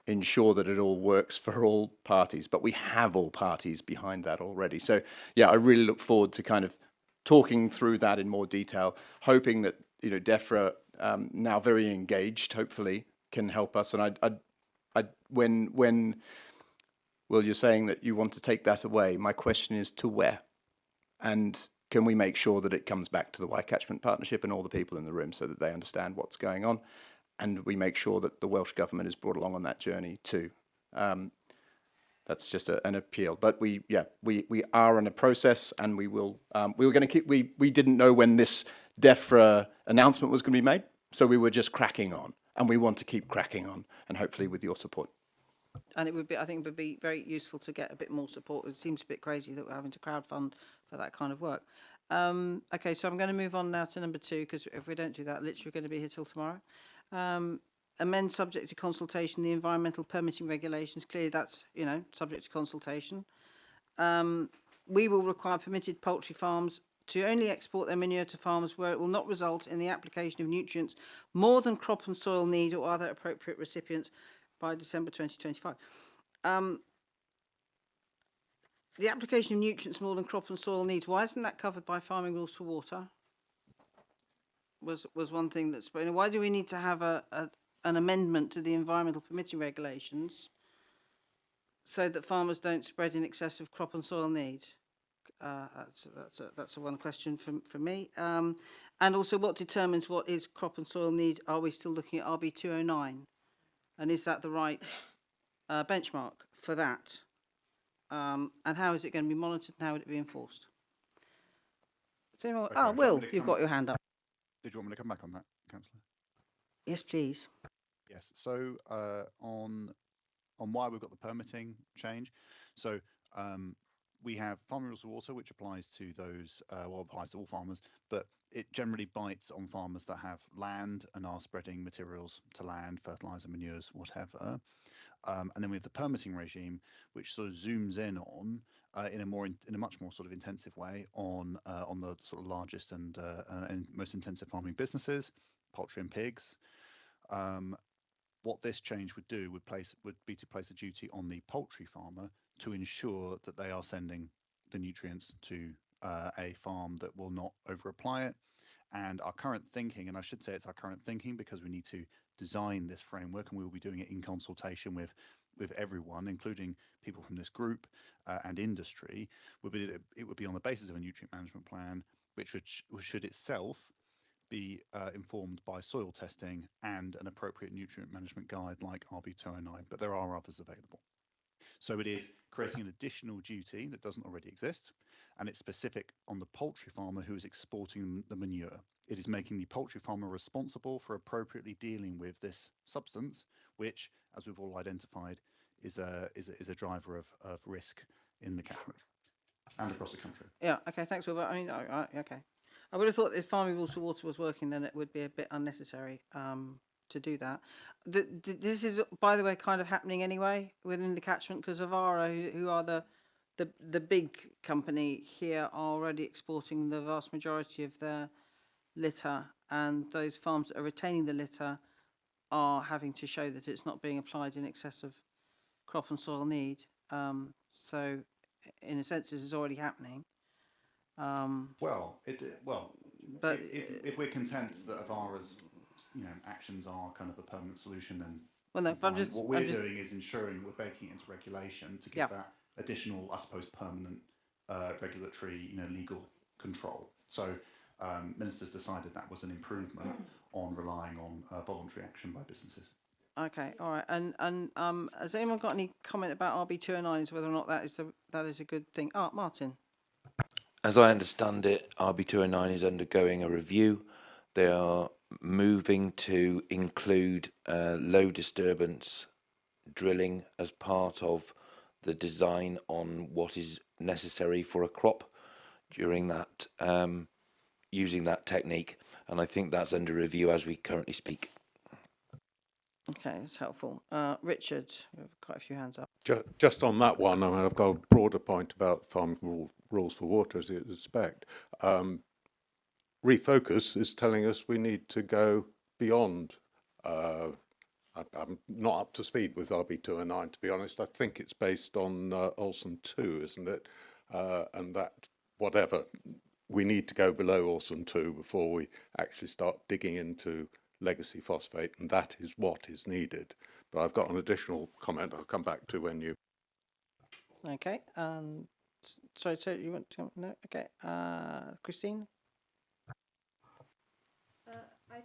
ensure that it all works for all parties. But we have all parties behind that already. So yeah, I really look forward to kind of talking through that in more detail, hoping that, you know, DEFRA, now very engaged, hopefully, can help us. And when Will, you're saying that you want to take that away, my question is to where? And can we make sure that it comes back to the Y Catchment Partnership and all the people in the room so that they understand what's going on? And we make sure that the Welsh Government is brought along on that journey too. That's just an appeal. But we are in a process, and we will. We were going to keep. We didn't know when this DEFRA announcement was going to be made, so we were just cracking on, and we want to keep cracking on, and hopefully with your support. And it would be, I think, it would be very useful to get a bit more support. It seems a bit crazy that we're having to crowdfund for that kind of work. Okay, so I'm going to move on now to number 2, because if we don't do that, literally we're going to be here till tomorrow. Amend subject to consultation the environmental permitting regulations. Clearly that's, you know, subject to consultation. We will require permitted poultry farms to only export their manure to farmers where it will not result in the application of nutrients more than crop and soil need or other appropriate recipients by December 2025. The application of nutrients more than crop and soil needs, why isn't that covered by farming rules for water? Was one thing that's, you know, why do we need to have an amendment to the environmental permitting regulations so that farmers don't spread in excess of crop and soil need? That's one question from me. And also, what determines what is crop and soil need? Are we still looking at RB 209? And is that the right benchmark for that? And how is it going to be monitored, and how would it be enforced? Okay, Will, you've got your hand up. Did you want me to come back on that, Councillor? Yes, please. Yes. So on why we've got the permitting change. So we have farming rules for water, which applies to those, applies to all farmers, but it generally bites on farmers that have land and are spreading materials to land, fertilizer, manures, whatever. And then we have the permitting regime, which sort of zooms in on in a much more sort of intensive way on the sort of largest and most intensive farming businesses, poultry and pigs. What this change would do would be to place a duty on the poultry farmer to ensure that they are sending the nutrients to a farm that will not over apply it. And our current thinking, and I should say it's our current thinking because we need to design this framework, and we will be doing it in consultation with everyone, including people from this group and industry, it would be on the basis of a nutrient management plan, which should itself be informed by soil testing and an appropriate nutrient management guide like RB 209, but there are others available. So it is creating an additional duty that doesn't already exist, and it's specific on the poultry farmer who is exporting the manure. It is making the poultry farmer responsible for appropriately dealing with this substance, which, as we've all identified, is a driver of risk in the catchment and across the country. Yeah. Okay. Thanks, Will. I mean, okay. I would have thought if farming rules for water was working, then it would be a bit unnecessary to do that. This is, by the way, kind of happening anyway within the catchment, because Avara, who are the big company here, are already exporting the vast majority of their litter, and those farms that are retaining the litter are having to show that it's not being applied in excess of crop and soil need. So, in a sense, this is already happening. But if we're content that Avara's actions are kind of a permanent solution, then what we're doing is ensuring we're baking it into regulation to give that additional, I suppose, permanent regulatory, legal control. So ministers decided that was an improvement on relying on voluntary action by businesses. Okay, all right. And has anyone got any comment about RB 209, whether or not that is a good thing? Martin. As I understand it, RB 209 is undergoing a review. They are moving to include low disturbance drilling as part of the design on what is necessary for a crop during that, using that technique. And I think that's under review as we currently speak. Okay, that's helpful. Richard, we have quite a few hands up. Just on that one, I mean, I've got a broader point about farming rules for water, as you'd expect. Refocus is telling us we need to go beyond I'm not up to speed with RB209, to be honest. I think it's based on Olsen 2, isn't it? And that, whatever, we need to go below Olsen 2 before we actually start digging into legacy phosphate, and that is what is needed. But I've got an additional comment I'll come back to when you... Okay. Sorry, so you want to... No? Okay. Christine? I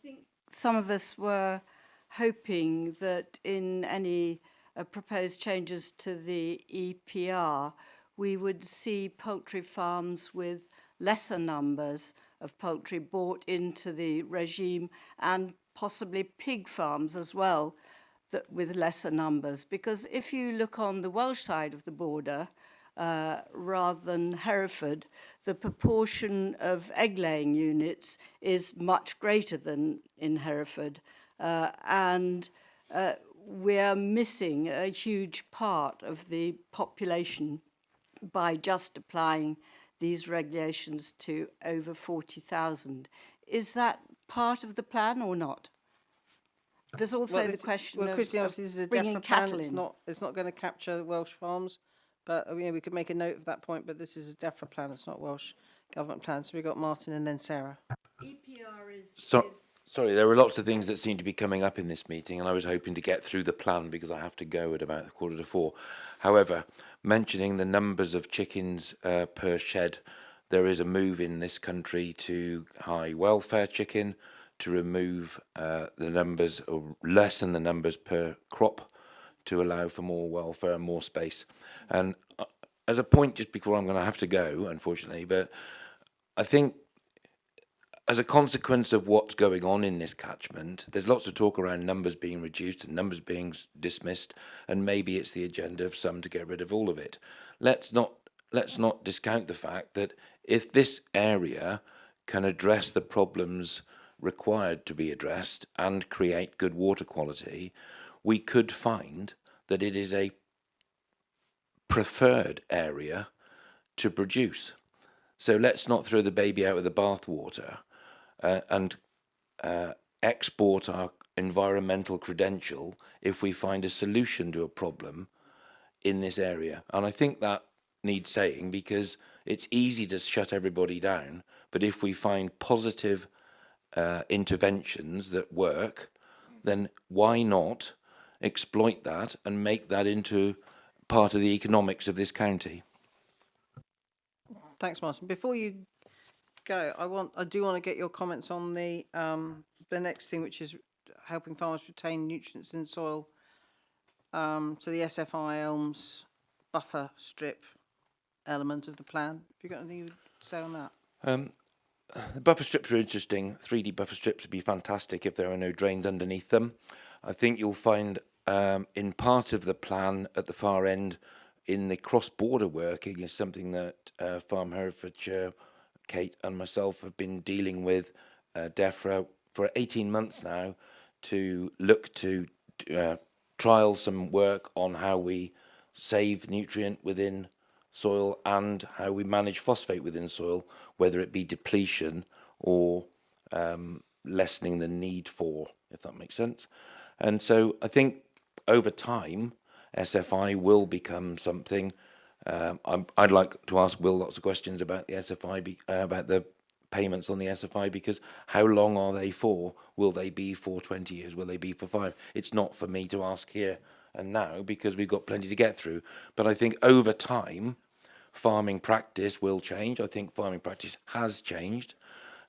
think some of us were hoping that in any proposed changes to the EPR, we would see poultry farms with lesser numbers of poultry brought into the regime, and possibly pig farms as well, that with lesser numbers. Because if you look on the Welsh side of the border, rather than Hereford, the proportion of egg-laying units is much greater than in Hereford. And we're missing a huge part of the population by just applying these regulations to over 40,000. Is that part of the plan or not? There's also the question of Christine, obviously this is a bringing DEFRA plan. cattle in. It's not going to capture Welsh farms, but we could make a note of that point. But this is a DEFRA plan. It's not Welsh government plan. So we got Martin and then Sarah. EPR is... Sorry, there are lots of things that seem to be coming up in this meeting, and I was hoping to get through the plan because I have to go at about 3:45. However, mentioning the numbers of chickens per shed, there is a move in this country to high welfare chicken, to remove the numbers or lessen the numbers per crop to allow for more welfare and more space. And as a point, just before I'm going to have to go, unfortunately, but I think as a consequence of what's going on in this catchment, there's lots of talk around numbers being reduced and numbers being dismissed, and maybe it's the agenda of some to get rid of all of it. Let's not discount the fact that if this area can address the problems required to be addressed and create good water quality, we could find that it is a preferred area to produce. So let's not throw the baby out with the bathwater and export our environmental credential if we find a solution to a problem in this area. And I think that needs saying, because it's easy to shut everybody down, but if we find positive interventions that work, then why not exploit that and make that into part of the economics of this county? Thanks, Martin. Before you go, I do want to get your comments on the next thing, which is helping farmers retain nutrients in soil. So the SFI Elms buffer strip element of the plan. Have you got anything to say on that? The buffer strips are interesting. 3D buffer strips would be fantastic if there are no drains underneath them. I think you'll find in part of the plan at the far end in the cross-border working is something that Farm Herefordshire, Kate and myself have been dealing with DEFRA for 18 months now to look to trial some work on how we save nutrient within soil and how we manage phosphate within soil, whether it be depletion or lessening the need for, if that makes sense. And so I think over time, SFI will become something. I'd like to ask Will lots of questions about the SFI, about the payments on the SFI, because how long are they for? Will they be for 20 years? Will they be for 5? It's not for me to ask here and now because we've got plenty to get through. But I think over time, farming practice will change. I think farming practice has changed.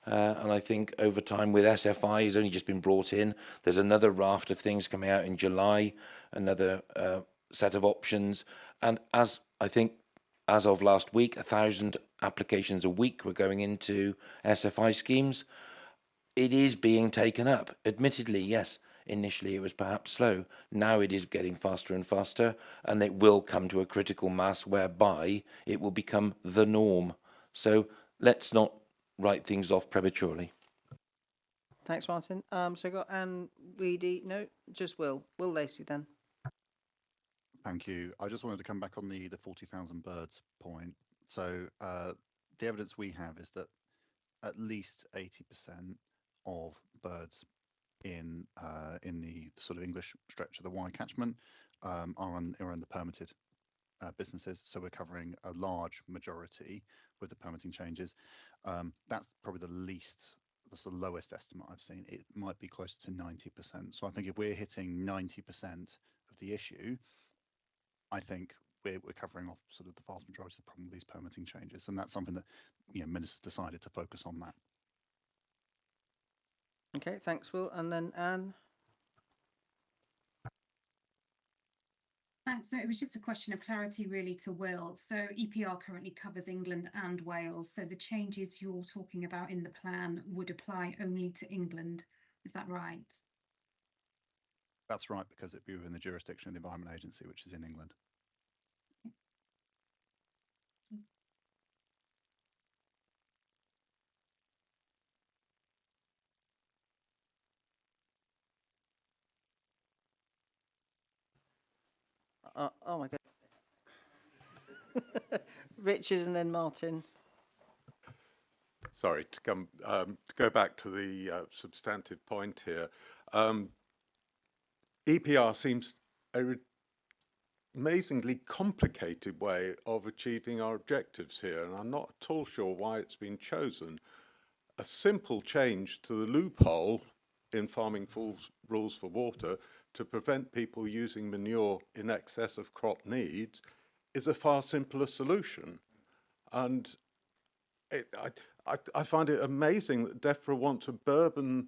And I think over time with SFI has only just been brought in. There's another raft of things coming out in July, another set of options. And as I think as of last week, 1,000 applications a week were going into SFI schemes. It is being taken up. Admittedly, yes, initially it was perhaps slow. Now it is getting faster and faster, and it will come to a critical mass whereby it will become the norm. So let's not write things off prematurely. Thanks, Martin. So I got Anne Weedy. No, just Will Lacey then. Thank you. I just wanted to come back on the 40,000 birds point. So the evidence we have is that at least 80% of birds in the sort of English stretch of the Y catchment are in the permitted businesses. So we're covering a large majority with the permitting changes. That's probably the sort of lowest estimate I've seen. It might be closer to 90%. So I think if we're hitting 90% of the issue, I think we're covering off sort of the vast majority of the problem with these permitting changes, and that's something that ministers decided to focus on that. Okay, thanks, Will. And then Anne. Thanks. So it was just a question of clarity really to Will. So EPR currently covers England and Wales. So the changes you're talking about in the plan would apply only to England. Is that right? That's right, because it'd be within the jurisdiction of the Environment Agency, which is in England. Oh my God. Richard and then Martin. Sorry, to go back to the substantive point here. EPR seems a amazingly complicated way of achieving our objectives here, and I'm not at all sure why it's been chosen. A simple change to the loophole in farming rules for water to prevent people using manure in excess of crop needs is a far simpler solution. And I find it amazing that DEFRA want to burden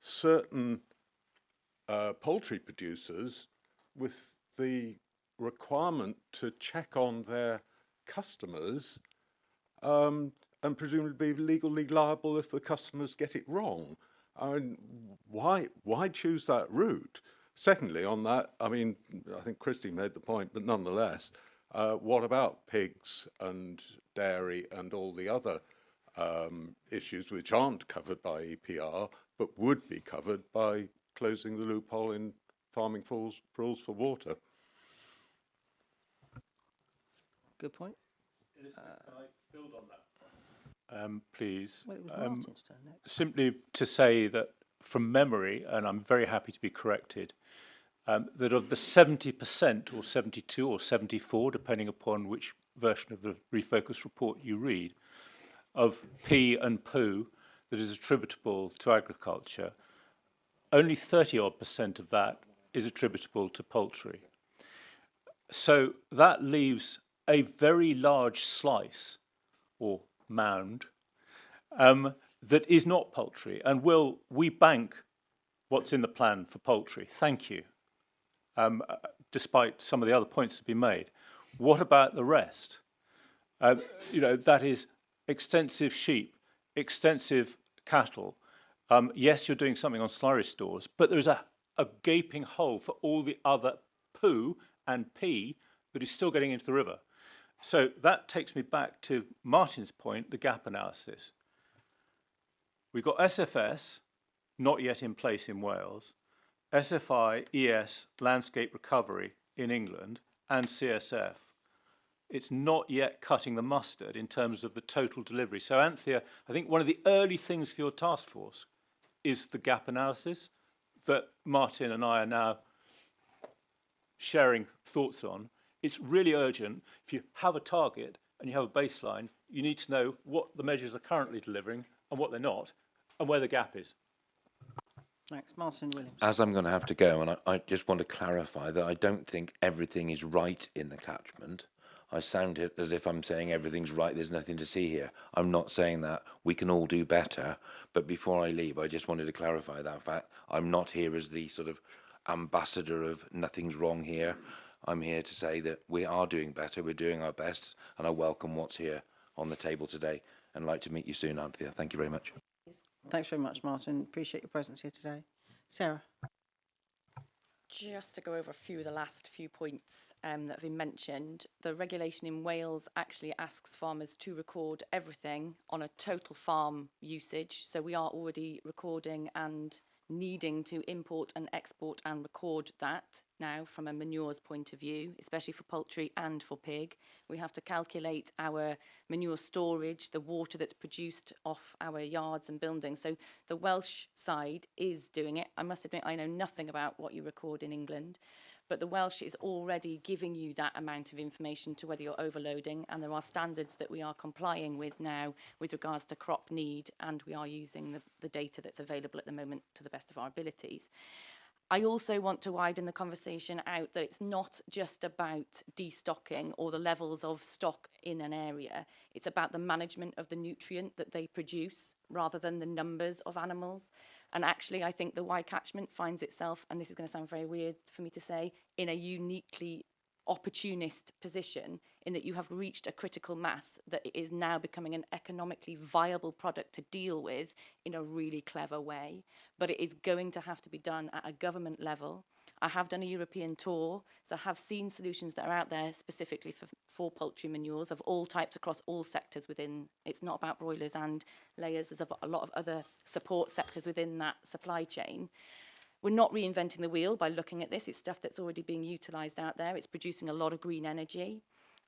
certain poultry producers with the requirement to check on their customers and presumably be legally liable if the customers get it wrong. I mean, why choose that route? Secondly, on that, I mean, I think Christy made the point, but nonetheless, what about pigs and dairy and all the other issues which aren't covered by EPR but would be covered by closing the loophole in farming rules for water? Good point. Can I build on that? Please. Well, it was Martin's turn next. Simply to say that from memory, and I'm very happy to be corrected, that of the 70% or 72 or 74, depending upon which version of the Refocus report you read, of pee and poo that is attributable to agriculture, only 30-odd% of that is attributable to poultry. So that leaves a very large slice or mound that is not poultry. And we bank what's in the plan for poultry. Thank you. Despite some of the other points that have been made. What about the rest? That is extensive sheep, extensive cattle. Yes, you're doing something on slurry stores, but there's a gaping hole for all the other poo and pee that is still getting into the river. So that takes me back to Martin's point, the gap analysis. We've got SFS, not yet in place in Wales, SFI, ES, landscape recovery in England, and CSF. It's not yet cutting the mustard in terms of the total delivery. So Anthea, I think one of the early things for your task force is the gap analysis that Martin and I are now sharing thoughts on. It's really urgent. If you have a target and you have a baseline, you need to know what the measures are currently delivering and what they're not, and where the gap is. Thanks, Martin Williams. As I'm going to have to go, and I just want to clarify that I don't think everything is right in the catchment. I sound it as if I'm saying everything's right, there's nothing to see here. I'm not saying that. We can all do better. But before I leave, I just wanted to clarify that fact. I'm not here as the sort of ambassador of nothing's wrong here. I'm here to say that we are doing better, we're doing our best, and I welcome what's here on the table today and like to meet you soon, Anthea. Thank you very much. Thanks very much, Martin. Appreciate your presence here today. Sarah. Just to go over a few of the last few points that have been mentioned, the regulation in Wales actually asks farmers to record everything on a total farm usage. So we are already recording and needing to import and export and record that now from a manures point of view, especially for poultry and for pig. We have to calculate our manure storage, the water that's produced off our yards and buildings. So the Welsh side is doing it. I must admit, I know nothing about what you record in England, but the Welsh is already giving you that amount of information to whether you're overloading, and there are standards that we are complying with now with regards to crop need, and we are using the data that's available at the moment to the best of our abilities. I also want to widen the conversation out that it's not just about destocking or the levels of stock in an area. It's about the management of the nutrient that they produce rather than the numbers of animals. And actually, I think the Y catchment finds itself, and this is going to sound very weird for me to say, in a uniquely opportunist position in that you have reached a critical mass that it is now becoming an economically viable product to deal with in a really clever way. But it is going to have to be done at a government level. I have done a European tour, so I have seen solutions that are out there specifically for poultry manures of all types across all sectors within. It's not about broilers and layers. There's a lot of other support sectors within that supply chain. We're not reinventing the wheel by looking at this. It's stuff that's already being utilised out there. It's producing a lot of green energy.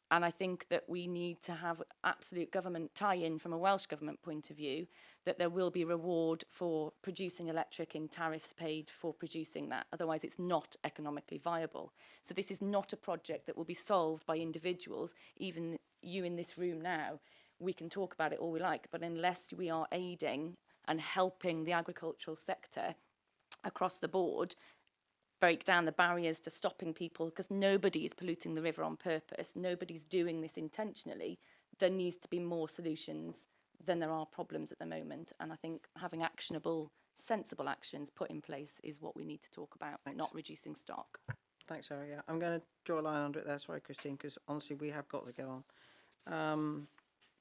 And I think that we need to have absolute government tie-in from a Welsh government point of view, that there will be reward for producing electric in tariffs paid for producing that. Otherwise, it's not economically viable. So this is not a project that will be solved by individuals, even you in this room now. We can talk about it all we like, but unless we are aiding and helping the agricultural sector across the board break down the barriers to stopping people, because nobody is polluting the river on purpose, nobody's doing this intentionally, there needs to be more solutions than there are problems at the moment. And I think having actionable, sensible actions put in place is what we need to talk about, not reducing stock. Thanks, Sarah. Yeah, I'm going to draw a line under it there. Sorry, Christine, because honestly, we have got to get on.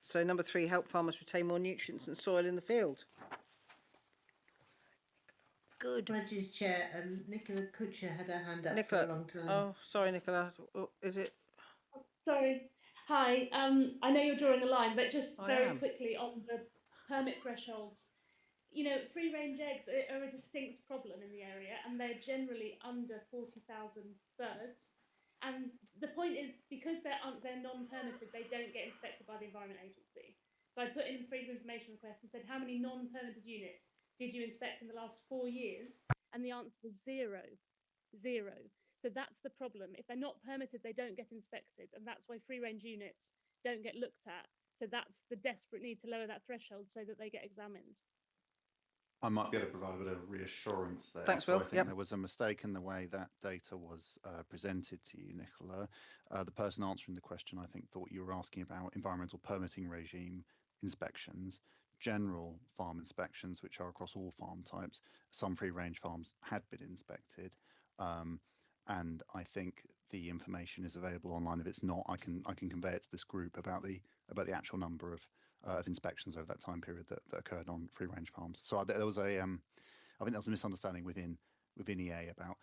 So number 3, help farmers retain more nutrients and soil in the field. Good. Apologies, Chair. Nicola Kutcher had her hand up Nicola, for a long time. oh, sorry, Nicola. Is it? Sorry. Hi. I know you're drawing a line, but just I very am. quickly on the permit thresholds. You know, free-range eggs are a distinct problem in the area, and they're generally under 40,000 birds. And the point is, because they're non-permitted, they don't get inspected by the Environment Agency. So I put in a freedom of information request and said, how many non-permitted units did you inspect in the last 4 years? And the answer was 0. 0. So that's the problem. If they're not permitted, they don't get inspected. And that's why free-range units don't get looked at. So that's the desperate need to lower that threshold so that they get examined. I might be able to provide a bit of reassurance there. Thanks, so Will. I think there was a mistake in the way that data was presented to you, Nicola. The person answering the question, I think, thought you were asking about environmental permitting regime inspections, general farm inspections, which are across all farm types. Some free-range farms had been inspected, and I think the information is available online. If it's not, I can convey it to this group about the actual number of inspections over that time period that occurred on free-range farms. So there was a, I think there was a misunderstanding within EA about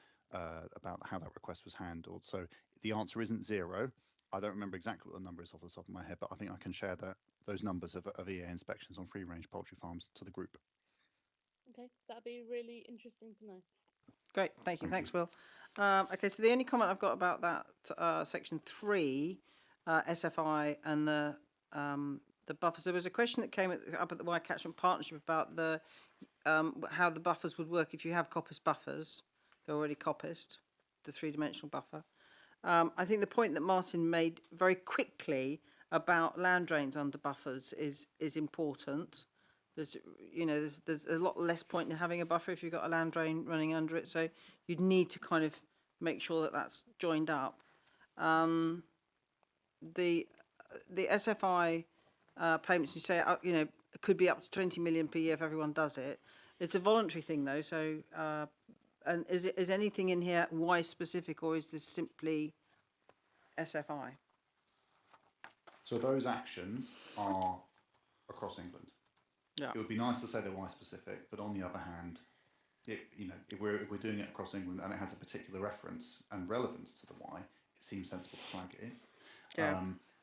how that request was handled. So the answer isn't 0. I don't remember exactly what the number is off the top of my head, but I think I can share those numbers of EA inspections on free-range poultry farms to the group. Okay, that'd be really interesting to know. Great, thank you. Thanks, Will. Okay, so the only comment I've got about that section 3, SFI and the buffers. There was a question that came up at the Y Catchment Partnership about the how the buffers would work if you have coppice buffers. They're already coppiced, the 3-dimensional buffer. I think the point that Martin made very quickly about land drains under buffers is important. There's a lot less point in having a buffer if you've got a land drain running under it. So you'd need to kind of make sure that that's joined up. The SFI payments, you say, it could be up to 20 million per year if everyone does it. It's a voluntary thing though. So, and is anything in here Y specific, or is this simply SFI? So those actions are across England. Yeah. It would be nice to say they're Y specific, but on the other hand, if we're doing it across England and it has a particular reference and relevance to the Y, it seems sensible to flag it. Yeah.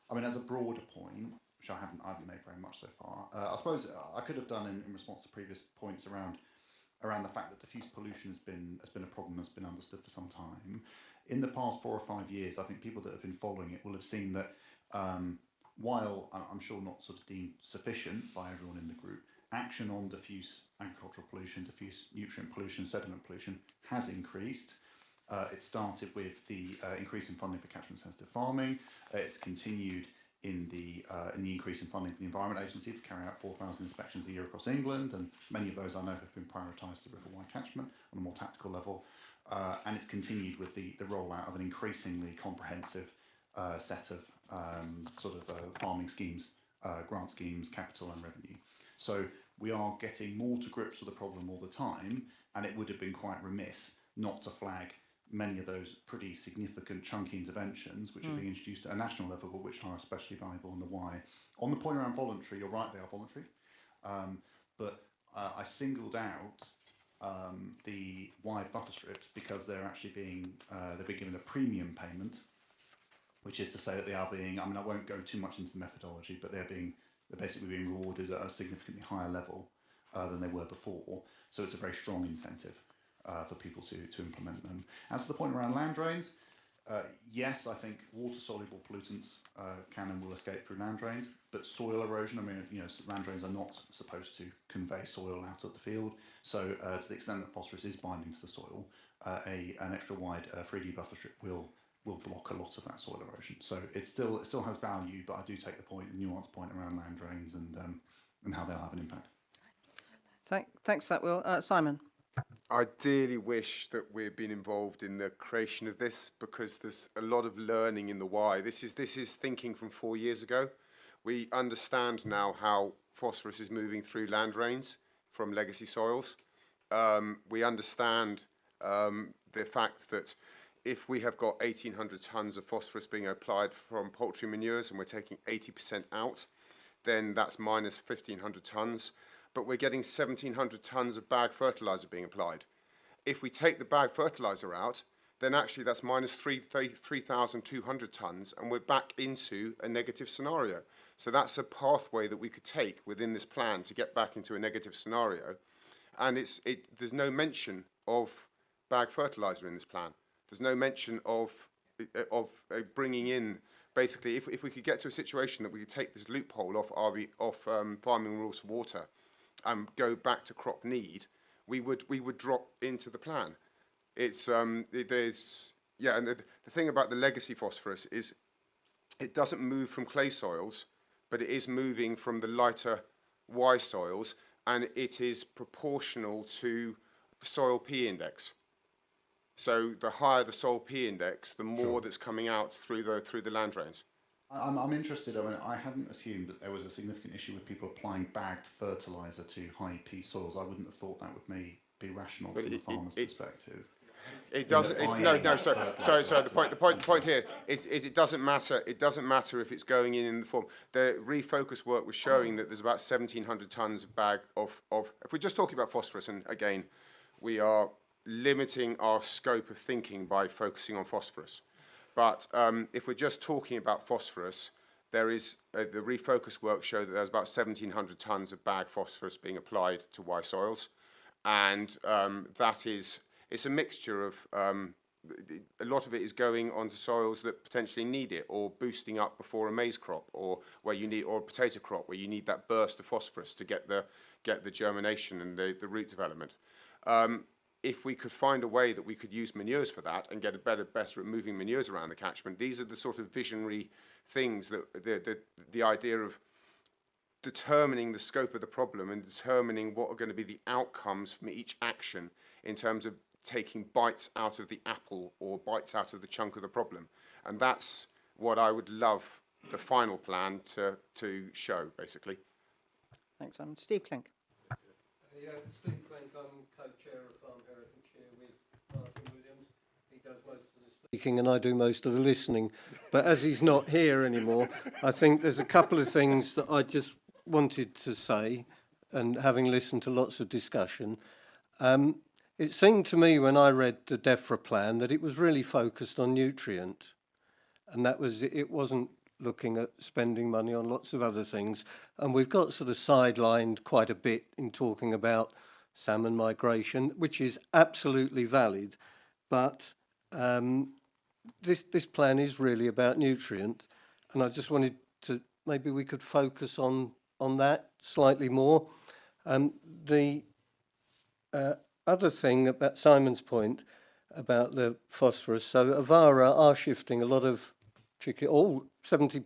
I mean, as a broader point, which I haven't made very much so far, I suppose I could have done in response to previous points around around the fact that diffuse pollution has been a problem that's been understood for some time. In the past 4 or 5 years, I think people that have been following it will have seen that while I'm sure not sort of deemed sufficient by everyone in the group, action on diffuse agricultural pollution, diffuse nutrient pollution, sediment pollution has increased. It started with the increase in funding for catchment sensitive farming. It's continued in the increase in funding for the Environment Agency to carry out 4,000 inspections a year across England, and many of those I know have been prioritised to River Wye catchment on a more tactical level. And it's continued with the rollout of an increasingly comprehensive set of farming schemes, grant schemes, capital and revenue. So we are getting more to grips with the problem all the time, and it would have been quite remiss not to flag many of those pretty significant chunky interventions which are being introduced at a national level, but which are especially valuable in the Wye. On the point around voluntary, you're right, they are voluntary. But I singled out the Wye buffer strips because they're actually being given a premium payment, which is to say that they are being, I mean, I won't go too much into the methodology, but they're basically being rewarded at a significantly higher level than they were before. So it's a very strong incentive for people to implement them. As to the point around land drains, yes, I think water-soluble pollutants can and will escape through land drains, but soil erosion, I mean, land drains are not supposed to convey soil out of the field. So to the extent that phosphorus is binding to the soil, an extra wide 3D buffer strip will block a lot of that soil erosion. So it still has value, but I do take the nuanced point around land drains and how they'll have an impact. Thanks for that, Will. Simon. I dearly wish that we'd been involved in the creation of this, because there's a lot of learning in the Wye. This is thinking from 4 years ago. We understand now how phosphorus is moving through land drains from legacy soils. We understand the fact that if we have got 1,800 tonnes of phosphorus being applied from poultry manures and we're taking 80% out, then that's minus 1,500 tonnes. But we're getting 1,700 tonnes of bag fertiliser being applied. If we take the bag fertiliser out, then actually that's minus 3,200 tonnes, and we're back into a negative scenario. So that's a pathway that we could take within this plan to get back into a negative scenario. And there's no mention of bag fertiliser in this plan. There's no mention of bringing in, basically, if we could get to a situation that we could take this loophole off farming rules for water and go back to crop need, we would drop into the plan. It's and the thing about the legacy phosphorus is it doesn't move from clay soils, but it is moving from the lighter Wye soils, and it is proportional to soil P index. So the higher the soil P index, the more that's coming out through the land drains. I'm interested. I mean, I hadn't assumed that there was a significant issue with people applying bagged fertiliser to high P soils. I wouldn't have thought that would be rational from the farmer's perspective. It doesn't. Sorry. The point here is it doesn't matter. It doesn't matter if it's going in the form. The refocus work was showing that there's about 1,700 tonnes of bag of. If we're just talking about phosphorus, and again, we are limiting our scope of thinking by focusing on phosphorus. But if we're just talking about phosphorus, there is the refocus work showed that there's about 1,700 tonnes of bag phosphorus being applied to Wye soils, and it's a mixture of a lot of it is going onto soils that potentially need it, or boosting up before a maize crop, or or a potato crop where you need that burst of phosphorus to get the germination and the root development. If we could find a way that we could use manures for that and get better at moving manures around the catchment, these are the sort of visionary things that the idea of determining the scope of the problem and determining what are going to be the outcomes from each action in terms of taking bites out of the apple or bites out of the chunk of the problem. And that's what I would love the final plan to show, basically. Thanks, Simon. Steve Clink. Yeah, Steve Clink, I'm co-chair of Farm Herefordshire with Martin Williams. He does most of the speaking and I do most of the listening. But as he's not here anymore, I think there's a couple of things that I just wanted to say, and having listened to lots of discussion, it seemed to me when I read the DEFRA plan that it was really focused on nutrient, and it wasn't looking at spending money on lots of other things. And we've got sort of sidelined quite a bit in talking about salmon migration, which is absolutely valid, but this plan is really about nutrient, and I just wanted to, maybe we could focus on that slightly more. The other thing about Simon's point about the phosphorus, so Avara are shifting a lot of chicken, all 70%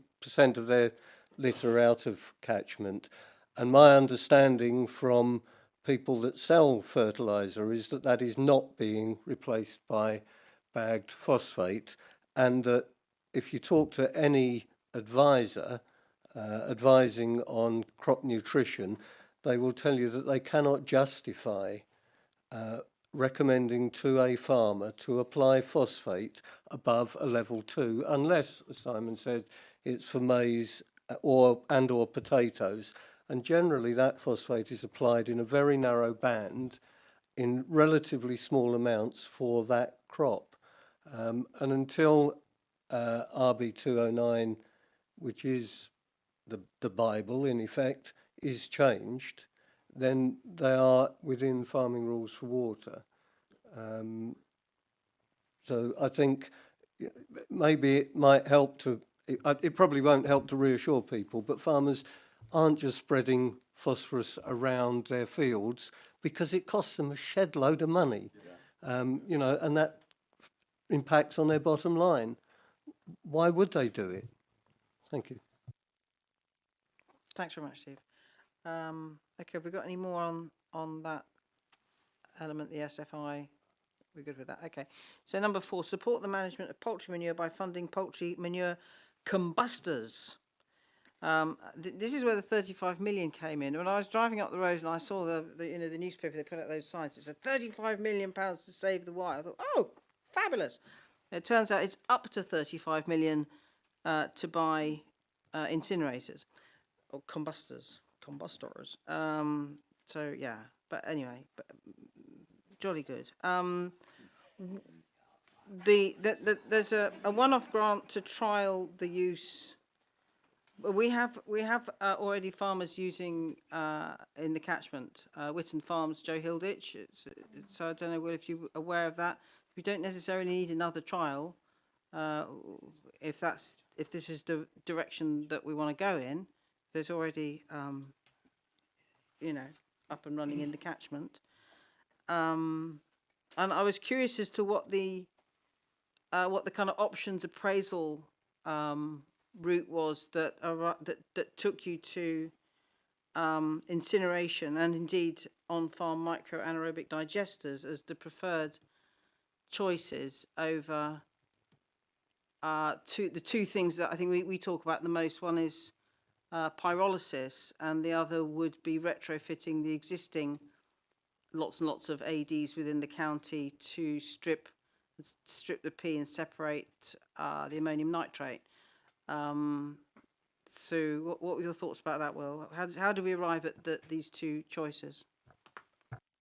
of their litter out of catchment, and my understanding from people that sell fertiliser is that that is not being replaced by bagged phosphate, and that if you talk to any advisor advising on crop nutrition, they will tell you that they cannot justify recommending to a farmer to apply phosphate above a level 2 unless, as Simon said, it's for maize or potatoes, and generally that phosphate is applied in a very narrow band in relatively small amounts for that crop, and until RB 209, which is the Bible in effect, is changed, then they are within farming rules for water. So I think maybe it might help to, it probably won't help to reassure people, but farmers aren't just spreading phosphorus around their fields because it costs them a shed load of money, you know, and that impacts on their bottom line. Why would they do it? Thank you. Thanks very much, Steve. Okay, have we got any more on that element, the SFI? We're good with that. Okay. So number 4, support the management of poultry manure by funding poultry manure combustors. This is where the 35 million came in. When I was driving up the road and I saw the newspaper, they put out those signs. It said 35 million pounds to save the wire. I thought, oh, fabulous. It turns out it's up to 35 million to buy incinerators or combustors. So yeah, but anyway, jolly good. There's a one-off grant to trial the use. We have already farmers using in the catchment, Witton Farms, Joe Hilditch. So I don't know, Will, if you're aware of that. We don't necessarily need another trial if this is the direction that we want to go in. There's already up and running in the catchment. And I was curious as to what the kind of options appraisal route was that took you to incineration and indeed on-farm micro anaerobic digesters as the preferred choices over the two things that I think we talk about the most. One is pyrolysis, and the other would be retrofitting the existing lots and lots of ADs within the county to strip the P and separate the ammonium nitrate. So what were your thoughts about that, Will? How do we arrive at these two choices?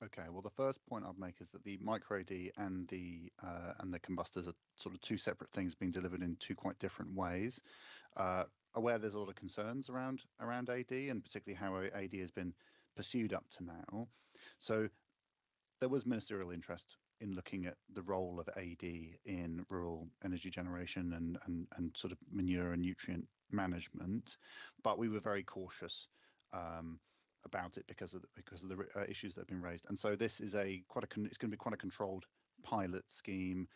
Okay, well, the first point I'd make is that the micro AD and the combustors are sort of two separate things being delivered in two quite different ways. Aware there's a lot of concerns around AD, and particularly how AD has been pursued up to now. So there was ministerial interest in looking at the role of AD in rural energy generation and sort of manure and nutrient management, but we were very cautious about it because of the issues that have been raised. And so this is it's going to be quite a controlled pilot scheme.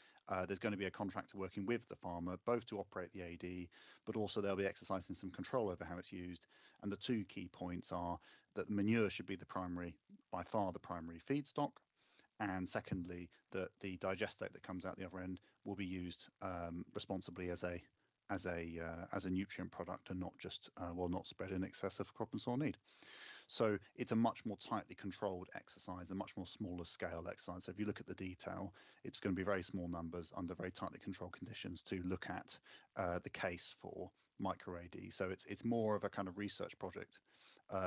There's going to be a contractor working with the farmer, both to operate the AD, but also they'll be exercising some control over how it's used. And the two key points are that the manure should be by far the primary feedstock, and secondly, that the digestate that comes out the other end will be used responsibly as a nutrient product and not just not spread in excess of crop and soil need. So it's a much more tightly controlled exercise, a much more smaller scale exercise. So if you look at the detail, it's going to be very small numbers under very tightly controlled conditions to look at the case for micro AD. So it's more of a kind of research project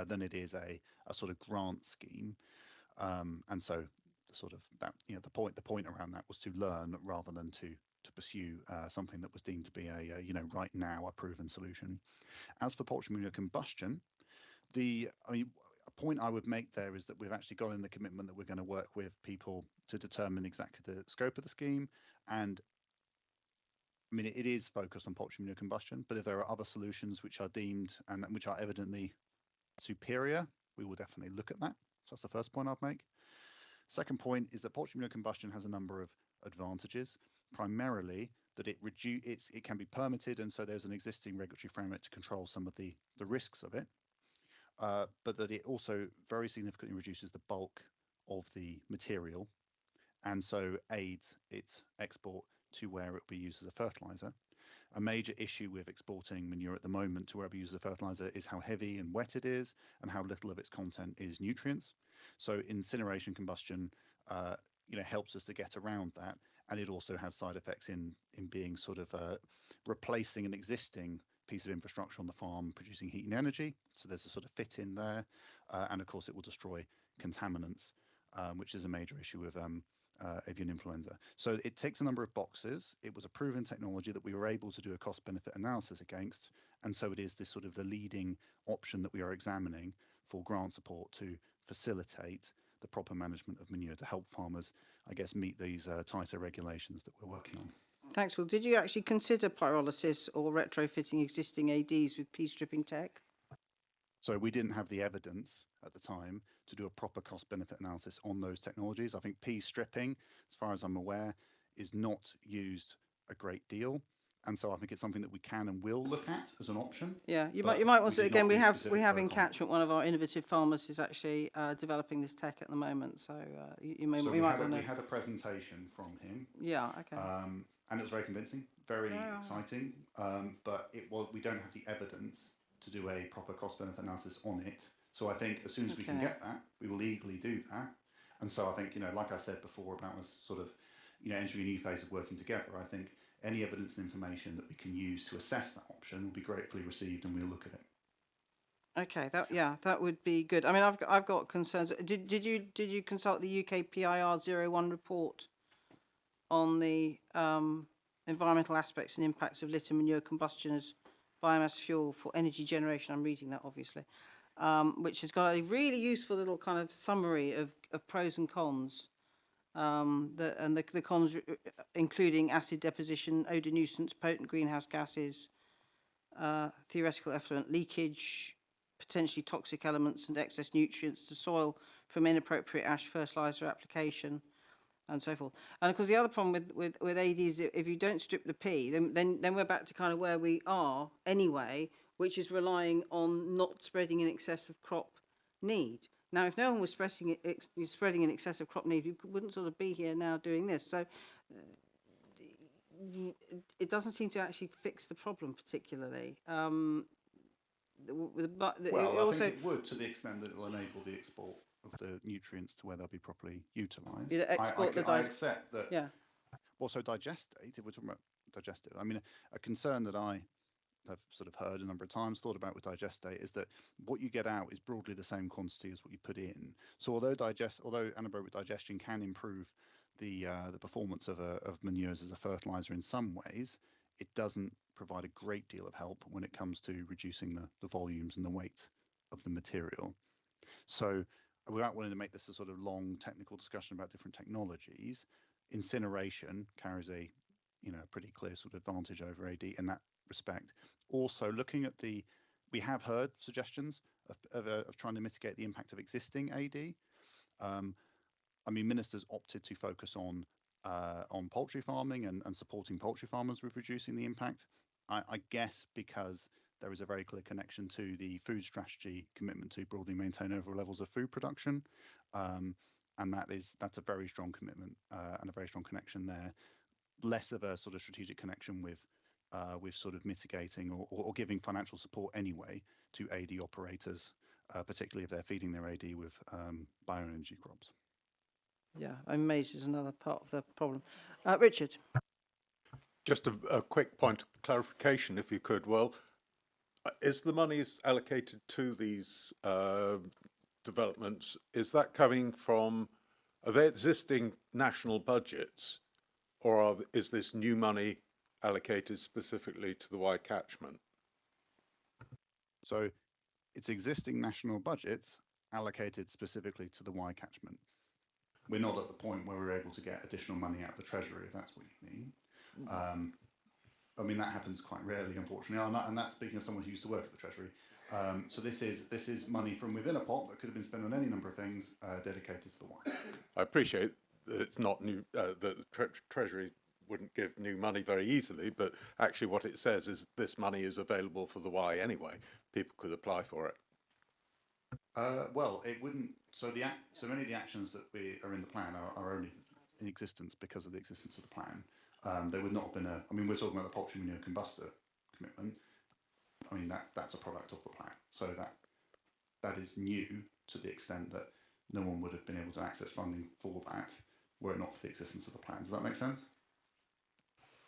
than it is a sort of grant scheme. And so sort of that, the point around that was to learn rather than to pursue something that was deemed to be a right now a proven solution. As for poultry manure combustion, point I would make there is that we've actually got in the commitment that we're going to work with people to determine exactly the scope of the scheme. And I mean, it is focused on poultry manure combustion, but if there are other solutions which are deemed and which are evidently superior, we will definitely look at that. So that's the first point I'd make. Second point is that poultry manure combustion has a number of advantages, primarily that it can be permitted, and so there's an existing regulatory framework to control some of the risks of it, but that it also very significantly reduces the bulk of the material, and so aids its export to where it will be used as a fertilizer. A major issue with exporting manure at the moment to where it will be used as a fertilizer is how heavy and wet it is and how little of its content is nutrients. So incineration combustion helps us to get around that, and it also has side effects in being sort of replacing an existing piece of infrastructure on the farm producing heat and energy. So there's a sort of fit in there, and of course it will destroy contaminants, which is a major issue with avian influenza. So it ticks a number of boxes. It was a proven technology that we were able to do a cost benefit analysis against, and so it is this sort of the leading option that we are examining for grant support to facilitate the proper management of manure to help farmers, I guess, meet these tighter regulations that we're working on. Thanks, Will. Did you actually consider pyrolysis or retrofitting existing ADs with pea stripping tech? So we didn't have the evidence at the time to do a proper cost benefit analysis on those technologies. I think pea stripping, as far as I'm aware, is not used a great deal. And so I think it's something that we can and will look at as an option. Yeah, you might want to, again, we have in Catchment, one of our innovative farmers is actually developing this tech at the moment. So you might want to. We had a presentation from him. Yeah, okay. And it was very convincing, very exciting. But we don't have the evidence to do a proper cost benefit analysis on it. So I think as soon as we can get that, we will legally do that. And so I think, like I said before about us sort of, entering a new phase of working together, I think any evidence and information that we can use to assess that option will be gratefully received, and we'll look at it. Okay, that would be good. I mean, I've got concerns. Did you consult the UK PIR 01 report on the environmental aspects and impacts of litter manure combustion as biomass fuel for energy generation? I'm reading that, obviously, which has got a really useful little kind of summary of pros and cons. The cons including acid deposition, odour nuisance, potent greenhouse gases, theoretical effluent leakage, potentially toxic elements and excess nutrients to soil from inappropriate ash fertiliser application, and so forth. And of course, the other problem with ADs, if you don't strip the pea, then we're back to kind of where we are anyway, which is relying on not spreading in excess of crop need. Now, if no one was spreading in excess of crop need, we wouldn't sort of be here now doing this. So it doesn't seem to actually fix the problem particularly. I think it would, to the extent that it will enable the export of the nutrients to where they'll be properly utilised. I accept that. Yeah. Well, so digestate, if we're talking about digestive, I mean, a concern that I have sort of heard a number of times, thought about with digestate, is that what you get out is broadly the same quantity as what you put in. So although anaerobic digestion can improve the performance of manures as a fertilizer in some ways, it doesn't provide a great deal of help when it comes to reducing the volumes and the weight of the material. So without wanting to make this a sort of long technical discussion about different technologies, incineration carries a pretty clear sort of advantage over AD in that respect. Also, looking at we have heard suggestions of trying to mitigate the impact of existing AD. I mean, ministers opted to focus on poultry farming and supporting poultry farmers with reducing the impact. I guess because there is a very clear connection to the food strategy commitment to broadly maintain overall levels of food production, and that's a very strong commitment and a very strong connection there. Less of a sort of strategic connection with sort of mitigating or giving financial support anyway to AD operators, particularly if they're feeding their AD with bioenergy crops. Yeah, I'm amazed is another part of the problem. Richard. Just a quick point of clarification, if you could. Well, is the money allocated to these developments, is that coming from, are they existing national budgets, or is this new money allocated specifically to the Y catchment? So it's existing national budgets allocated specifically to the Y catchment. We're not at the point where we're able to get additional money out of the Treasury, if that's what you mean. I mean, that happens quite rarely, unfortunately, and that's speaking as someone who used to work at the Treasury. So this is money from within a pot that could have been spent on any number of things dedicated to the Y. I appreciate that it's not new, that the Treasury wouldn't give new money very easily, but actually what it says is this money is available for the Y anyway. People could apply for it. Well, it wouldn't. So many of the actions that are in the plan are only in existence because of the existence of the plan. There would not have been I mean, we're talking about the poultry manure combustor commitment. I mean, that's a product of the plan. So that is new to the extent that no one would have been able to access funding for that were it not for the existence of the plan. Does that make sense?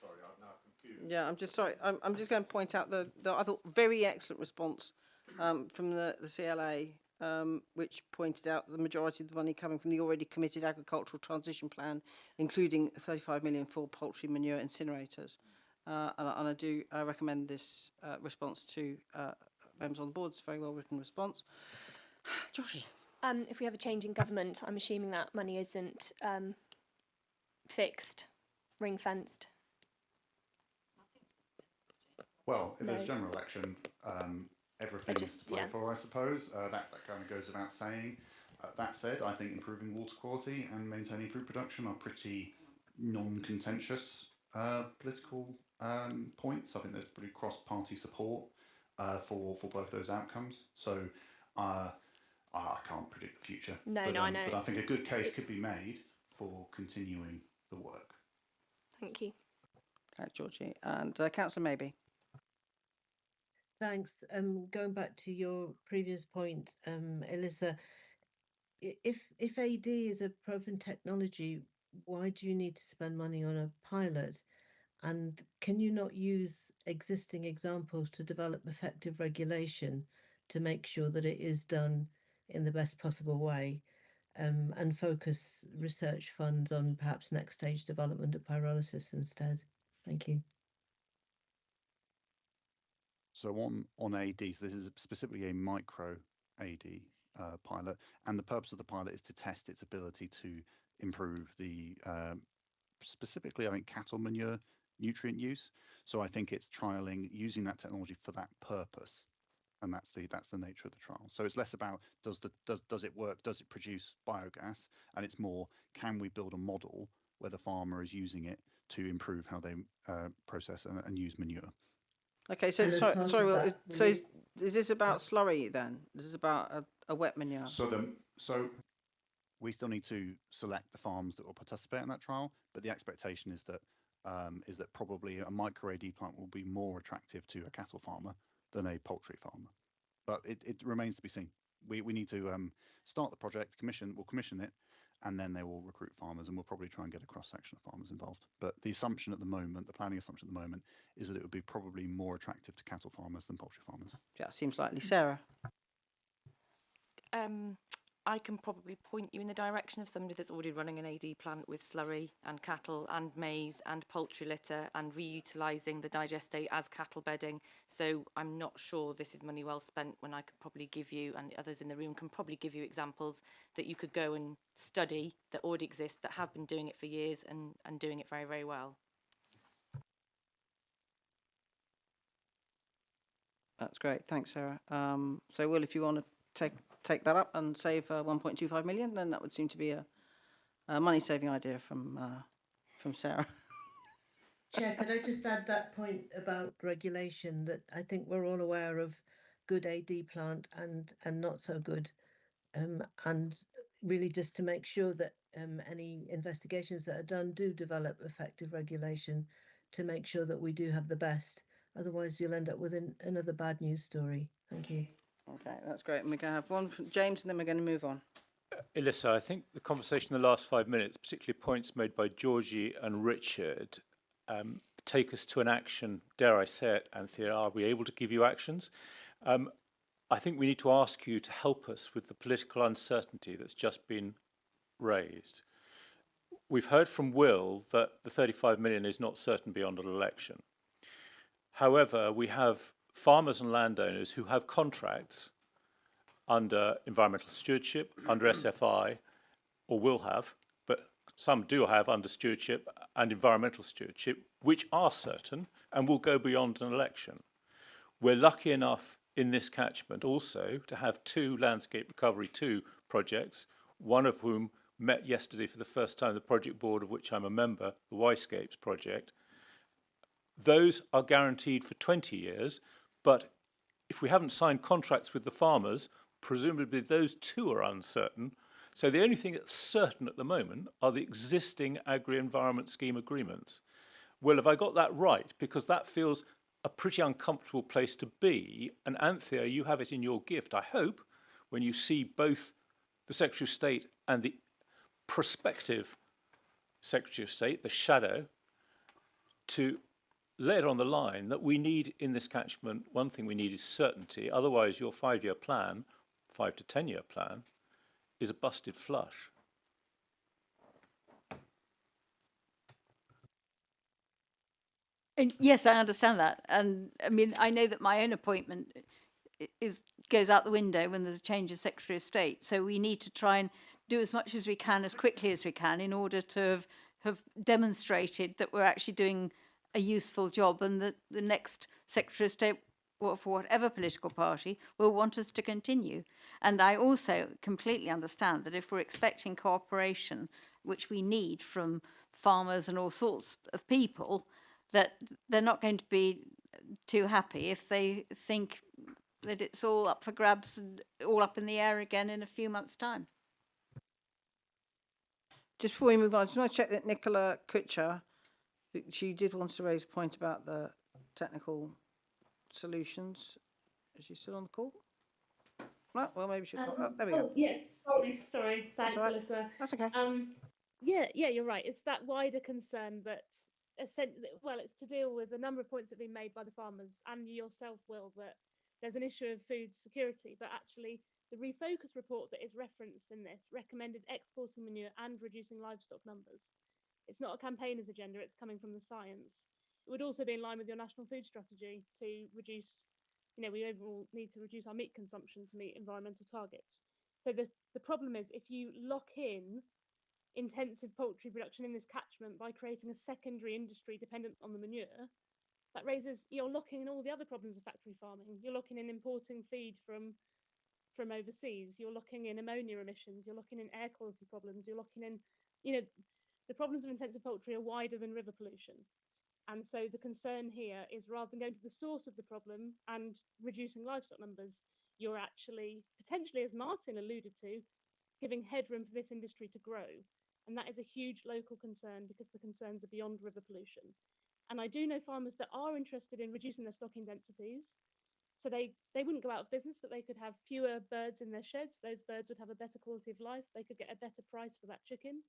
Sorry, I'm now confused. Yeah, I'm just sorry. I'm just going to point out the I thought very excellent response from the CLA, which pointed out the majority of the money coming from the already committed agricultural transition plan, including 35 million for poultry manure incinerators. And I do recommend this response to members on the board. It's a very well written response. Georgie. If we have a change in government, I'm assuming that money isn't fixed, ring-fenced. Well, if there's No. a general election, everything's to play for, I suppose. That kind of goes without saying. That said, I think improving water quality and maintaining food production are pretty non-contentious political points. I think there's pretty cross-party support for both those outcomes. So I can't predict the future. No, but, I know. But I think a good case could be made for continuing the work. Thank you. Thanks, Georgie. And Councillor Maybe. Thanks. Going back to your previous point, Elissa, if AD is a proven technology, why do you need to spend money on a pilot? And can you not use existing examples to develop effective regulation to make sure that it is done in the best possible way, and focus research funds on perhaps next stage development of pyrolysis instead? Thank you. So on AD, so this is specifically a micro AD pilot, and the purpose of the pilot is to test its ability to improve the specifically, I think, cattle manure nutrient use. So I think it's trialing using that technology for that purpose, and that's the nature of the trial. So it's less about does it work, does it produce biogas, and it's more, can we build a model where the farmer is using it to improve how they process and use manure. Okay, so sorry, Will. Is this about slurry then? This is about a wet manure. So we still need to select the farms that will participate in that trial, but the expectation is that probably a micro AD plant will be more attractive to a cattle farmer than a poultry farmer. But it remains to be seen. We need to start the project, we'll commission it, and then they will recruit farmers, and we'll probably try and get a cross-section of farmers involved. But the assumption at the moment, the planning assumption at the moment, is that it would be probably more attractive to cattle farmers than poultry farmers. Yeah, seems likely. Sarah? I can probably point you in the direction of somebody that's already running an AD plant with slurry and cattle and maize and poultry litter and reutilising the digestate as cattle bedding. So I'm not sure this is money well spent when I could probably give you, and the others in the room can probably give you examples that you could go and study that already exist, that have been doing it for years and doing it very, very well. That's great. Thanks, Sarah. So, Will, if you want to take that up and save 1.25 million, then that would seem to be a money-saving idea from Sarah. Chair, could I just add that point about regulation, that I think we're all aware of good AD plant and not so good, and really just to make sure that any investigations that are done do develop effective regulation to make sure that we do have the best. Otherwise, you'll end up with another bad news story. Thank you. Okay, that's great. And we're going to have one from James, and then we're going to move on. Elissa, I think the conversation in the last 5 minutes, particularly points made by Georgie and Richard, take us to an action. Dare I say it, Anthea, are we able to give you actions? I think we need to ask you to help us with the political uncertainty that's just been raised. We've heard from Will that the 35 million is not certain beyond an election. However, we have farmers and landowners who have contracts under environmental stewardship, under SFI, or will have, but some do have under stewardship and environmental stewardship, which are certain and will go beyond an election. We're lucky enough in this catchment also to have 2 Landscape Recovery 2 projects, one of whom met yesterday for the first time, the project board of which I'm a member, the Y-Scapes project. Those are guaranteed for 20 years, but if we haven't signed contracts with the farmers, presumably those too are uncertain. So the only thing that's certain at the moment are the existing agri-environment scheme agreements. Well, have I got that right? Because that feels a pretty uncomfortable place to be. And Anthea, you have it in your gift, I hope, when you see both the Secretary of State and the prospective Secretary of State, the shadow, to lay it on the line that we need in this catchment, one thing we need is certainty. Otherwise, your 5-year plan, 5 to 10-year plan, is a busted flush. And yes, I understand that. And I mean, I know that my own appointment goes out the window when there's a change of Secretary of State. So we need to try and do as much as we can, as quickly as we can, in order to have demonstrated that we're actually doing a useful job and that the next Secretary of State, for whatever political party, will want us to continue. And I also completely understand that if we're expecting cooperation, which we need from farmers and all sorts of people, that they're not going to be too happy if they think that it's all up for grabs and all up in the air again in a few months' time. Just before we move on, I just want to check that Nicola Kutcher, she did want to raise a point about the technical solutions. Is she still on the call? No, well, maybe she'll come. Oh, there we go. Yeah, sorry. Thanks, right. Alyssa. That's okay. Yeah, you're right. It's that wider concern that, well, it's to deal with a number of points that have been made by the farmers and yourself, Will, that there's an issue of food security, but actually the Refocus report that is referenced in this recommended exporting manure and reducing livestock numbers. It's not a campaigner's agenda, it's coming from the science. It would also be in line with your national food strategy to reduce, we overall need to reduce our meat consumption to meet environmental targets. So the problem is if you lock in intensive poultry production in this catchment by creating a secondary industry dependent on the manure, you're locking in all the other problems of factory farming. You're locking in importing feed from overseas, you're locking in ammonia emissions, you're locking in air quality problems, you're locking in, the problems of intensive poultry are wider than river pollution. And so the concern here is rather than going to the source of the problem and reducing livestock numbers, you're actually potentially, as Martin alluded to, giving headroom for this industry to grow. And that is a huge local concern because the concerns are beyond river pollution. And I do know farmers that are interested in reducing their stocking densities. So they wouldn't go out of business, but they could have fewer birds in their sheds. Those birds would have a better quality of life. They could get a better price for that chicken.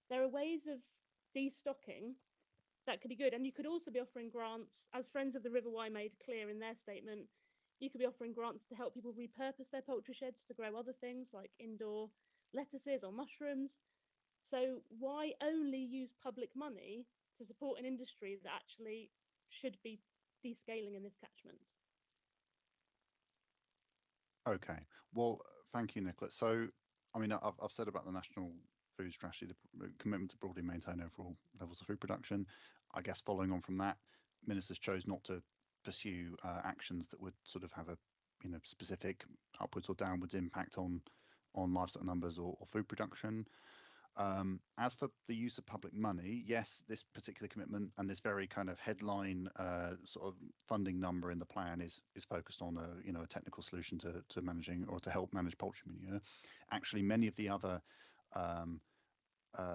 There are ways of destocking that could be good. And you could also be offering grants, as Friends of the River Wye made clear in their statement, you could be offering grants to help people repurpose their poultry sheds to grow other things like indoor lettuces or mushrooms. So why only use public money to support an industry that actually should be descaling in this catchment? Okay. Well, thank you, Nicola. So, I mean, I've said about the National Food Strategy, the commitment to broadly maintain overall levels of food production. I guess following on from that, ministers chose not to pursue actions that would sort of have a, specific upwards or downwards impact on livestock numbers or food production. As for the use of public money, yes, this particular commitment and this very kind of headline sort of funding number in the plan is focused on a technical solution to managing or to help manage poultry manure. Actually, many of the other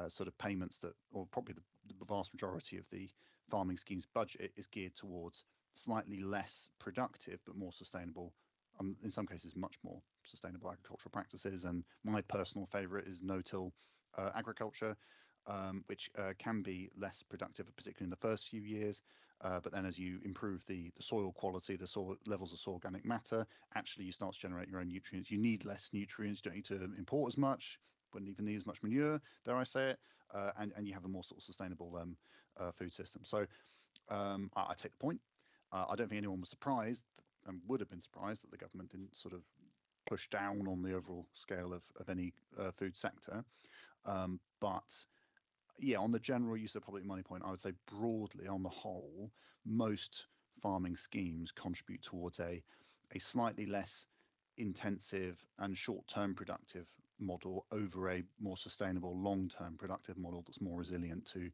sort of payments that, or probably the vast majority of the farming scheme's budget is geared towards slightly less productive but more sustainable, in some cases much more sustainable agricultural practices. And my personal favourite is no-till agriculture, which can be less productive, particularly in the first few years. But then as you improve the soil quality, the soil levels of soil organic matter, actually you start to generate your own nutrients. You need less nutrients, you don't need to import as much, wouldn't even need as much manure, dare I say it, and you have a more sort of sustainable food system. So I take the point. I don't think anyone was surprised and would have been surprised that the government didn't sort of push down on the overall scale of any food sector. But yeah, on the general use of public money point, I would say broadly, on the whole, most farming schemes contribute towards a slightly less intensive and short-term productive model over a more sustainable long-term productive model that's more resilient to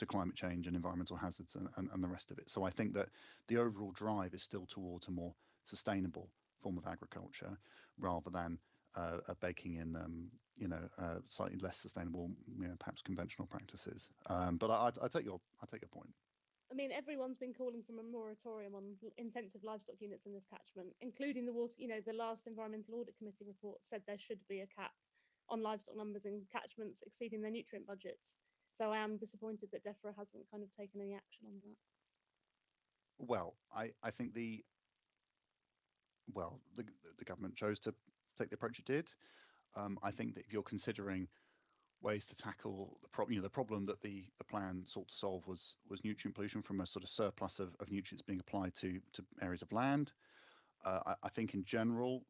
climate change and environmental hazards and the rest of it. So I think that the overall drive is still towards a more sustainable form of agriculture rather than baking in slightly less sustainable, perhaps conventional practices. But I take your point. I mean, everyone's been calling for a moratorium on intensive livestock units in this catchment, including the water. You know, the last Environmental Audit Committee report said there should be a cap on livestock numbers in catchments exceeding their nutrient budgets. So I am disappointed that DEFRA hasn't kind of taken any action on that. Well, I think the government chose to take the approach it did. I think that if you're considering ways to tackle the problem that the plan sought to solve was nutrient pollution from a sort of surplus of nutrients being applied to areas of land. I think in general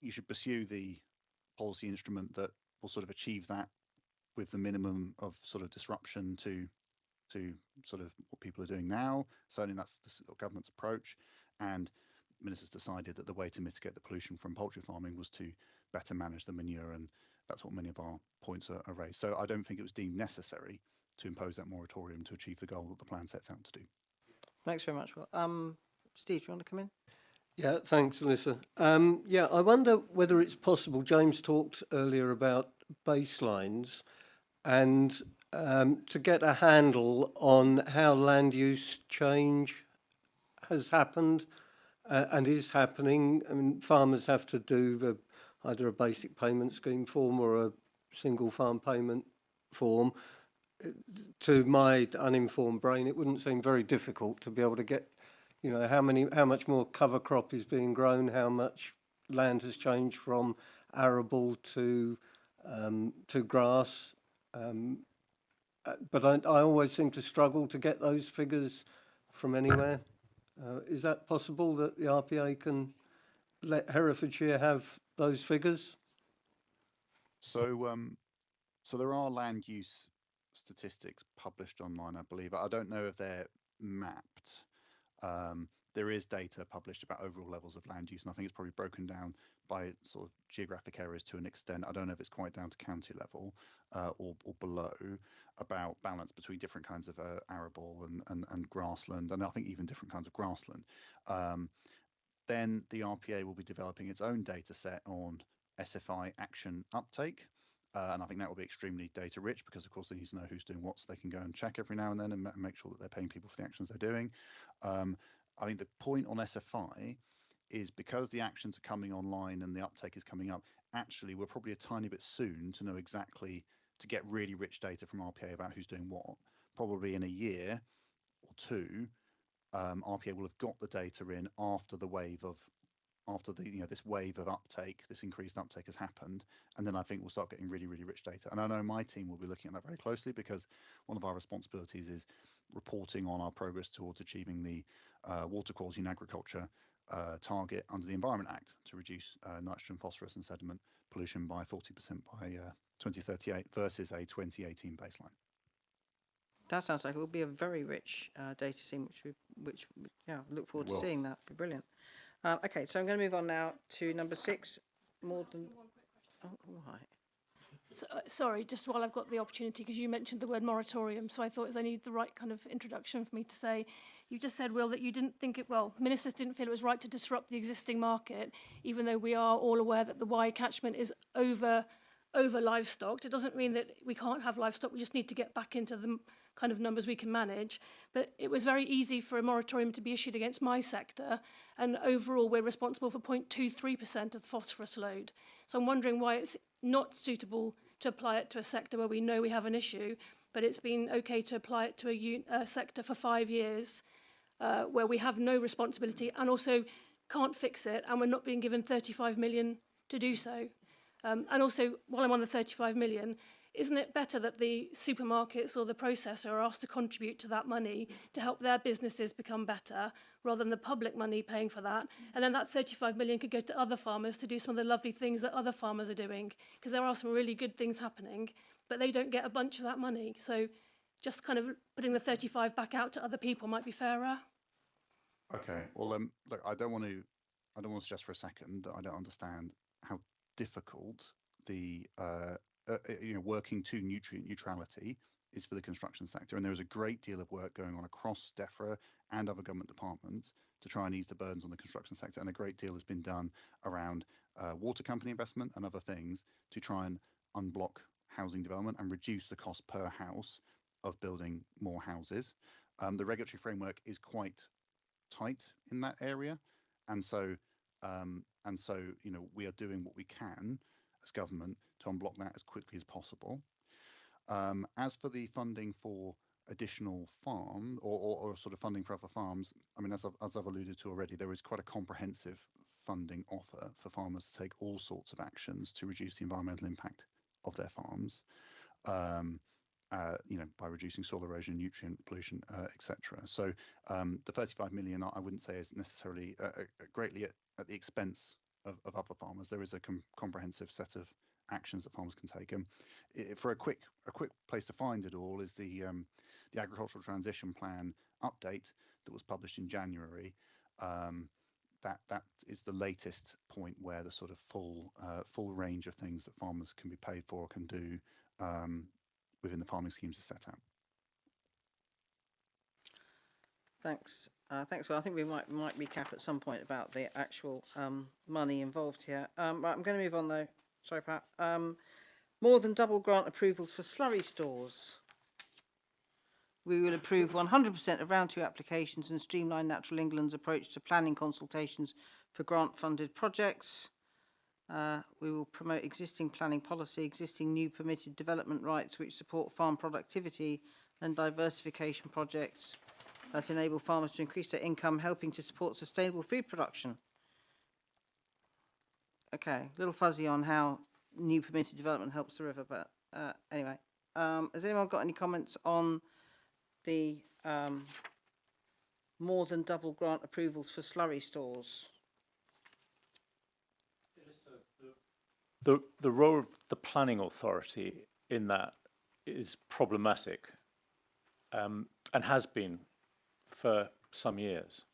you should pursue the policy instrument that will sort of achieve that with the minimum of sort of disruption to sort of what people are doing now. Certainly that's the government's approach, and ministers decided that the way to mitigate the pollution from poultry farming was to better manage the manure, and that's what many of our points are raised. So I don't think it was deemed necessary to impose that moratorium to achieve the goal that the plan sets out to do. Thanks very much. Well, Steve, do you want to come in? Yeah, thanks, Alyssa. Yeah, I wonder whether it's possible, James talked earlier about baselines, and to get a handle on how land use change has happened and is happening. I mean, farmers have to do either a basic payment scheme form or a single farm payment form. To my uninformed brain, it wouldn't seem very difficult to be able to get, how much more cover crop is being grown, how much land has changed from arable to grass. But I always seem to struggle to get those figures from anywhere. Is that possible that the RPA can let Herefordshire have those figures? So there are land use statistics published online, I believe. I don't know if they're mapped. There is data published about overall levels of land use, and I think it's probably broken down by sort of geographic areas to an extent. I don't know if it's quite down to county level or below, about balance between different kinds of arable and grassland, and I think even different kinds of grassland. Then the RPA will be developing its own data set on SFI action uptake. And I think that will be extremely data rich because, of course, they need to know who's doing what so they can go and check every now and then and make sure that they're paying people for the actions they're doing. I think the point on SFI is because the actions are coming online and the uptake is coming up, actually, we're probably a tiny bit soon to know exactly, to get really rich data from RPA about who's doing what. Probably in a year or two, RPA will have got the data in after the wave of this wave of uptake, this increased uptake has happened, and then I think we'll start getting really, really rich data. And I know my team will be looking at that very closely because one of our responsibilities is reporting on our progress towards achieving the water quality in agriculture target under the Environment Act to reduce nitrogen, phosphorus and sediment pollution by 40% by 2038 versus a 2018 baseline. That sounds like it will be a very rich data scene, which look forward to seeing that. It'll be brilliant. Okay, so I'm going to move on now to number 6. More than. Oh, all right. So, sorry, just while I've got the opportunity, because you mentioned the word moratorium, so I thought it was only the right kind of introduction for me to say. You just said, Will, that you didn't think ministers didn't feel it was right to disrupt the existing market, even though we are all aware that the Y catchment is over livestock. It doesn't mean that we can't have livestock, we just need to get back into the kind of numbers we can manage. But it was very easy for a moratorium to be issued against my sector, and overall we're responsible for 0.23% of the phosphorus load. So I'm wondering why it's not suitable to apply it to a sector where we know we have an issue, but it's been okay to apply it to a sector for 5 years where we have no responsibility and also can't fix it, and we're not being given 35 million to do so. And also, while I'm on the 35 million, isn't it better that the supermarkets or the processor are asked to contribute to that money to help their businesses become better, rather than the public money paying for that? And then that 35 million could go to other farmers to do some of the lovely things that other farmers are doing, because there are some really good things happening, but they don't get a bunch of that money. So just kind of putting the 35 back out to other people might be fairer. Okay. Well, look, I don't want to suggest for a second that I don't understand how difficult the working to nutrient neutrality is for the construction sector, and there is a great deal of work going on across DEFRA and other government departments to try and ease the burdens on the construction sector, and a great deal has been done around water company investment and other things to try and unblock housing development and reduce the cost per house of building more houses. The regulatory framework is quite tight in that area, and so we are doing what we can as government to unblock that as quickly as possible. As for the funding for additional farm or sort of funding for other farms, I mean, as I've alluded to already, there is quite a comprehensive funding offer for farmers to take all sorts of actions to reduce the environmental impact of their farms. By reducing soil erosion, nutrient pollution, etc. So the 35 million, I wouldn't say is necessarily greatly at the expense of other farmers. There is a comprehensive set of actions that farmers can take. For a quick place to find it all is the Agricultural Transition Plan update that was published in January. That is the latest point where the sort of full range of things that farmers can be paid for or can do within the farming schemes are set out. Thanks. Thanks. Well, I think we might recap at some point about the actual money involved here. Right, I'm going to move on though. Sorry, Pat. More than double grant approvals for slurry stores. We will approve 100% of round 2 applications and streamline Natural England's approach to planning consultations for grant-funded projects. We will promote existing planning policy, existing new permitted development rights which support farm productivity and diversification projects that enable farmers to increase their income, helping to support sustainable food production. Okay, a little fuzzy on how new permitted development helps the river, but anyway. Has anyone got any comments on the more than double grant approvals for slurry stores? The role of the planning authority in that is problematic and has been for some years.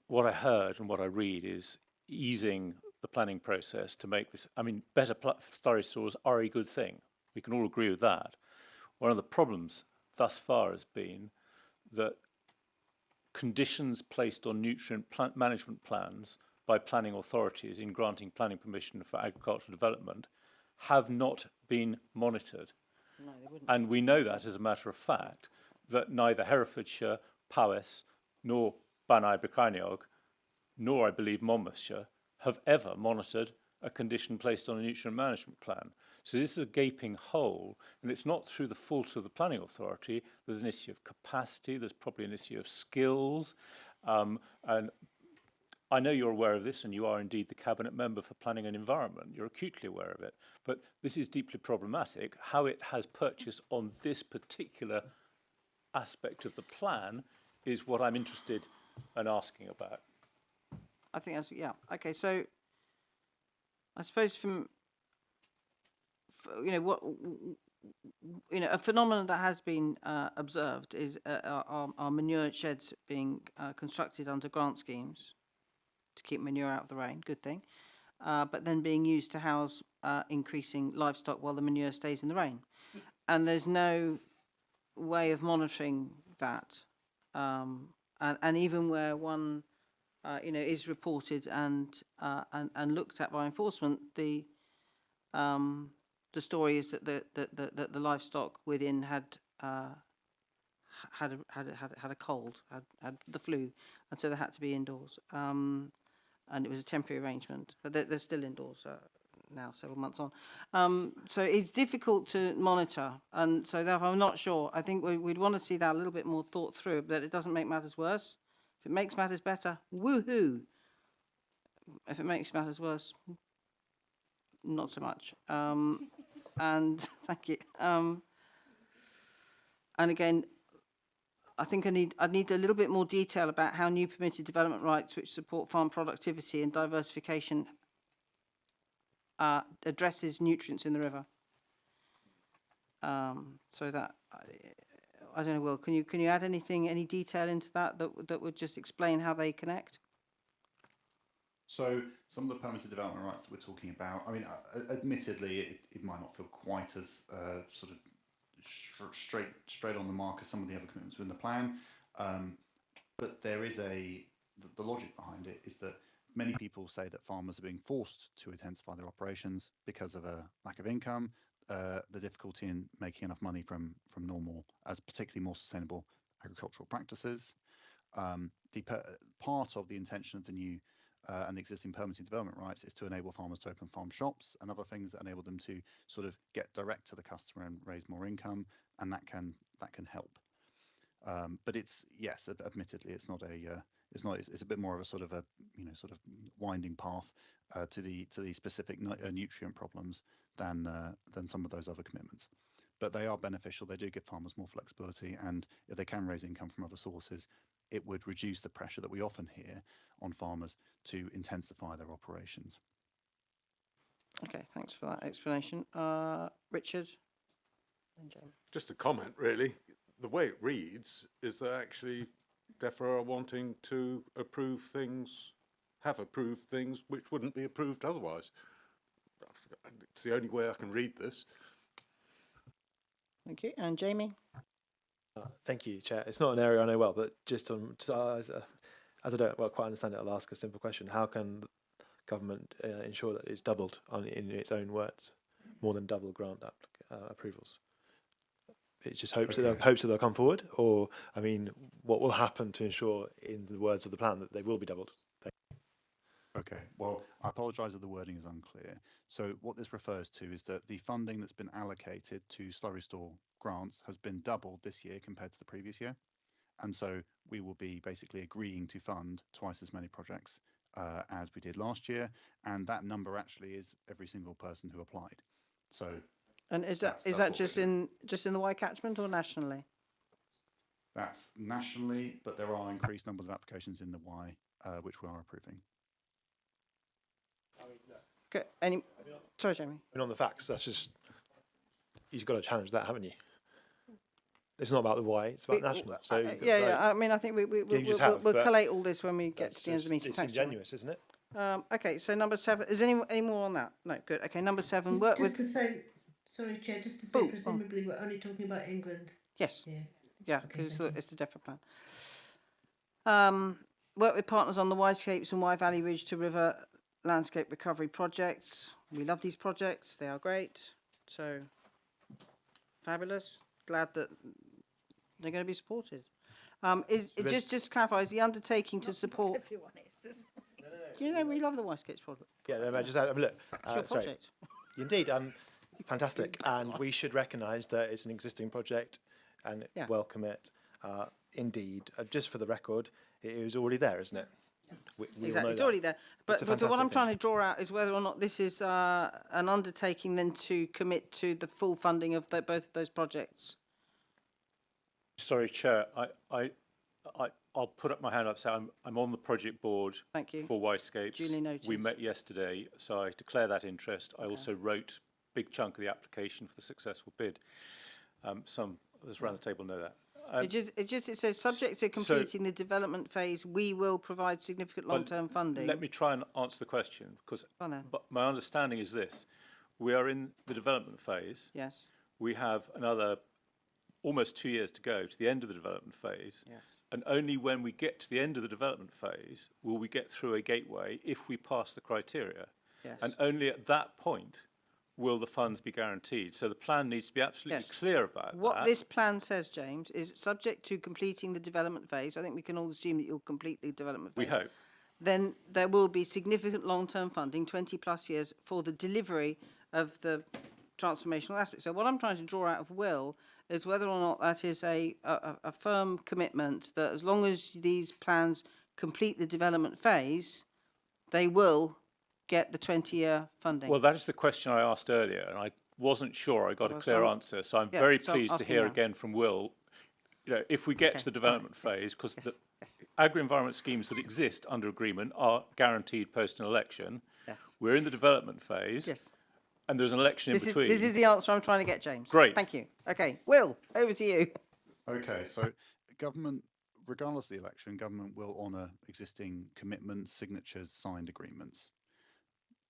What I heard and what I read is easing the planning process to make this, I mean, better slurry stores are a good thing. We can all agree with that. One of the problems thus far has been that conditions placed on nutrient management plans by planning authorities in granting planning permission for agricultural development have not been monitored. No, they wouldn't. And we know that as a matter of fact, that neither Herefordshire, Powys, nor Banai Brycheiniog, nor I believe Monmouthshire, have ever monitored a condition placed on a nutrient management plan. So this is a gaping hole, and it's not through the fault of the planning authority. There's an issue of capacity, there's probably an issue of skills, and I know you're aware of this, and you are indeed the Cabinet Member for Planning and Environment. You're acutely aware of it. But this is deeply problematic. How it has purchased on this particular aspect of the plan is what I'm interested in asking about. I think that's, yeah. Okay, so I suppose a phenomenon that has been observed is are manure sheds being constructed under grant schemes to keep manure out of the rain, good thing, but then being used to house increasing livestock while the manure stays in the rain. And there's no way of monitoring that. And even where one is reported and looked at by enforcement, the story is that the livestock within had a cold, had the flu, and so they had to be indoors. And it was a temporary arrangement, but they're still indoors now, several months on. So it's difficult to monitor, and so therefore I'm not sure. I think we'd want to see that a little bit more thought through, but it doesn't make matters worse. If it makes matters better, woohoo! If it makes matters worse, not so much. and thank you. And again, I think I need a little bit more detail about how new permitted development rights which support farm productivity and diversification addresses nutrients in the river. So that I don't know, Will, can you add any detail into that would just explain how they connect? So some of the permitted development rights that we're talking about, I mean, admittedly, it might not feel quite as sort of straight on the mark as some of the other commitments within the plan, but there is the logic behind it is that many people say that farmers are being forced to intensify their operations because of a lack of income, the difficulty in making enough money from normal, as particularly more sustainable agricultural practices. Part of the intention of the new and the existing permitting development rights is to enable farmers to open farm shops and other things that enable them to sort of get direct to the customer and raise more income, and that can help. But it's, yes, admittedly, it's not a it's a bit more of a sort of sort of winding path to the specific nutrient problems than some of those other commitments. But they are beneficial. They do give farmers more flexibility, and if they can raise income from other sources, it would reduce the pressure that we often hear on farmers to intensify their operations. Okay, thanks for that explanation. Richard? And Jamie. Just a comment, really. The way it reads is that actually DEFRA are wanting to approve things, have approved things which wouldn't be approved otherwise. It's the only way I can read this. Thank you. And Jamie? Thank you, Chair. It's not an area I know well, but just as I don't quite understand it, I'll ask a simple question. How can government ensure that it's doubled, in its own words, more than double grant approvals? It just hopes that they'll come forward, or I mean, what will happen to ensure, in the words of the plan, that they will be doubled? Okay, well, I apologise if the wording is unclear. So what this refers to is that the funding that's been allocated to slurry store grants has been doubled this year compared to the previous year. And so we will be basically agreeing to fund twice as many projects as we did last year. And that number actually is every single person who applied. So. And is that just in the Y catchment or nationally? That's nationally, but there are increased numbers of applications in the Y, which we are approving. Okay. Sorry, Jamie. And on the facts, that's just, you've got to challenge that, haven't you? It's not about the why, it's about national. So yeah. I mean, I think we'll collate all this when we get to the end of the meeting. It's ingenuous, isn't it? Okay, so number 7. Is any more on that? No, good. Okay, number 7. To say, sorry, Chair, just to say, presumably we're only talking about England. Yes. Yeah, because okay, it's the DEFRA plan. Work with partners on the Y-scapes and Y Valley Ridge to River landscape recovery projects. We love these projects. They are great. So, fabulous. Glad that they're going to be supported. Just to clarify, is the undertaking to support... Everyone is. You know, we love the Y-scapes project. Yeah, no, just look. Sorry. Indeed, fantastic. And we should recognise that it's an existing project and welcome it. Indeed, just for the record, it is already there, isn't it? Exactly, it's already there. But what I'm trying to draw out is whether or not this is an undertaking then to commit to the full funding of both of those projects. Sorry, Chair. I'll put up my hand up. So I'm on the project board. Thank you. For Y-scapes. Duly noted. We met yesterday, so I declare that interest. I also wrote a big chunk of the application for the successful bid. Some of us around the table know that. It says subject to completing the development phase, we will provide significant long-term funding. Let me try and answer the question, because my understanding is this: we are in the development phase. Yes. We have another almost 2 years to go to the end of the development phase. Yes. And only when we get to the end of the development phase will we get through a gateway if we pass the criteria. Yes. And only at that point will the funds be guaranteed. So the plan needs to be absolutely clear about that. What this plan says, James, is subject to completing the development phase. I think we can all assume that you'll complete the development phase. We hope. Then there will be significant long-term funding, 20 plus years, for the delivery of the transformational aspect. So what I'm trying to draw out of Will is whether or not that is a firm commitment that as long as these plans complete the development phase, they will get the 20-year funding. Well, that is the question I asked earlier, and wasn't sure I got a Well, clear so answer, so I'm yeah, very so I'm pleased to asking hear now. again from Will. You know, if we get Okay, to the all right, development phase, because the agri-environment schemes that exist under agreement are guaranteed post an election. Yes. We're in the development phase, Yes. and there's an election in between. This is the answer I'm trying to get, James. Great. Thank you. Okay, Will, over to you. Okay, so government, regardless of the election, government will honour existing commitments, signatures, signed agreements.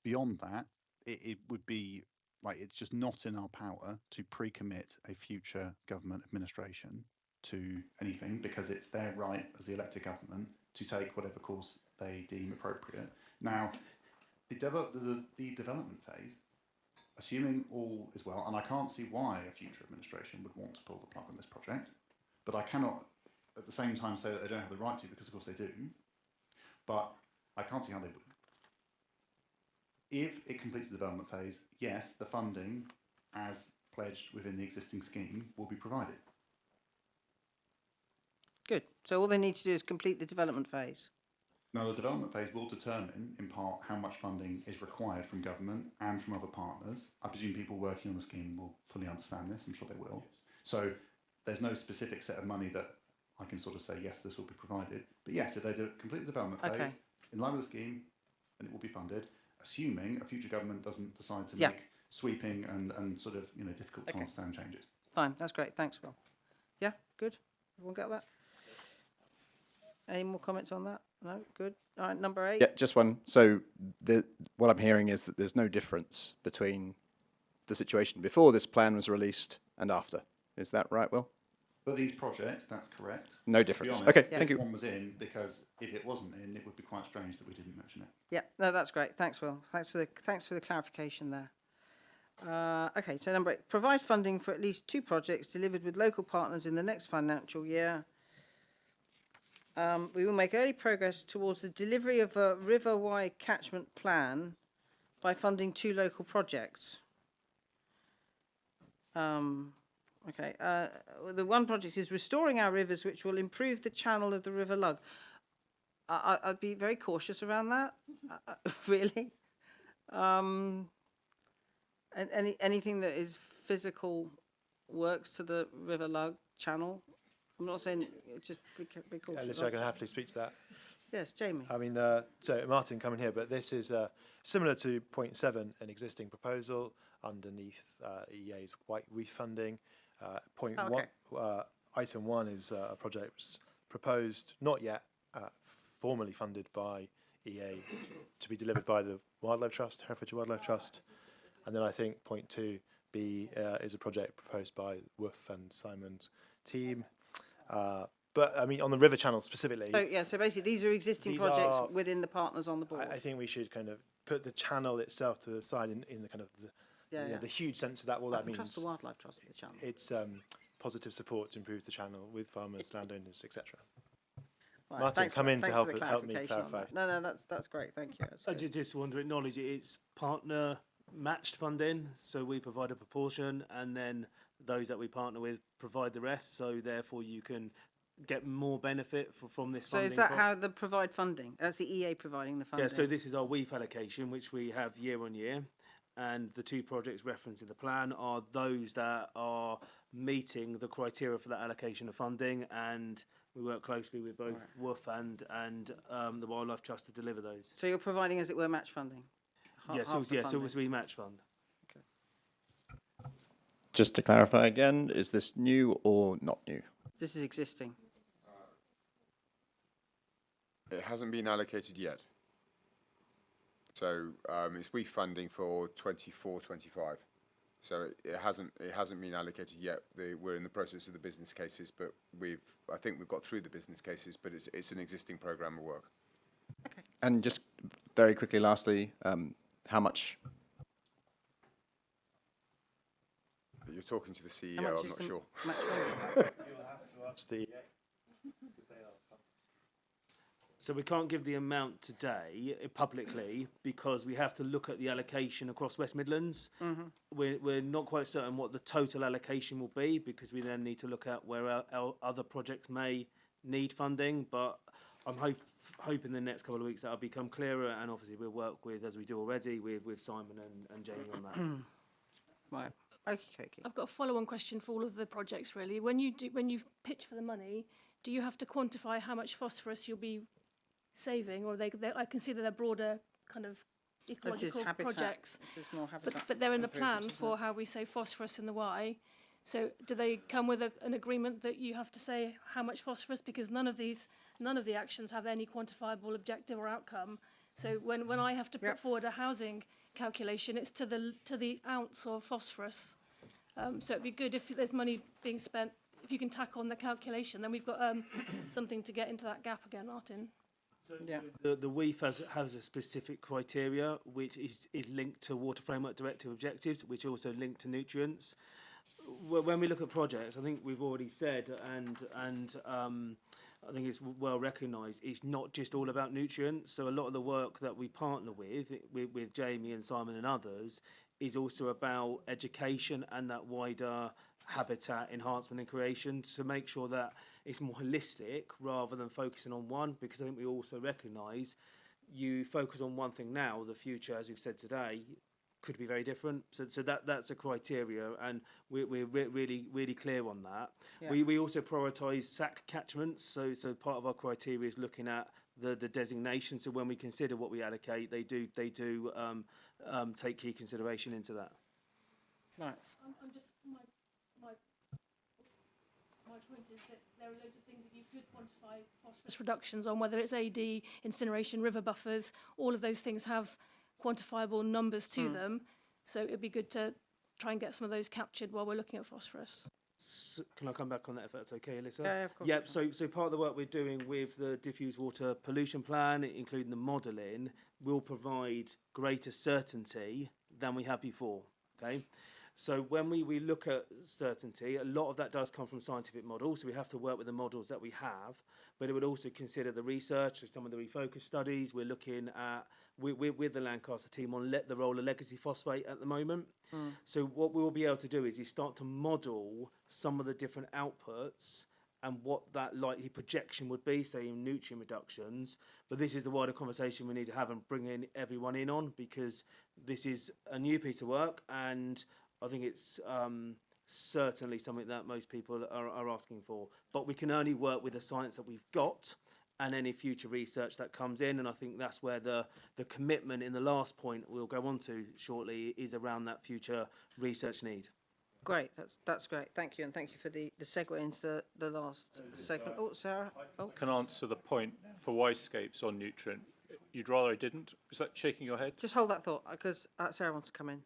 Beyond that, it would be like it's just not in our power to pre-commit a future government administration to anything because it's their right as the elected government to take whatever course they deem appropriate. Now, the development phase, assuming all is well, and I can't see why a future administration would want to pull the plug on this project, but I cannot at the same time say that they don't have the right to, because of course they do, but I can't see how they would. If it completes the development phase, yes, the funding as pledged within the existing scheme will be provided. Good. So all they need to do is complete the development phase. Now, the development phase will determine, in part, how much funding is required from government and from other partners. I presume people working on the scheme will fully understand this. I'm sure they will. So there's no specific set of money that I can sort of say, yes, this will be provided. But yes, if they do complete the development phase, Okay. in line with the scheme, then it will be funded, assuming a future government doesn't decide to Yeah. make sweeping and sort of, you know, difficult to understand changes. Fine, that's great. Thanks, Will. Yeah, good. Everyone get that? Any more comments on that? No? Good. All right, number 8. Yeah, just one. So what I'm hearing is that there's no difference between the situation before this plan was released and after. Is that right, Will? For these projects, that's correct. No To be difference. honest, Okay, this thank you. one was in because if it wasn't in, it would be quite strange that we didn't mention it. Yeah, no, that's great. Thanks, Will. Thanks for the clarification there. Okay, so number 8, provide funding for at least 2 projects delivered with local partners in the next financial year. We will make early progress towards the delivery of a river-wide catchment plan by funding 2 local projects. Okay, the one project is restoring our rivers, which will improve the channel of the River Lug. I'd be very cautious around that, really. And anything that is physical works to the River Lug channel. I'm not saying just be cautious. Listen, I can happily speak to that. Yes, Jamie. I mean, so Martin coming here, but this is similar to point 7, an existing proposal underneath EA's White Reef funding. Point 1, item 1 is a project was proposed, not yet formally funded by EA, to be delivered by the Wildlife Trust, Herefordshire Wildlife Trust. And then I think point 2B is a project proposed by Woof and Simon's team. But I mean, on the river channel specifically. So yeah, so basically these are existing projects within the partners on the board. I think we should kind of put the channel itself to the side in the kind of the huge sense of that. What that means. Trust the Wildlife Trust of the channel. It's positive support to improve the channel with farmers, landowners, etc. Right, Martin, come in to help me clarification on clarify. that. No, that's great. Thank you. That's I good. just want to acknowledge it's partner matched funding, so we provide a proportion, and then those that we partner with provide the rest. So therefore, you can get more benefit from this So funding. is that how they provide funding? That's the EA providing the funding? Yeah, so this is our WEEF allocation, which we have year on year. And the 2 projects referenced in the plan are those that are meeting the criteria for that allocation of funding. And we work closely with both Woof and the Wildlife Trust to deliver those. So you're providing, as it were, match funding? So we match fund. Just to clarify again, is this new or not new? This is existing. It hasn't been allocated yet. So it's WEEF funding for 24-25. So it hasn't been allocated yet. We're in the process of the business cases, but I think we've got through the business cases, but it's an existing programme of work. Okay. And just very quickly, lastly, how much? You're talking to the CEO, How much I'm is not the sure. match funding? You'll have to ask the. So we can't give the amount today publicly because we have to look at the allocation across West Midlands. We're not quite certain what the total allocation will be because we then need to look at where our other projects may need funding. But I'm hoping the next couple of weeks that'll become clearer, and obviously we'll work with, as we do already, with Simon and Jamie on that. Right. Okay. I've got a follow-on question for all of the projects, really. When you pitch for the money, do you have to quantify how much phosphorus you'll be saving, or I can see that they're broader kind of ecological projects, more habitat but they're in the improvements, plan isn't for it? how we save phosphorus in the Y. So do they come with an agreement that you have to say how much phosphorus? Because none of the actions have any quantifiable objective or outcome. So when I have to put forward a housing calculation, it's to the ounce of phosphorus. So it'd be good if there's money being spent, if you can tack on the calculation, then we've got something to get into that gap again, Martin. So the WEEF has a specific criteria which is linked to Water Framework Directive objectives, which also link to nutrients. When we look at projects, I think we've already said, and I think it's well recognised, it's not just all about nutrients. So a lot of the work that we partner with Jamie and Simon and others is also about education and that wider habitat enhancement and creation to make sure that it's more holistic rather than focusing on one, because I think we also recognise you focus on one thing now, the future, as we've said today, could be very different. So that's a criteria, and we're really clear on that. Yeah. We also prioritise SAC catchments, so part of our criteria is looking at the designation. So when we consider what we allocate, they do take key consideration into that. Right. I'm just my point is that there are loads of things that you could quantify phosphorus reductions on, whether it's AD, incineration, river buffers. All of those things have quantifiable numbers to them. So it'd be good to try and get some of those captured while we're looking at phosphorus. So can I come back on that if that's okay, Alyssa? Yeah, of course. Yep. So part of the work we're doing with the diffuse water pollution plan, including the modelling, will provide greater certainty than we have before. Okay. So when we look at certainty, a lot of that does come from scientific models. So we have to work with the models that we have, but it would also consider the research, so some of the refocus studies. We're looking at, with the Lancaster team, on the role of legacy phosphate at the moment. So what we will be able to do is you start to model some of the different outputs and what that likely projection would be, say in nutrient reductions. But this is the wider conversation we need to have and bring in everyone in on, because this is a new piece of work, and I think it's certainly something that most people are asking for. But we can only work with the science that we've got and any future research that comes in. And I think that's where the commitment in the last point we'll go on to shortly is around that future research need. Great, that's great. Thank you, and thank you for the segue into the last segment. Oh, Sarah. Oh. Can answer the point for Y-scapes on nutrient. You'd rather I didn't? Is that shaking your head? Just hold that thought, because Sarah wants to come in.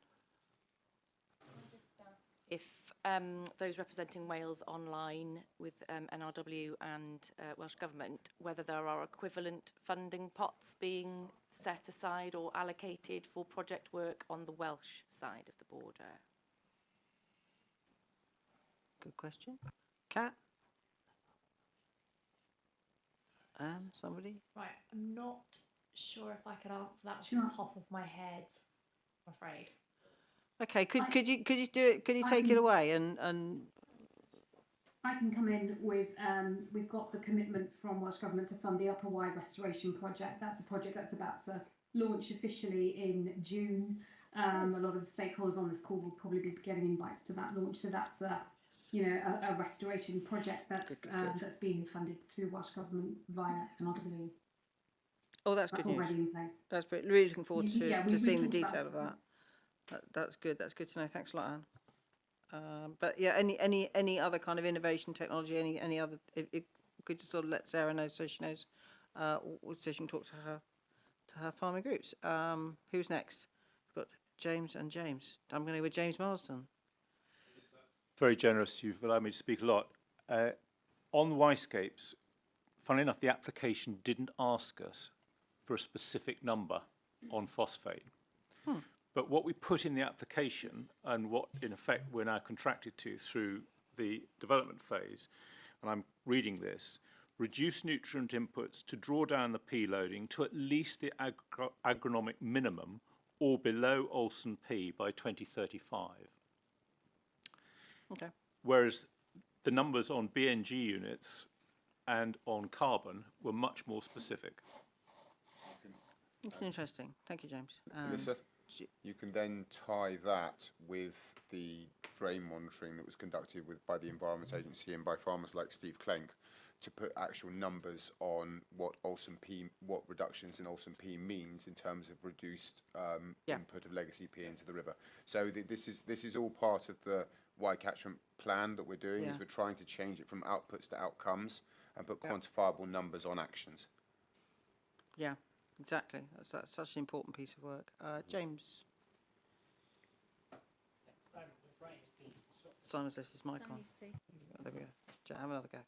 If those representing Wales online with NRW and Welsh Government, whether there are equivalent funding pots being set aside or allocated for project work on the Welsh side of the border? Good question. Kat? Somebody? Right, I'm not sure if I can answer that off the top of my head, I'm afraid. Okay, could you do it? Could you take it away and I can come in with, we've got the commitment from Welsh Government to fund the Upper Wye Restoration Project. That's a project that's about to launch officially in June. A lot of the stakeholders on this call will probably be getting invites to that launch. So that's a restoration project that's that's being funded through Welsh Government via NRW. Oh, that's good news. Already in place. That's great. Really looking forward to seeing the talked about detail of that. That's good. That's good to know. Thanks a lot, Anne. But yeah, any other kind of innovation technology, any other, if could just sort of let Sarah know so she knows, so she can talk to her farming groups. Who's next? We've got James and James. I'm going to go with James Marsden. Very generous. You've allowed me to speak a lot. On Y-scapes, funnily enough, the application didn't ask us for a specific number on phosphate. But what we put in the application, and what in effect we're now contracted to through the development phase, and I'm reading this, reduce nutrient inputs to draw down the P loading to at least the agronomic minimum or below Olsen P by 2035. Okay. Whereas the numbers on BNG units and on carbon were much more specific. It's interesting. Thank you, James. Alyssa? You can then tie that with the drain monitoring that was conducted by the Environment Agency and by farmers like Steve Clenk to put actual numbers on what reductions in Olsen P means in terms of reduced input of legacy P into the river. So this is all part of the Y catchment plan that we're doing. Is we're trying to change it from outputs to outcomes and put quantifiable numbers on actions. Yeah, exactly. That's such an important piece of work. James. Simon's list is mic on. There we go. Have another go.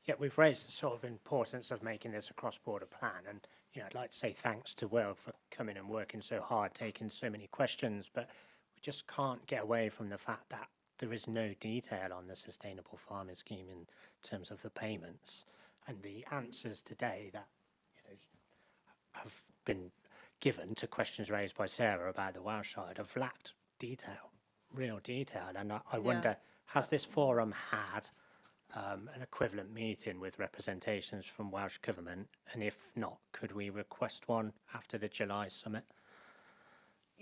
Yeah, we've raised the sort of importance of making this a cross-border plan, and I'd like to say thanks to Will for coming and working so hard, taking so many questions, but we just can't get away from the fact that there is no detail on the sustainable farming scheme in terms of the payments, and the answers today that have been given to questions raised by Sarah about the Welsh side have lacked detail, real detail, and I wonder, has this forum had an equivalent meeting with representations from Welsh Government, and if not, could we request one after the July summit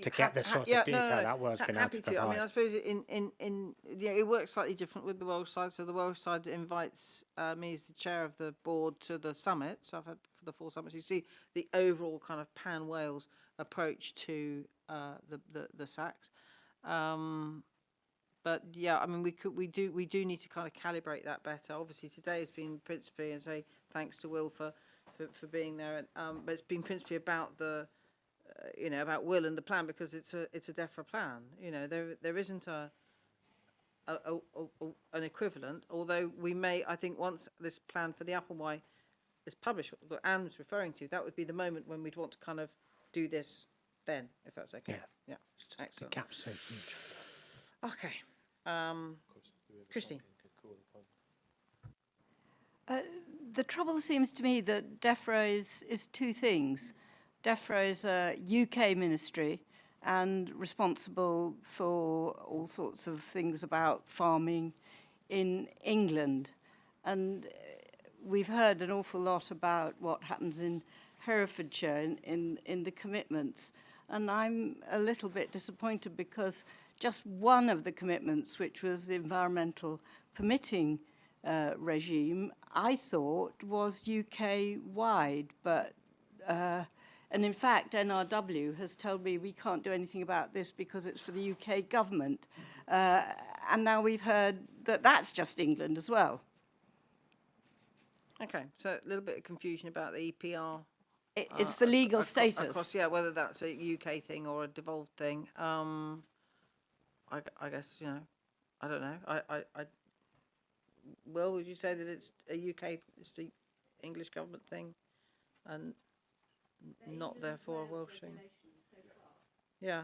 to get the sort of detail that Wales been able to provide? I mean, I suppose it works slightly different with the Welsh side. So the Welsh side invites me as the chair of the board to the summit. So I've had for the 4 summits. You see the overall kind of pan Wales approach to the SACs. But yeah, I mean, we do need to kind of calibrate that better. Obviously, today has been principally, and say thanks to Will for being there. But it's been principally about the, about Will and the plan, because it's a DEFRA plan. There isn't an equivalent. Although we may, I think, once this plan for the Appleby is published, what Anne was referring to, that would be the moment when we'd want to kind of do this then, if that's okay. Yeah. Excellent. The gap's so huge. Okay. Christine. The trouble seems to me that DEFRA is 2 things. DEFRA is a UK ministry and responsible for all sorts of things about farming in England. And we've heard an awful lot about what happens in Herefordshire in the commitments. And I'm a little bit disappointed because just one of the commitments, which was the environmental permitting regime, I thought was UK-wide, but and in fact NRW has told me we can't do anything about this because it's for the UK government, and now we've heard that that's just England as well. Okay, so a little bit of confusion about the EPR. It's the legal status. Whether that's a UK thing or a devolved thing. I guess, I don't know. Will, would you say that it's a UK, it's the English government thing, and not therefore a Welsh thing? Yeah.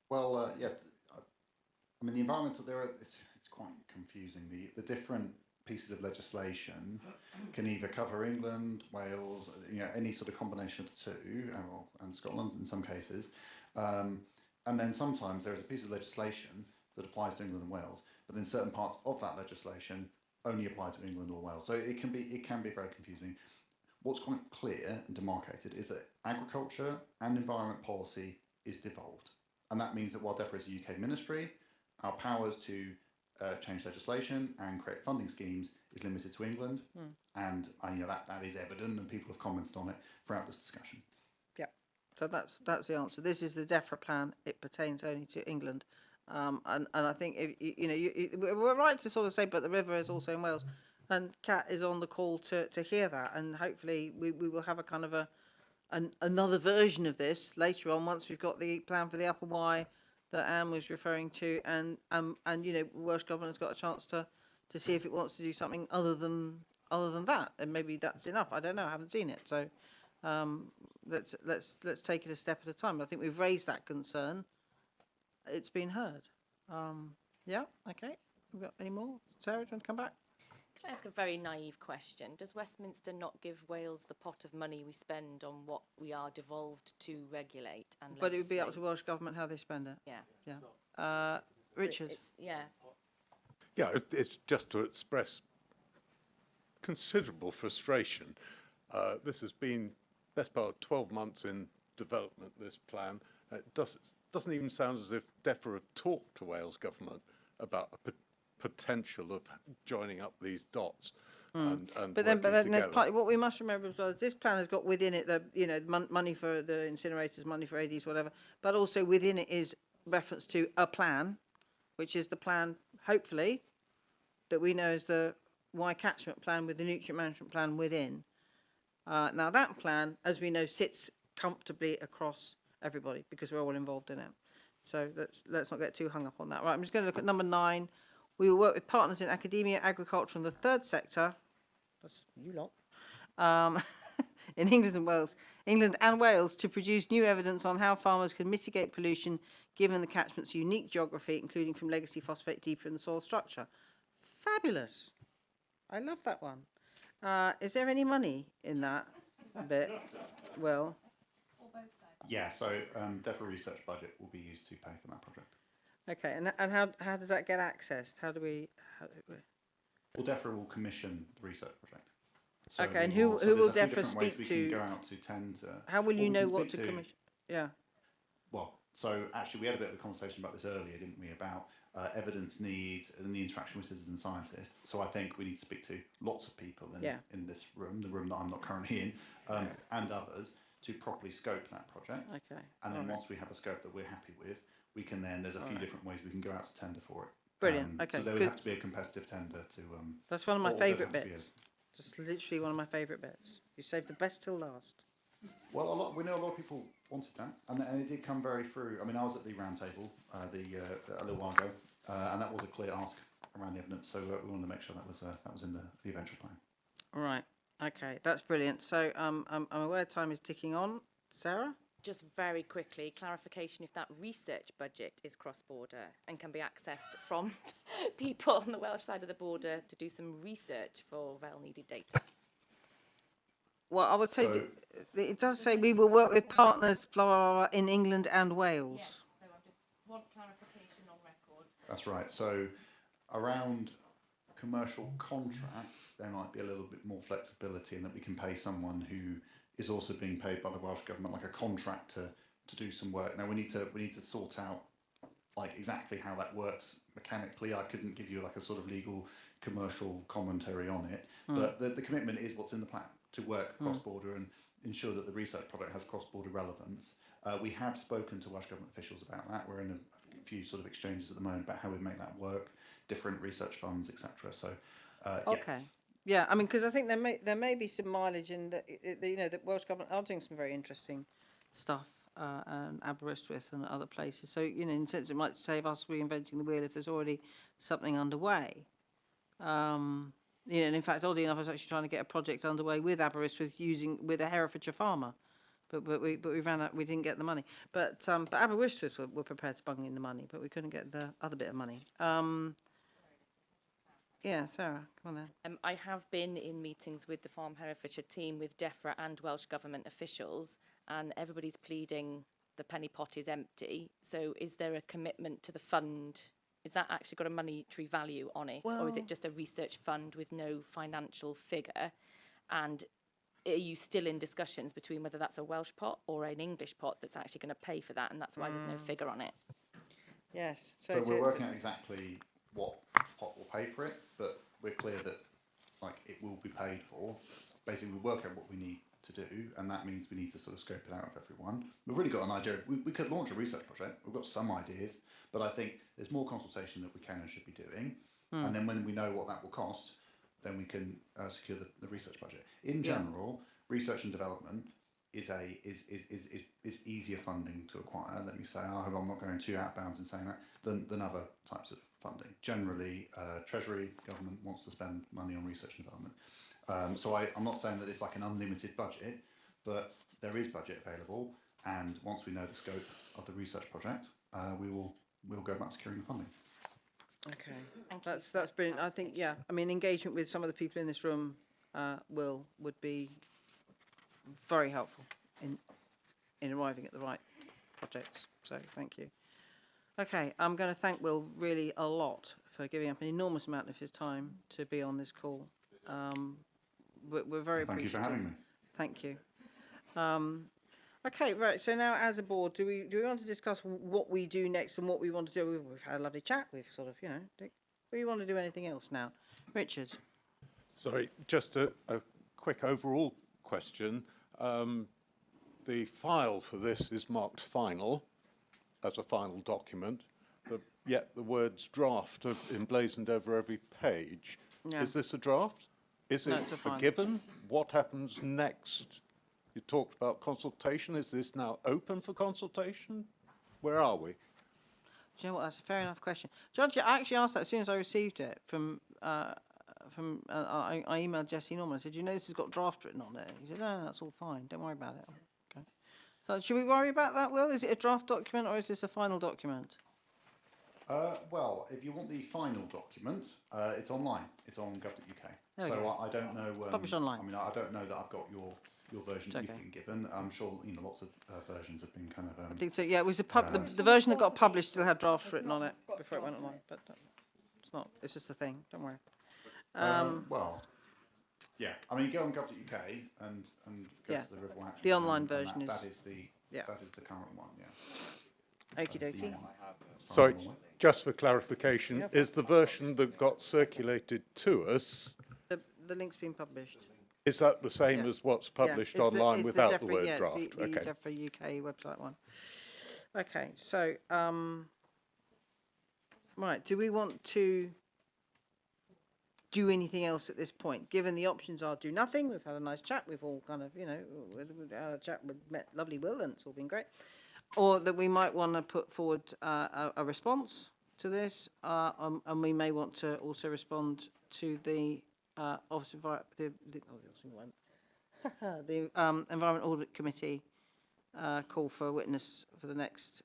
Well, yeah. I mean, the environmental it's quite confusing. The different pieces of legislation can either cover England, Wales, any sort of combination of the two, and Scotland in some cases. And then sometimes there is a piece of legislation that applies to England and Wales, but then certain parts of that legislation only apply to England or Wales. So it can be very confusing. What's quite clear and demarcated is that agriculture and environment policy is devolved. And that means that while DEFRA is a UK ministry, our powers to change legislation and create funding schemes is limited to England. And that is evident, and people have commented on it throughout this discussion. So that's the answer. This is the DEFRA plan. It pertains only to England, and I think we're right to sort of say, but the river is also in Wales, and Kat is on the call to hear that, and hopefully we will have a kind of another version of this later on once we've got the plan for the Appleby that Anne was referring to, and Welsh Government has got a chance to see if it wants to do something other than that, and maybe that's enough. I don't know. I haven't seen it, so. Let's take it a step at a time. I think we've raised that concern. It's been heard. Yeah. Okay. We've got any more? Sarah, do you want to come back? Can I ask a very naive question? Does Westminster not give Wales the pot of money we spend on what we are devolved to regulate and But it would be up to Welsh Government how they spend it. Yeah. Richard. Yeah, it's just to express considerable frustration. This has been best part of 12 months in development, this plan. It doesn't even sound as if DEFRA have talked to Wales Government about a potential of joining up these dots. And but then there's together. part, what we must remember as well is this plan has got within it the money for the incinerators, money for ADs, whatever, but also within it is reference to a plan, which is the plan, hopefully, that we know is the Y catchment plan with the nutrient management plan within. Now that plan, as we know, sits comfortably across everybody because we're all involved in it. So let's not get too hung up on that. Right, I'm just going to look at number 9. We will work with partners in academia, agriculture and the third sector. That's you lot. In England and Wales to produce new evidence on how farmers can mitigate pollution given the catchment's unique geography, including from legacy phosphate deeper in the soil structure. Fabulous. I love that one. Is there any money in that bit? Well, Yeah, so DEFRA research budget will be used to pay for that project. okay, and how does that get accessed? How do we? Well, DEFRA will commission the research project. So okay, and so who will there's a few DEFRA different ways speak we to? can go out to tender. How will Well, you we know can what speak to commission? Yeah. Well, so actually we had a bit of a conversation about this earlier, didn't we, about evidence needs and the interaction with citizen scientists. So I think we need to speak to lots of people in this room, the room that I'm not currently in, and others, to properly scope that project. Okay. And then once we have a scope that we're happy with, we can then, there's a few different ways we can go out to tender for it. Brilliant. Okay. So there would have to be a competitive tender to. That's one of my or there'd favourite have to be bits. Just literally one of my favourite bits. You saved the best till last. Well, we know a lot of people wanted that, and it did come very through. I mean, I was at the round table a little while ago, and that was a clear ask around the evidence. So we wanted to make sure that was in the eventual plan. Right. Okay, that's brilliant. So I'm aware time is ticking on. Sarah? Just very quickly, clarification if that research budget is cross-border and can be accessed from people on the Welsh side of the border to do some research for well-needed data. Well, I would say So- it does say we will work with partners blah, blah, blah, in England and Wales. Yes, so I just want clarification on record. That's right. So around commercial contracts, there might be a little bit more flexibility in that we can pay someone who is also being paid by the Welsh Government, like a contractor, to do some work. Now we need to sort out like exactly how that works mechanically. I couldn't give you like a sort of legal commercial commentary on it, but the commitment is what's in the plan to work cross-border and ensure that the research project has cross-border relevance. We have spoken to Welsh Government officials about that. We're in a few sort of exchanges at the moment about how we make that work, different research funds, etc. So, Okay. Yeah, I mean, because I think there may be some mileage in that, the Welsh Government are doing some very interesting stuff, and Aberystwyth and other places. So, in a sense, it might save us reinventing the wheel if there's already something underway. And in fact, oddly enough, I was actually trying to get a project underway with Aberystwyth with a Herefordshire farmer, but we ran out. We didn't get the money. But Aberystwyth were prepared to bung in the money, but we couldn't get the other bit of money. Yeah, Sarah, come on then. I have been in meetings with the Farm Herefordshire team, with DEFRA and Welsh Government officials, and everybody's pleading the penny pot is empty. So is there a commitment to the fund? Is that actually got a monetary value on it? Or is it just a research fund with no financial figure? And are you still in discussions between whether that's a Welsh pot or an English pot that's actually going to pay for that, and that's why there's no figure on it? Yes. So we're working out exactly what pot will pay for it, but we're clear that like it will be paid for. Basically, we work out what we need to do, and that means we need to sort of scope it out of everyone. We've already got an idea. We could launch a research project. We've got some ideas, but I think there's more consultation that we can and should be doing. And then when we know what that will cost, then we can secure the research budget. In general, research and development is easier funding to acquire. Let me say, I hope I'm not going too outbounds in saying that, than other types of funding. Generally, Treasury, government wants to spend money on research and development. So I'm not saying that it's like an unlimited budget, but there is budget available. And once we know the scope of the research project, we'll go about securing the funding. Okay, that's brilliant. I think I mean engagement with some of the people in this room would be very helpful in arriving at the right projects. So thank you. Okay, I'm going to thank Will really a lot for giving up an enormous amount of his time to be on this call. We're very appreciative. Thank you for having me. Thank you. Okay, right. So now, as a board, do we want to discuss what we do next and what we want to do? We've had a lovely chat. We've sort of, you know, do we want to do anything else now? Richard. Sorry, just a quick overall question. The file for this is marked final as a final document, but yet the words draft are emblazoned over every page. Yeah. Is this a draft? Is No, it it's a a final. given? What happens next? You talked about consultation. Is this now open for consultation? Where are we? Do you know what? That's a fair enough question. Judge, I actually asked that as soon as I received it from I emailed Jesse Norman. I said, "You know, this has got draft written on it." He said, "No, that's all fine. Don't worry about it." Okay. So should we worry about that, Will? Is it a draft document or is this a final document? Well, if you want the final document, it's online. It's on gov.uk. There we So go. I don't know. Published online. I mean, I don't know that I've got your version that okay. you've been given. I'm sure lots of versions have been kind of. I think so. Yeah, it was the version that got published still had drafts written on it before it went online, but it's not. It's just a thing. Don't worry. Well, yeah. I mean, go on gov.uk and go Yeah. to the Riverway Action The Plan, online and version that is- is the yeah. that is the current one. Yeah. Okie dokie. Sorry, just for clarification, Yep. is the version that got circulated to us, The link's been published. is that the same Yeah. as what's Yeah, published it's online it's without the Jeffrey- word yeah, draft? It's the Okay. Jeffrey UK website one. Okay, so right, do we want to do anything else at this point? Given the options are do nothing, we've had a nice chat, we've all kind of, you know, we had a chat with lovely Will and it's all been great. Or that we might want to put forward a response to this, and we may want to also respond to the Office of the Environment Audit Committee call for a witness for the next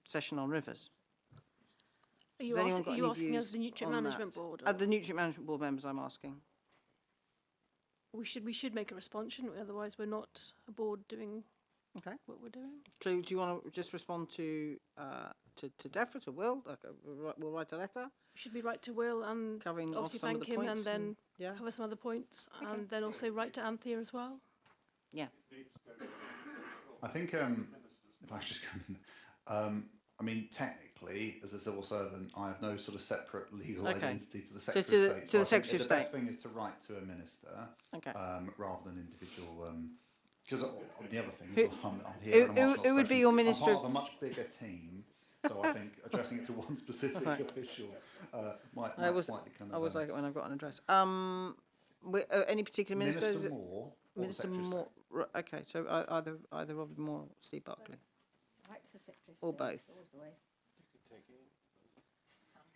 session on rivers. Are Has you, anyone got are you any asking views us, the Nutrient on Management that? Board? The Nutrient Management Board members, I'm asking. We should make a response, shouldn't we? Otherwise, we're not a board doing Okay. what we're doing. So do you want to just respond to Defra, to Will? Like, we'll write a letter Should we write to Will and covering off obviously some of thank the him points and then yeah. cover some other points, Okay. and then also write to Anthea as well? Yeah. I think if I should just come in, I mean, technically, as a civil servant, I have no sort of separate legal Okay. identity to the So Secretary of State. to So the I think Secretary of the best State. thing is to write to a minister, Okay. rather than individual. Because the other thing Who- is, I'm here. and I'm who would be your Minister I'm of- part of a much bigger team, so I think addressing it to one specific Right. official might I was slightly kind of. I always like it when I've got an address. Any particular minister? Minister Is it- Moore or the Minister Secretary of Moore. Okay, so either Robert Moore or Steve Buckley. Right to the Secretary of Or State, both. it's always the way.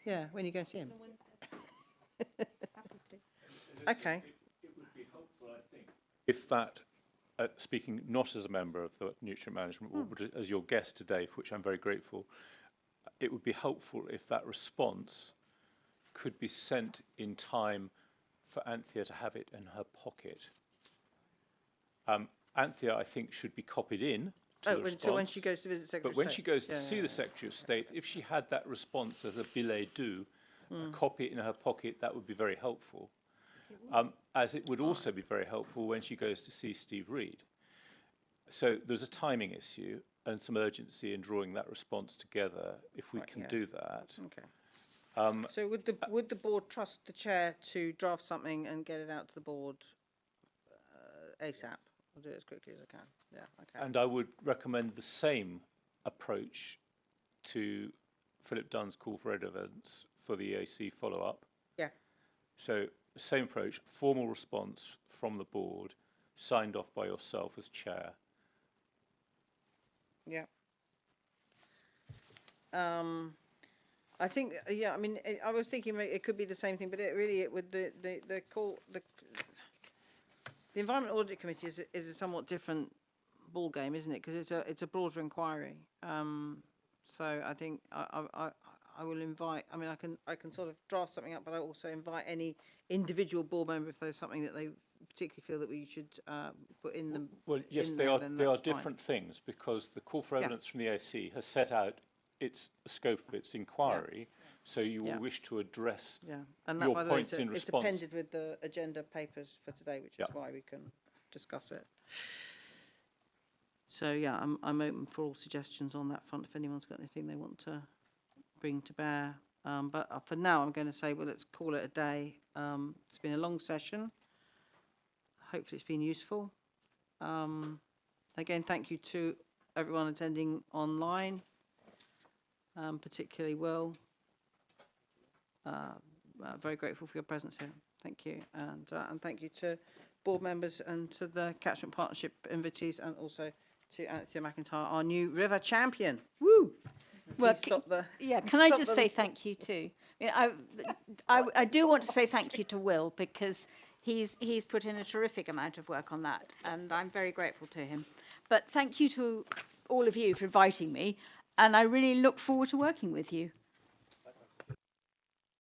Yeah, when you go see him. Happy to. Okay. It would be helpful, I think, if that, speaking not as a member of the Nutrient Management Board, but as your guest today, for which I'm very grateful, it would be helpful if that response could be sent in time for Anthea to have it in her pocket. Anthea, I think, should be copied in to the response. So when she goes to visit Secretary But of when State. she goes to Yeah, see yeah, the yeah. Secretary of State, if she had that response as a billet doux, a copy it in her pocket, that would be very helpful. As it would also be very helpful when she goes to see Steve Reed. So there's a timing issue and some urgency in drawing that response together, if we Right, can yeah. do that. Okay. So would the board trust the chair to draft something and get it out to the board ASAP? I'll do it as quickly as I can. Yeah. Okay. And I would recommend the same approach to Philip Dunn's call for evidence for the EAC follow-up. Yeah. So same approach, formal response from the board, signed off by yourself as chair. Yeah. I think, yeah, I mean, I was thinking it could be the same thing, but it would, the call, the Environment Audit Committee is a somewhat different ball game, isn't it? Because it's a broader inquiry. So I think I will invite, I mean, I can sort of draft something up, but I also invite any individual board member if there's something that they particularly feel that we should put in them. Well, yes, in they there, are then they are that's fine. different things, because the call for Yeah. evidence from the EAC has set out its scope of its inquiry, so you will Yeah. wish to address Yeah, and that, your by the way, points in it's response. appended with the agenda papers for today, which is Yeah. why we can discuss it. So yeah, I'm open for all suggestions on that front if anyone's got anything they want to bring to bear. But for now, I'm going to say, well, let's call it a day. It's been a long session. Hopefully it's been useful. Again, thank you to everyone attending online, particularly Will. Very grateful for your presence here. Thank you. And thank you to board members and to the Catchment Partnership invitees, and also to Anthea McIntyre, our new river champion. Woo! Well, Stop the, can I stop just the- say thank you too? I do want to say thank you to Will, because he's put in a terrific amount of work on that, and I'm very grateful to him. But thank you to all of you for inviting me, and I really look forward to working with you.